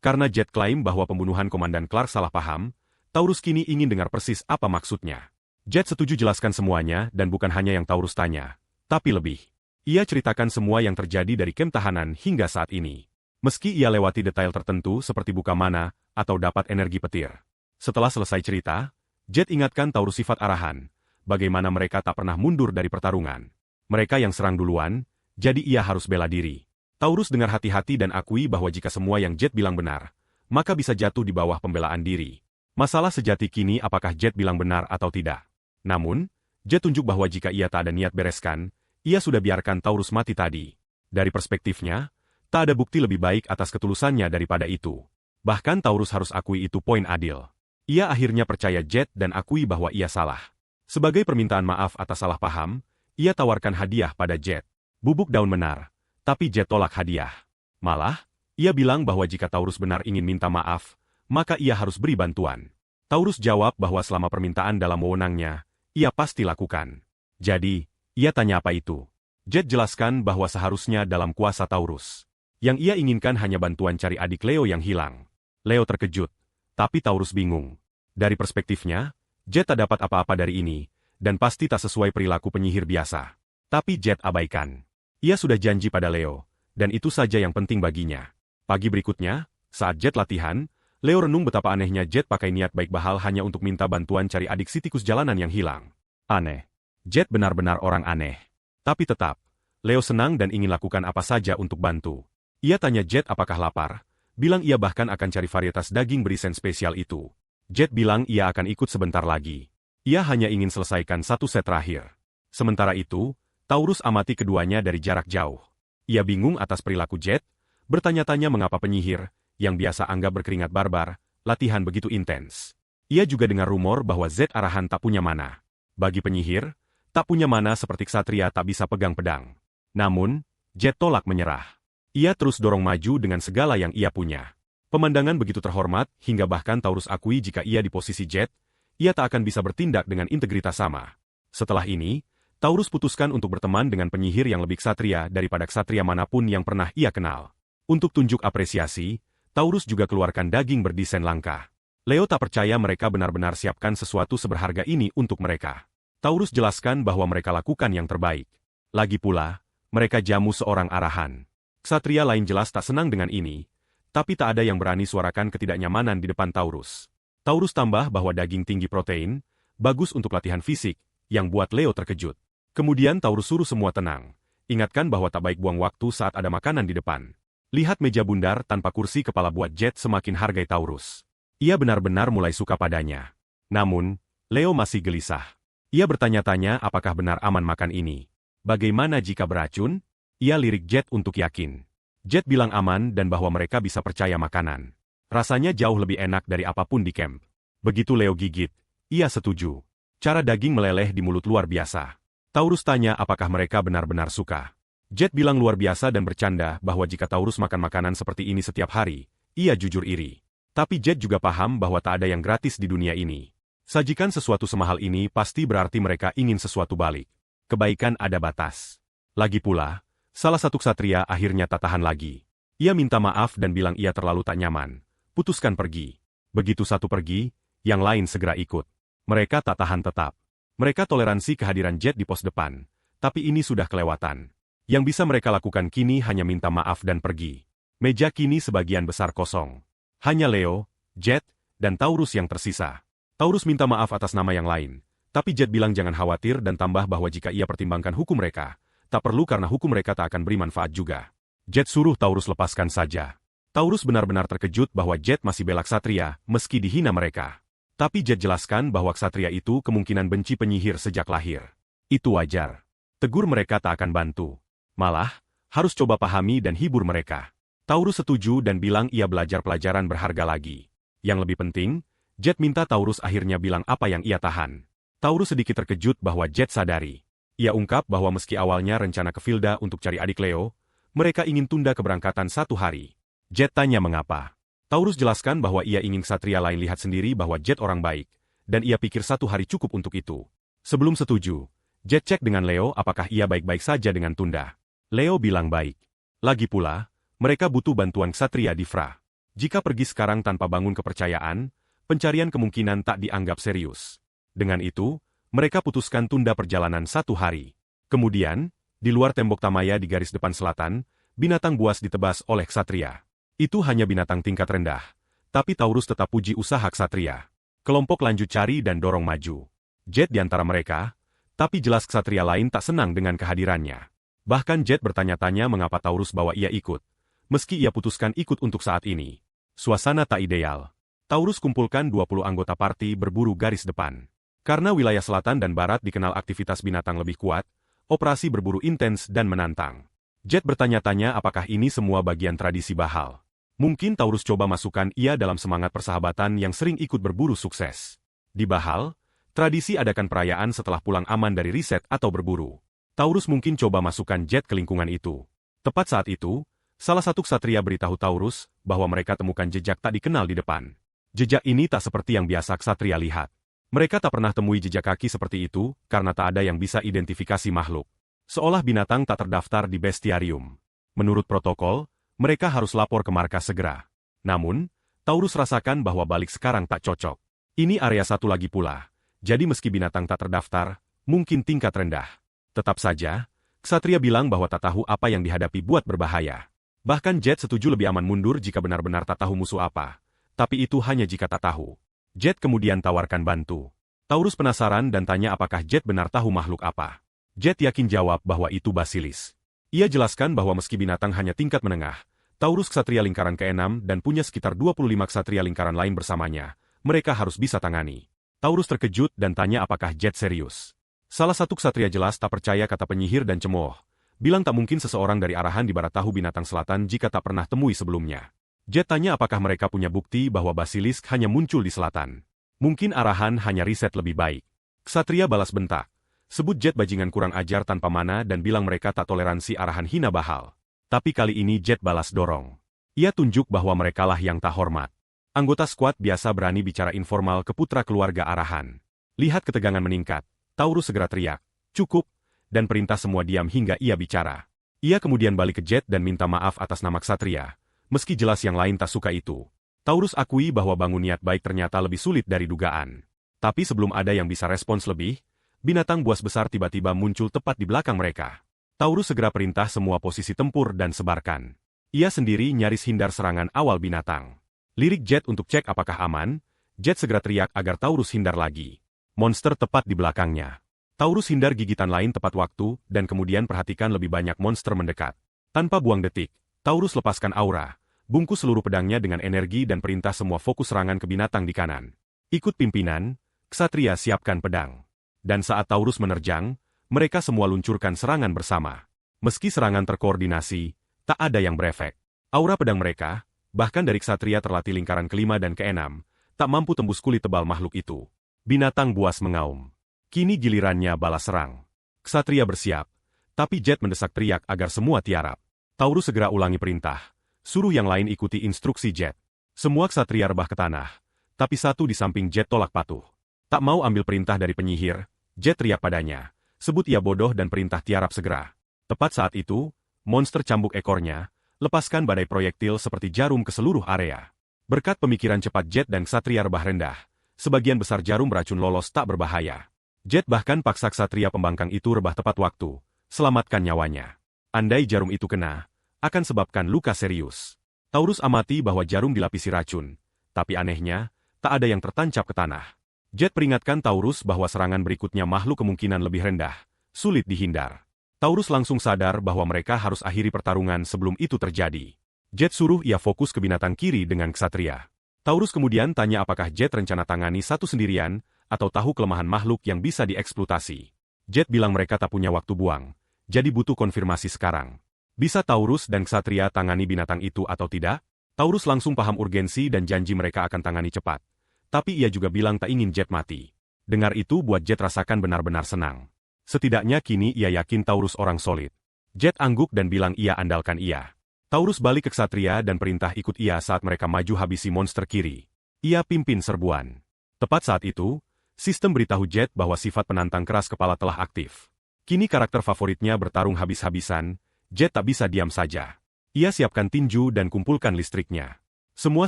Karena Jet klaim bahwa pembunuhan Komandan Clark salah paham, Taurus kini ingin dengar persis apa maksudnya. Jet setuju jelaskan semuanya dan bukan hanya yang Taurus tanya, tapi lebih. Ia ceritakan semua yang terjadi dari kem tahanan hingga saat ini. Meski ia lewati detail tertentu seperti buka mana atau dapat energi petir. Setelah selesai cerita, Jet ingatkan Taurus sifat arahan, bagaimana mereka tak pernah mundur dari pertarungan. Mereka yang serang duluan, jadi ia harus bela diri. Taurus dengar hati-hati dan akui bahwa jika semua yang Jet bilang benar, maka bisa jatuh di bawah pembelaan diri. Masalah sejati kini apakah Jet bilang benar atau tidak. Namun, Jet tunjuk bahwa jika ia tak ada niat bereskan, ia sudah biarkan Taurus mati tadi. Dari perspektifnya, tak ada bukti lebih baik atas ketulusannya daripada itu. Bahkan Taurus harus akui itu poin adil. Ia akhirnya percaya Jet dan akui bahwa ia salah. Sebagai permintaan maaf atas salah paham, ia tawarkan hadiah pada Jet. Bubuk daun menar, tapi Jet tolak hadiah. Malah, ia bilang bahwa jika Taurus benar ingin minta maaf, maka ia harus beri bantuan. Taurus jawab bahwa selama permintaan dalam wewenangnya, ia pasti lakukan. Jadi, ia tanya apa itu. Jet jelaskan bahwa seharusnya dalam kuasa Taurus. Yang ia inginkan hanya bantuan cari adik Leo yang hilang. Leo terkejut, tapi Taurus bingung. Dari perspektifnya, Jet tak dapat apa-apa dari ini, dan pasti tak sesuai perilaku penyihir biasa. Tapi Jet abaikan. Ia sudah janji pada Leo, dan itu saja yang penting baginya. Pagi berikutnya, saat Jet latihan, Leo renung betapa anehnya Jet pakai niat baik Bahal hanya untuk minta bantuan cari adik si tikus jalanan yang hilang. Aneh. Jet benar-benar orang aneh. Tapi tetap, Leo senang dan ingin lakukan apa saja untuk bantu. Ia tanya Jet apakah lapar, bilang ia bahkan akan cari varietas daging berisen spesial itu. Jet bilang ia akan ikut sebentar lagi. Ia hanya ingin selesaikan satu set terakhir. Sementara itu, Taurus amati keduanya dari jarak jauh. Ia bingung atas perilaku Jet, bertanya-tanya mengapa penyihir, yang biasa anggap berkeringat barbar, latihan begitu intens. Ia juga dengar rumor bahwa Z arahan tak punya mana. Bagi penyihir, tak punya mana seperti ksatria tak bisa pegang pedang. Namun, Jet tolak menyerah. Ia terus dorong maju dengan segala yang ia punya. Pemandangan begitu terhormat, hingga bahkan Taurus akui jika ia di posisi Jet, ia tak akan bisa bertindak dengan integritas sama. Setelah ini, Taurus putuskan untuk berteman dengan penyihir yang lebih ksatria daripada ksatria manapun yang pernah ia kenal. Untuk tunjuk apresiasi, Taurus juga keluarkan daging berdesain langka. Leo tak percaya mereka benar-benar siapkan sesuatu seberharga ini untuk mereka. Taurus jelaskan bahwa mereka lakukan yang terbaik. Lagi pula, mereka jamu seorang arahan. Ksatria lain jelas tak senang dengan ini, tapi tak ada yang berani suarakan ketidaknyamanan di depan Taurus. Taurus tambah bahwa daging tinggi protein, bagus untuk latihan fisik, yang buat Leo terkejut. Kemudian Taurus suruh semua tenang, ingatkan bahwa tak baik buang waktu saat ada makanan di depan. Lihat meja bundar tanpa kursi kepala buat Jet semakin hargai Taurus. Ia benar-benar mulai suka padanya. Namun, Leo masih gelisah. Ia bertanya-tanya apakah benar aman makan ini. Bagaimana jika beracun? Ia lirik Jet untuk yakin. Jet bilang aman dan bahwa mereka bisa percaya makanan. Rasanya jauh lebih enak dari apapun di camp. Begitu Leo gigit, ia setuju. Cara daging meleleh di mulut luar biasa. Taurus tanya apakah mereka benar-benar suka. Jet bilang luar biasa dan bercanda bahwa jika Taurus makan makanan seperti ini setiap hari, ia jujur iri. Tapi Jet juga paham bahwa tak ada yang gratis di dunia ini. Sajikan sesuatu semahal ini pasti berarti mereka ingin sesuatu balik. Kebaikan ada batas. Lagi pula, salah satu ksatria akhirnya tak tahan lagi. Ia minta maaf dan bilang ia terlalu tak nyaman. Putuskan pergi. Begitu satu pergi, yang lain segera ikut. Mereka tak tahan tetap. Mereka toleransi kehadiran Jet di pos depan. Tapi ini sudah kelewatan. Yang bisa mereka lakukan kini hanya minta maaf dan pergi. Meja kini sebagian besar kosong. Hanya Leo, Jet, dan Taurus yang tersisa. Taurus minta maaf atas nama yang lain. Tapi Jet bilang jangan khawatir dan tambah bahwa jika ia pertimbangkan hukum mereka, tak perlu karena hukum mereka tak akan beri manfaat juga. Jet suruh Taurus lepaskan saja. Taurus benar-benar terkejut bahwa Jet masih bela ksatria, meski dihina mereka. Tapi Jet jelaskan bahwa ksatria itu kemungkinan benci penyihir sejak lahir. Itu wajar. Tegur mereka tak akan bantu. Malah, harus coba pahami dan hibur mereka. Taurus setuju dan bilang ia belajar pelajaran berharga lagi. Yang lebih penting, Jet minta Taurus akhirnya bilang apa yang ia tahan. Taurus sedikit terkejut bahwa Jet sadari. Ia ungkap bahwa meski awalnya rencana ke Filda untuk cari adik Leo, mereka ingin tunda keberangkatan 1 hari. Jet tanya mengapa. Taurus jelaskan bahwa ia ingin ksatria lain lihat sendiri bahwa Jet orang baik, dan ia pikir 1 hari cukup untuk itu. Sebelum setuju, Jet cek dengan Leo apakah ia baik-baik saja dengan tunda. Leo bilang baik. Lagi pula, mereka butuh bantuan ksatria di Fra. Jika pergi sekarang tanpa bangun kepercayaan, pencarian kemungkinan tak dianggap serius. Dengan itu, mereka putuskan tunda perjalanan 1 hari. Kemudian, di luar tembok Tamaya di garis depan selatan, binatang buas ditebas oleh ksatria. Itu hanya binatang tingkat rendah. Tapi Taurus tetap puji usaha ksatria. Kelompok lanjut cari dan dorong maju. Jet di antara mereka, tapi jelas ksatria lain tak senang dengan kehadirannya. Bahkan Jet bertanya-tanya mengapa Taurus bawa ia ikut. Meski ia putuskan ikut untuk saat ini. Suasana tak ideal. Taurus kumpulkan 20 anggota parti berburu garis depan. Karena wilayah selatan dan barat dikenal aktivitas binatang lebih kuat, operasi berburu intens dan menantang. Jet bertanya-tanya apakah ini semua bagian tradisi Bahal. Mungkin Taurus coba masukkan ia dalam semangat persahabatan yang sering ikut berburu sukses. Di Bahal, tradisi adakan perayaan setelah pulang aman dari riset atau berburu. Taurus mungkin coba masukkan Jet ke lingkungan itu. Tepat saat itu, salah satu ksatria beritahu Taurus bahwa mereka temukan jejak tak dikenal di depan. Jejak ini tak seperti yang biasa ksatria lihat. Mereka tak pernah temui jejak kaki seperti itu karena tak ada yang bisa identifikasi makhluk. Seolah binatang tak terdaftar di bestiarium. Menurut protokol, mereka harus lapor ke markas segera. Namun, Taurus rasakan bahwa balik sekarang tak cocok. Ini area 1 lagi pula. Jadi meski binatang tak terdaftar, mungkin tingkat rendah. Tetap saja, ksatria bilang bahwa tak tahu apa yang dihadapi buat berbahaya. Bahkan Jet setuju lebih aman mundur jika benar-benar tak tahu musuh apa. Tapi itu hanya jika tak tahu. Jet kemudian tawarkan bantu. Taurus penasaran dan tanya apakah Jet benar tahu makhluk apa. Jet yakin jawab bahwa itu basilis. Ia jelaskan bahwa meski binatang hanya tingkat menengah, Taurus ksatria lingkaran ke-6 dan punya sekitar 25 ksatria lingkaran lain bersamanya, mereka harus bisa tangani. Taurus terkejut dan tanya apakah Jet serius. Salah satu ksatria jelas tak percaya kata penyihir dan cemooh, bilang tak mungkin seseorang dari arahan di barat tahu binatang selatan jika tak pernah temui sebelumnya. Jet tanya apakah mereka punya bukti bahwa basilisk hanya muncul di selatan. Mungkin arahan hanya riset lebih baik. Ksatria balas bentak. Sebut Jet bajingan kurang ajar tanpa mana dan bilang mereka tak toleransi arahan hina Bahal. Tapi kali ini Jet balas dorong. Ia tunjuk bahwa merekalah yang tak hormat. Anggota skuad biasa berani bicara informal ke putra keluarga arahan. Lihat ketegangan meningkat. Taurus segera teriak, cukup, dan perintah semua diam hingga ia bicara. Ia kemudian balik ke Jet dan minta maaf atas nama ksatria. Meski jelas yang lain tak suka itu. Taurus akui bahwa bangun niat baik ternyata lebih sulit dari dugaan. Tapi sebelum ada yang bisa respons lebih, binatang buas besar tiba-tiba muncul tepat di belakang mereka. Taurus segera perintah semua posisi tempur dan sebarkan. Ia sendiri nyaris hindar serangan awal binatang. Lirik Jet untuk cek apakah aman, Jet segera teriak agar Taurus hindar lagi. Monster tepat di belakangnya. Taurus hindar gigitan lain tepat waktu dan kemudian perhatikan lebih banyak monster mendekat. Tanpa buang detik, Taurus lepaskan aura. Bungkus seluruh pedangnya dengan energi dan perintah semua fokus serangan ke binatang di kanan. Ikut pimpinan, ksatria siapkan pedang. Dan saat Taurus menerjang, mereka semua luncurkan serangan bersama. Meski serangan terkoordinasi, tak ada yang berefek. Aura pedang mereka, bahkan dari ksatria terlatih lingkaran ke-5 dan ke-6, tak mampu tembus kulit tebal makhluk itu. Binatang buas mengaum. Kini gilirannya balas serang. Ksatria bersiap, tapi Jet mendesak teriak agar semua tiarap. Taurus segera ulangi perintah. Suruh yang lain ikuti instruksi Jet. Semua ksatria rebah ke tanah, tapi satu di samping Jet tolak patuh. Tak mau ambil perintah dari penyihir, Jet teriak padanya, sebut ia bodoh dan perintah tiarap segera. Tepat saat itu, monster cambuk ekornya, lepaskan badai proyektil seperti jarum ke seluruh area. Berkat pemikiran cepat Jet dan ksatria rebah rendah, sebagian besar jarum beracun lolos tak berbahaya. Jet bahkan paksa ksatria pembangkang itu rebah tepat waktu, selamatkan nyawanya. Andai jarum itu kena, akan sebabkan luka serius. Taurus amati bahwa jarum dilapisi racun, tapi anehnya, tak ada yang tertancap ke tanah. Jet peringatkan Taurus bahwa serangan berikutnya makhluk kemungkinan lebih rendah, sulit dihindar. Taurus langsung sadar bahwa mereka harus akhiri pertarungan sebelum itu terjadi. Jet suruh ia fokus ke binatang kiri dengan ksatria. Taurus kemudian tanya apakah Jet rencana tangani satu sendirian, atau tahu kelemahan makhluk yang bisa dieksploitasi. Jet bilang mereka tak punya waktu buang, jadi butuh konfirmasi sekarang. Bisa Taurus dan ksatria tangani binatang itu atau tidak? Taurus langsung paham urgensi dan janji mereka akan tangani cepat. Tapi ia juga bilang tak ingin Jet mati. Dengar itu buat Jet rasakan benar-benar senang. Setidaknya kini ia yakin Taurus orang solid. Jet angguk dan bilang ia andalkan ia. Taurus balik ke ksatria dan perintah ikut ia saat mereka maju habisi monster kiri. Ia pimpin serbuan. Tepat saat itu, sistem beritahu Jet bahwa sifat penantang keras kepala telah aktif. Kini karakter favoritnya bertarung habis-habisan, Jet tak bisa diam saja. Ia siapkan tinju dan kumpulkan listriknya. Semua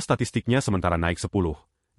statistiknya sementara naik 10,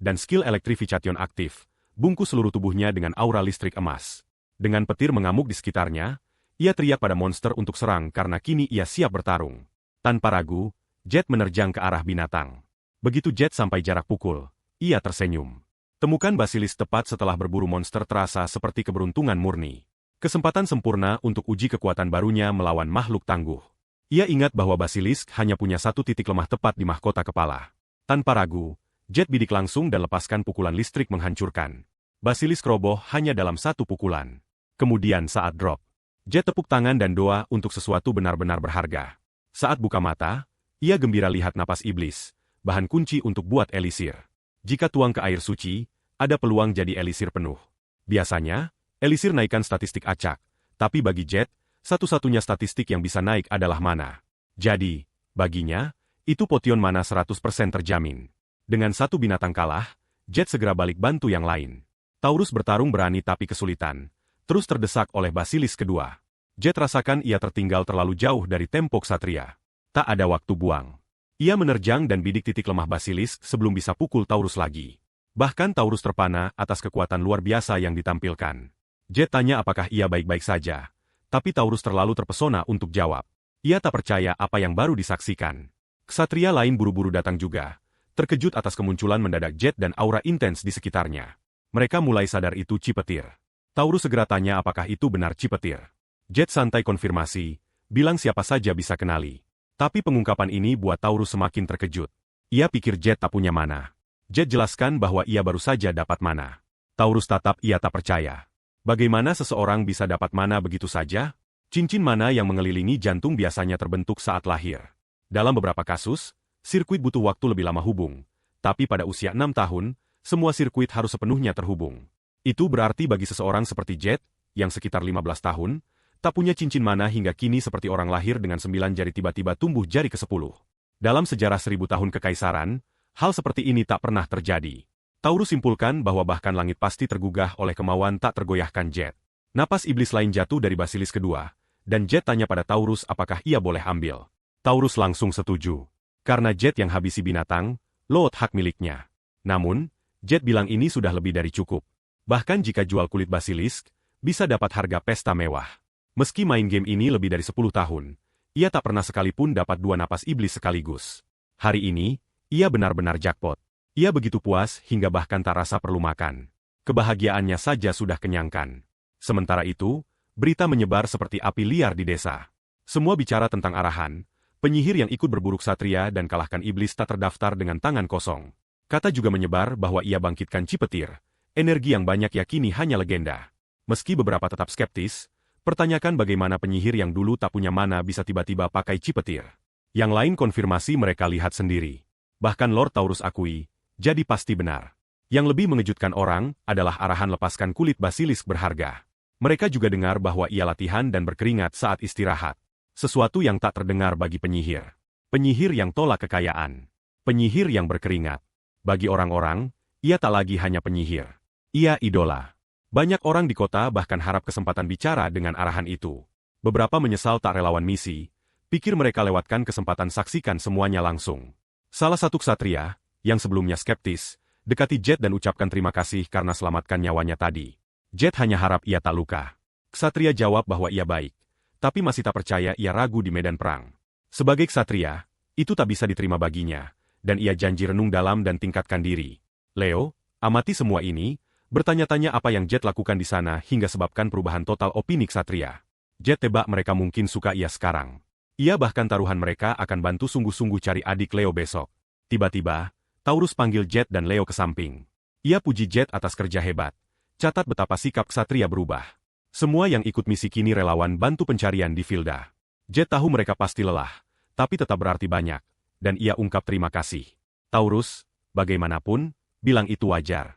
dan skill elektrifikation aktif, bungkus seluruh tubuhnya dengan aura listrik emas. Dengan petir mengamuk di sekitarnya, ia teriak pada monster untuk serang karena kini ia siap bertarung. Tanpa ragu, Jet menerjang ke arah binatang. Begitu Jet sampai jarak pukul, ia tersenyum. Temukan basilis tepat setelah berburu monster terasa seperti keberuntungan murni. Kesempatan sempurna untuk uji kekuatan barunya melawan makhluk tangguh. Ia ingat bahwa basilis hanya punya satu titik lemah tepat di mahkota kepala. Tanpa ragu, Jet bidik langsung dan lepaskan pukulan listrik menghancurkan. Basilis roboh hanya dalam satu pukulan. Kemudian saat drop, Jet tepuk tangan dan doa untuk sesuatu benar-benar berharga. Saat buka mata, ia gembira lihat napas iblis, bahan kunci untuk buat elisir. Jika tuang ke air suci, ada peluang jadi elisir penuh. Biasanya, elisir naikkan statistik acak, tapi bagi Jet, satu-satunya statistik yang bisa naik adalah mana. Jadi, baginya, itu potion mana 100% terjamin. Dengan satu binatang kalah, Jet segera balik bantu yang lain. Taurus bertarung berani tapi kesulitan, terus terdesak oleh basilis kedua. Jet rasakan ia tertinggal terlalu jauh dari tempo ksatria. Tak ada waktu buang. Ia menerjang dan bidik titik lemah basilis sebelum bisa pukul Taurus lagi. Bahkan Taurus terpana atas kekuatan luar biasa yang ditampilkan. Jet tanya apakah ia baik-baik saja, tapi Taurus terlalu terpesona untuk jawab. Ia tak percaya apa yang baru disaksikan. Ksatria lain buru-buru datang juga, terkejut atas kemunculan mendadak Jet dan aura intens di sekitarnya. Mereka mulai sadar itu Cipetir. Taurus segera tanya apakah itu benar Cipetir. Jet santai konfirmasi, bilang siapa saja bisa kenali. Tapi pengungkapan ini buat Taurus semakin terkejut. Ia pikir Jet tak punya mana. Jet jelaskan bahwa ia baru saja dapat mana. Taurus tatap ia tak percaya. Bagaimana seseorang bisa dapat mana begitu saja? Cincin mana yang mengelilingi jantung biasanya terbentuk saat lahir. Dalam beberapa kasus, sirkuit butuh waktu lebih lama hubung. Tapi pada usia 6 tahun, semua sirkuit harus sepenuhnya terhubung. Itu berarti bagi seseorang seperti Jet, yang sekitar 15 tahun, tak punya cincin mana hingga kini seperti orang lahir dengan 9 jari tiba-tiba tumbuh jari ke-10. Dalam sejarah 1000 tahun kekaisaran, hal seperti ini tak pernah terjadi. Taurus simpulkan bahwa bahkan langit pasti tergugah oleh kemauan tak tergoyahkan Jet. Napas iblis lain jatuh dari basilis kedua, dan Jet tanya pada Taurus apakah ia boleh ambil. Taurus langsung setuju. Karena Jet yang habisi binatang, lot hak miliknya. Namun, Jet bilang ini sudah lebih dari cukup. Bahkan jika jual kulit basilisk, bisa dapat harga pesta mewah. Meski main game ini lebih dari 10 tahun, ia tak pernah sekalipun dapat 2 napas iblis sekaligus. Hari ini, ia benar-benar jackpot. Ia begitu puas hingga bahkan tak rasa perlu makan. Kebahagiaannya saja sudah kenyangkan. Sementara itu, berita menyebar seperti api liar di desa. Semua bicara tentang arahan, penyihir yang ikut berburu ksatria dan kalahkan iblis tak terdaftar dengan tangan kosong. Kata juga menyebar bahwa ia bangkitkan Cipetir. Energi yang banyak yakini hanya legenda. Meski beberapa tetap skeptis, pertanyakan bagaimana penyihir yang dulu tak punya mana bisa tiba-tiba pakai Cipetir. Yang lain konfirmasi mereka lihat sendiri. Bahkan Lord Taurus akui, jadi pasti benar. Yang lebih mengejutkan orang adalah arahan lepaskan kulit basilisk berharga. Mereka juga dengar bahwa ia latihan dan berkeringat saat istirahat. Sesuatu yang tak terdengar bagi penyihir. Penyihir yang tolak kekayaan. Penyihir yang berkeringat. Bagi orang-orang, ia tak lagi hanya penyihir. Ia idola. Banyak orang di kota bahkan harap kesempatan bicara dengan arahan itu. Beberapa menyesal tak relawan misi, pikir mereka lewatkan kesempatan saksikan semuanya langsung. Salah satu ksatria, yang sebelumnya skeptis, dekati Jet dan ucapkan terima kasih karena selamatkan nyawanya tadi. Jet hanya harap ia tak luka. Ksatria jawab bahwa ia baik, tapi masih tak percaya ia ragu di medan perang. Sebagai ksatria, itu tak bisa diterima baginya, dan ia janji renung dalam dan tingkatkan diri. Leo, amati semua ini, bertanya-tanya apa yang Jet lakukan di sana hingga sebabkan perubahan total opini ksatria. Jet tebak mereka mungkin suka ia sekarang. Ia bahkan taruhan mereka akan bantu sungguh-sungguh cari adik Leo besok. Tiba-tiba, Taurus panggil Jet dan Leo ke samping. Ia puji Jet atas kerja hebat. Catat betapa sikap ksatria berubah. Semua yang ikut misi kini relawan bantu pencarian di Filda. Jet tahu mereka pasti lelah, tapi tetap berarti banyak. Dan ia ungkap terima kasih. Taurus, bagaimanapun, bilang itu wajar.